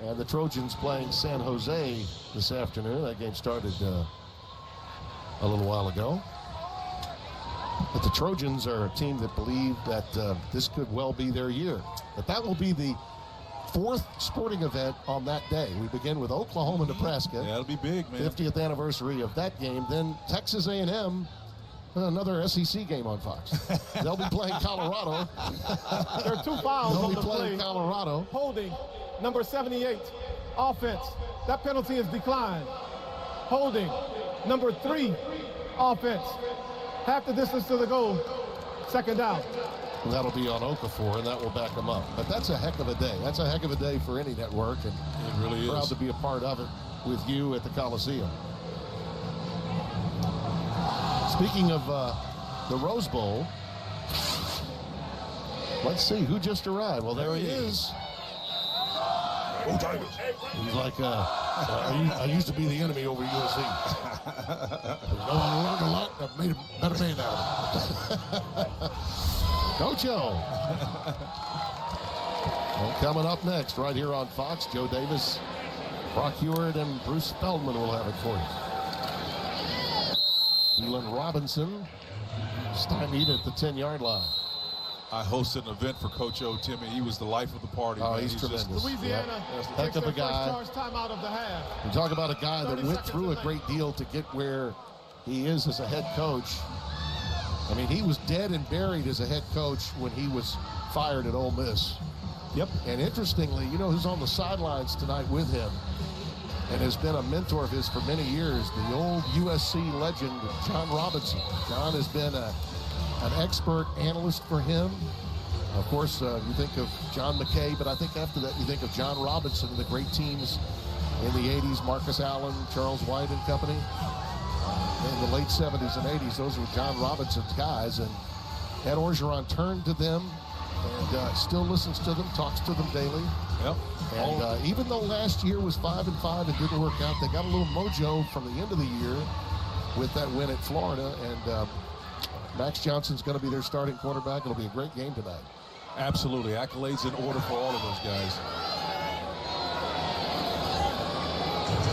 And the Trojans playing San Jose this afternoon. That game started a little while ago. But the Trojans are a team that believe that this could well be their year. But that will be the 4th sporting event on that day. We begin with Oklahoma, Nebraska. Yeah, that'll be big, man. 50th anniversary of that game. Then Texas A&M, another SEC game on Fox. They'll be playing Colorado. There are 2 fouls They'll on be the playing play. Colorado. Holding, number 78, offense. That penalty is declined. Holding, number 3, offense. Half the distance to the goal. 2nd down. And that'll be on Okafor, and that will back them up. But that's a heck of a day. That's a heck of a day for any network, and it really is. Proud to be a part of it with you at the Coliseum. Speaking of the Rose Bowl, let's see who just arrived. Well, there he is. He's like, I used to be the enemy over USC. No, I learned a lot. I've made a better man out of it. Coach O. And coming up next, right here on Fox, Joe Davis, Brock Heward, and Bruce Feldman will have it for you. Keelan Robinson stymied at the 10-yard line. I hosted an event for Coach O, Timmy. He was the life of the party. Oh, man. he's tremendous. Louisiana Heck of a takes their guy. first charge timeout of the half. You talk about a guy that 30 went seconds through a remaining. great deal to get where he is as a head coach. I mean, he was dead and buried as a head coach when he was fired at Ole Miss. Yep. And interestingly, you know who's on the sidelines tonight with him and has been a mentor of his for many years, the old USC legend, John Robinson. John has been an expert analyst for him. Of course, you think of John McKay, but I think after that you think of John Robinson and the great teams in the 80s, Marcus Allen, Charles White and company. In the late 70s and 80s, those were John Robinson's guys. And Ed Orgeron turned to them and still listens to them, talks to them daily. Yep. And even though last year was 5-5 and didn't work out, they got a little mojo from the end of the year with that win at Florida. And Max Johnson's going to be their starting quarterback. It'll be a great game tonight. Absolutely. Accolades in order for all of those guys.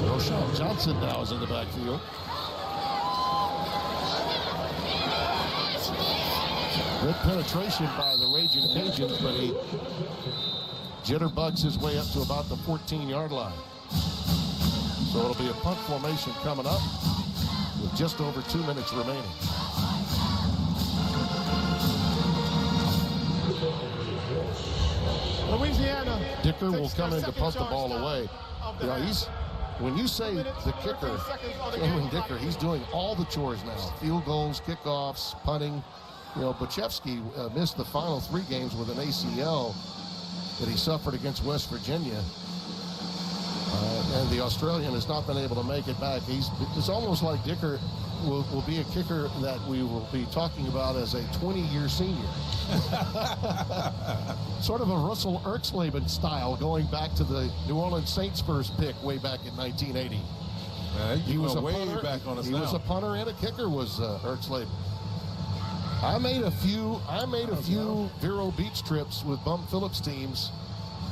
Roschon Johnson now is in the backfield. Good penetration by the Ragin Cajuns, but he jitterbugs his way up to about the 14-yard line. So it'll be a punt formation coming up with just over 2 minutes remaining. Louisiana. Dicker will takes come their in to second punt the charge ball time away. of the You know, half. when you say the kicker, Cameron Dicker, he's doing all the chores now. Field goals, kickoffs, punting. You know, Bachevsky missed the final 3 games with an ACL that he suffered against West Virginia. And the Australian has not been able to make it back. It's almost like Dicker will be a kicker that we will be talking about as a 20-year senior. Sort of a Russell Erxleben style, going back to the New Orleans Saints first pick way back in 1980. He was way punter. back on us He now. was a punter and a kicker, was Erxleben. I made a few Vero Beach trips with Bum Phillips teams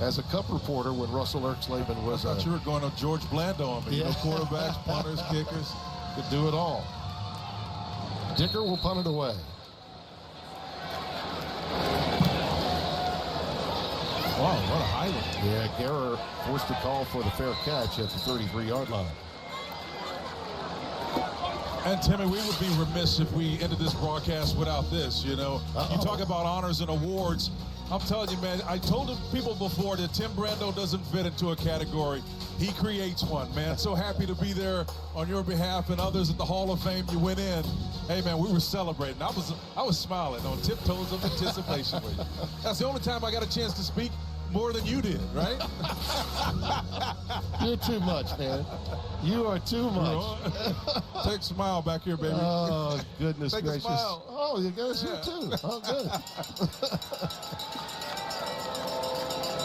as a cup reporter when Russell Erxleben was I thought you were going to George Blando on me. You know, quarterbacks, punters, kickers. could do it all. Dicker will punt it away. Wow, what a highlight. Yeah, Guerrer forced to call for the fair catch at the 33-yard line. And Timmy, we would be remiss if we ended this broadcast without this, you know. You talk about honors and awards. I'm telling you, man, I told people before that Tim Brando doesn't fit into a category. He creates one, man. So happy to be there on your behalf and others at the Hall of Fame. You went in. Hey, man, we were celebrating. I was smiling on tiptoes of anticipation with you. That's the only time I got a chance to speak more than you did, right? You're too much, man. You are too much. Take a smile back here, baby. Oh, goodness Take gracious. a smile. Oh, you guys here too. Oh, good.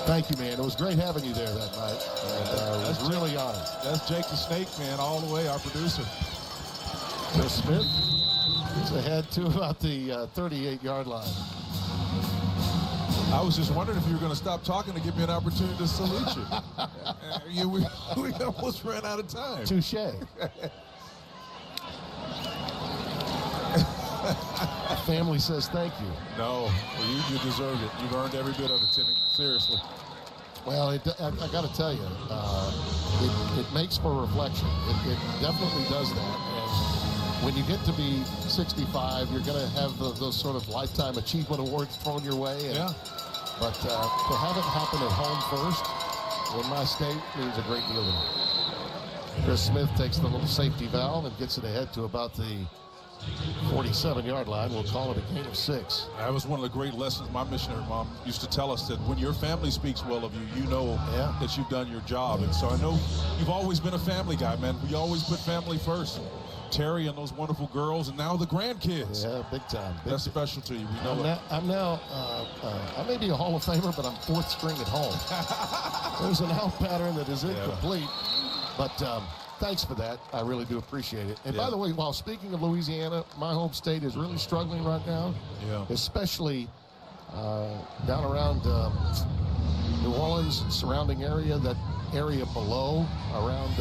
Thank you, man. It was great having you there that night. And I was really honored. That's Jake the Snake, man, all the way, our producer. Chris Smith is ahead to about the 38-yard line. I was just wondering if you were going to stop talking to give me an opportunity to salute you. We almost ran out of time. Touche. Family says thank you. No, you deserved it. You've earned every bit of it, Timmy. Seriously. Well, I got to tell you, it makes for reflection. It definitely does that. And when you get to be 65, you're going to have those sort of lifetime achievement awards thrown your way. And, Yeah. But to have it happen at home first in my state means a great deal to me. Chris Smith takes the little safety valve and gets it ahead to about the 47-yard line. We'll call it a gain of 6. That was one of the great lessons my missionary mom used to tell us, that when your family speaks well of you, you know that you've done your job. And so I know you've always been a family guy, man. We always put family first. Terry and those wonderful girls, and now the grandkids. Yeah, big time. That's special to you. We know I may be a Hall of Famer, but I'm 4th string at home. There's an out pattern that is incomplete. But thanks for that. I really do appreciate it. And by the way, while speaking of Louisiana, my home state is really struggling right now, especially down around New Orleans and surrounding area, that area below, around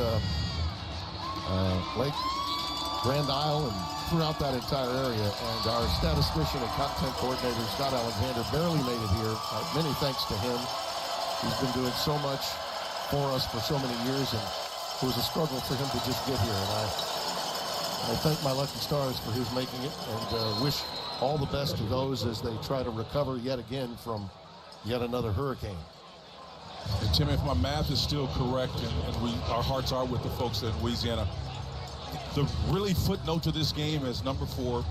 Lake Grand Isle and throughout that entire area. And our statistician and content coordinator, Scott Alexander, barely made it here. Many thanks to him. He's been doing so much for us for so many years, and it was a struggle for him to just get here. And I thank my lucky stars for his making it, and wish all the best to those as they try to recover yet again from yet another hurricane. And Tim, if my math is still correct, and our hearts are with the folks in Louisiana, the really footnote to this game is number 4,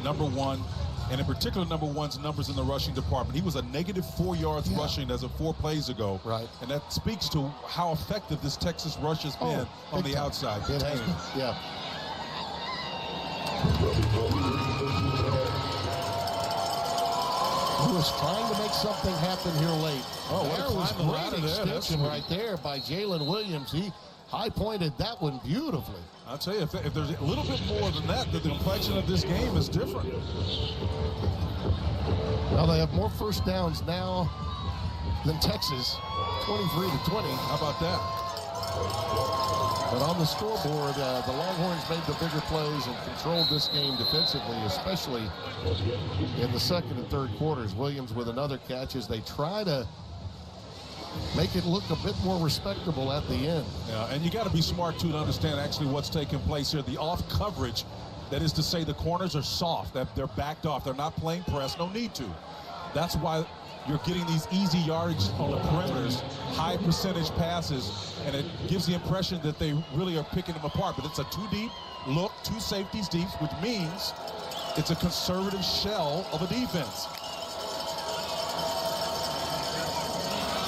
number 1, and in particular number 1's numbers in the rushing department. He was a -4 yards rushing as of 4 plays ago. Right. And that speaks to how effective this Texas rush has been on the outside. It has been, yeah. Lewis trying to make something happen here late. There was great extension right there by Jalen Williams. He high-pointed that one beautifully. I'll tell you, if there's a little bit more than that, the complexion of this game is different. Well, they have more first downs now than Texas, 23-20. How about that? But on the scoreboard, the Longhorns made the bigger plays and controlled this game defensively, especially in the second and third quarters. Williams with another catch as they try to make it look a bit more respectable at the end. Yeah, and you got to be smart, too, to understand actually what's taking place here. The off coverage, that is to say the corners are soft, that they're backed off. They're not playing press, no need to. That's why you're getting these easy yardage on the perimeters, high percentage passes, and it gives the impression that they really are picking them apart. But it's a 2 deep look, 2 safeties deep, which means it's a conservative shell of a defense.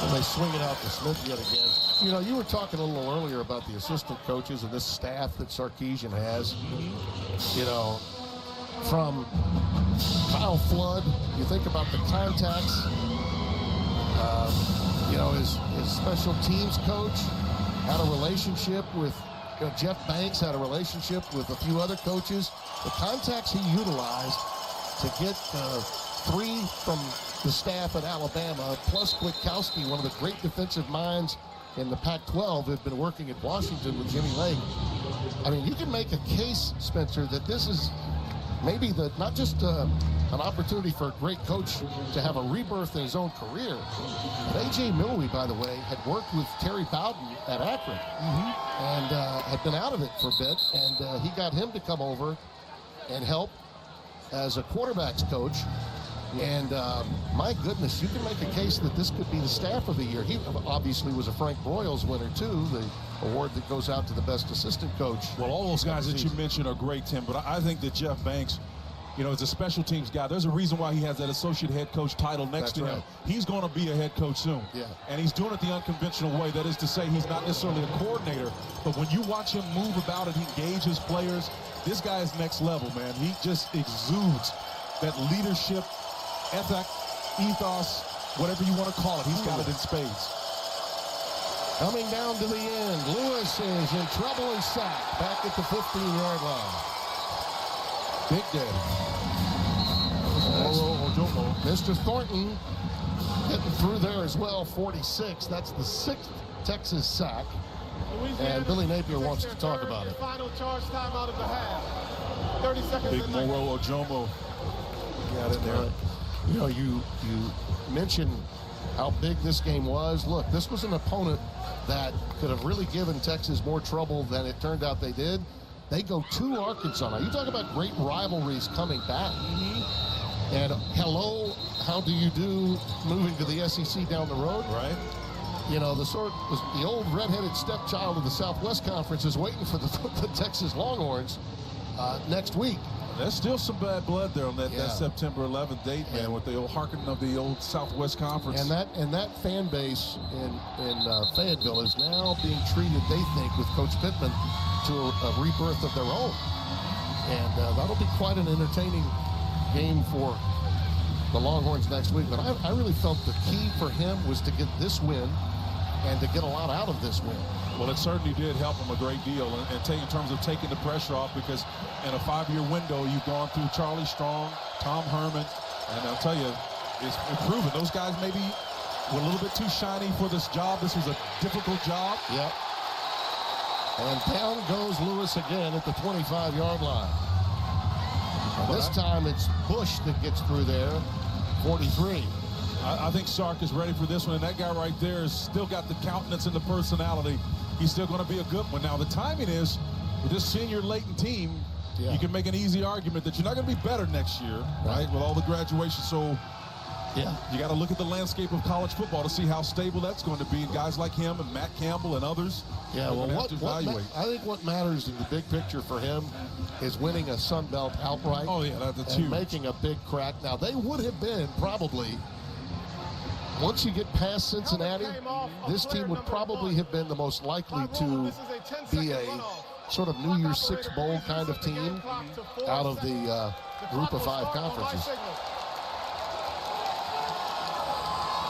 And they swing it out to Smith yet again. You know, you were talking a little earlier about the assistant coaches and this staff that Sarkisian has. You know, from Kyle Flood, you think about the contacts. You know, his special teams coach had a relationship with, you know, Jeff Banks had a relationship with a few other coaches. The contacts he utilized to get 3 from the staff at Alabama, plus Kwiatkowski, one of the great defensive minds in the Pac-12, who've been working at Washington with Jimmy Lake. I mean, you can make a case, Spencer, that this is maybe not just an opportunity for a great coach to have a rebirth in his own career. But A.J. Milwee, by the way, had worked with Terry Bowden at Akron and had been out of it for a bit, and he got him to come over and help as a quarterbacks coach. And my goodness, you can make a case that this could be the staff of the year. He obviously was a Frank Broyles winner, too, the award that goes out to the best assistant coach. Well, all those guys that you mentioned are great, Tim, but I think that Jeff Banks, you know, is a special teams guy. There's a reason why he has that associate head coach title next to him. He's going to be a head coach soon. Yeah. And he's doing it the unconventional way. That is to say, he's not necessarily a coordinator, but when you watch him move about and engage his players, this guy is next level, man. He just exudes that leadership, ethic, ethos, whatever you want to call it. He's got it in spades. Coming down to the end, Lewis is in trouble and sacked back at the 15-yard line. Big Daddy. Mr. Thornton getting through there as well, 46. That's the 6th Texas sack. And Billy Napier wants to talk about it. Final charge time out of the half. 30 seconds. Big Moro Ojomo got in there. You know, you mentioned how big this game was. Look, this was an opponent that could have really given Texas more trouble than it turned out they did. They go to Arkansas. Now, you talk about great rivalries coming back. And hello, how do you do moving to the SEC down the road? Right. You know, the old redheaded stepchild of the Southwest Conference is waiting for the Texas Longhorns next week. There's still some bad blood there on that September 11th date, man, with the old harkening of the old Southwest Conference. And that fan base in Fayetteville is now being treated, they think, with Coach Pittman to a rebirth of their own. And that'll be quite an entertaining game for the Longhorns next week. But I really felt the key for him was to get this win and to get a lot out of this win. Well, it certainly did help him a great deal in terms of taking the pressure off, because in a 5-year window, you've gone through Charlie Strong, Tom Herman, and I'll tell you, it's proven those guys maybe were a little bit too shiny for this job. This was a difficult job. Yep. And down goes Lewis again at the 25-yard line. And this time it's Bush that gets through there, 43. I think Sark is ready for this one, and that guy right there has still got the countenance and the personality. He's still going to be a good one. Now, the timing is, with this senior latent team, you can make an easy argument that you're not going to be better next year, right, with all the graduation. So you got to look at the landscape of college football to see how stable that's going to be. And guys like him and Matt Campbell and others, I think what matters in the big picture for him is winning a Sun Belt outright. Oh, yeah, that's and huge. Making a big crack. Now, they would have been probably, once you get past Cincinnati, this team would probably have been the most likely to be a sort of New Year's Six Bowl kind of team out of the group of 5 conferences.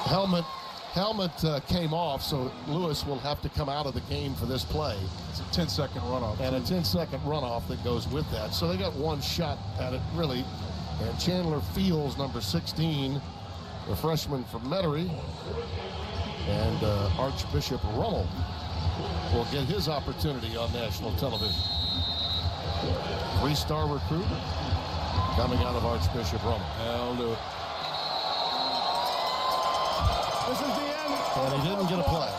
Helmet came off, so Lewis will have to come out of the game for this play. It's a 10-second runoff. And a 10-second runoff that goes with that. So they got one shot at it, really. And Chandler Fields, number 16, the freshman from Metairie, and Archbishop Rummel will get his opportunity on national television. 3-star recruit coming out of Archbishop Rummel. I'll do it. This is the end. And he didn't get a play.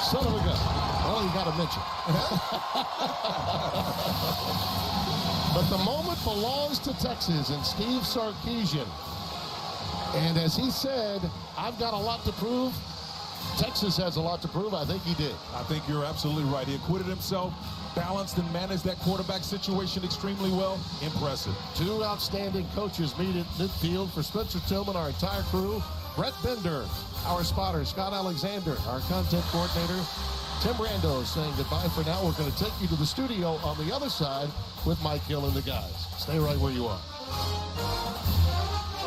Son of a gun. Well, you got to mention. But the moment belongs to Texas and Steve Sarkisian. And as he said, I've got a lot to prove. Texas has a lot to prove. I think he did. I think you're absolutely right. He acquitted himself, balanced and managed that quarterback situation extremely well. Impressive. 2 outstanding coaches meet at midfield for Spencer Tillman, our entire crew. Brett Bender, our spotter. Scott Alexander, our content coordinator. Tim Rando saying goodbye for now. We're going to take you to the studio on the other side with Mike Hill and the guys. Stay right where you are.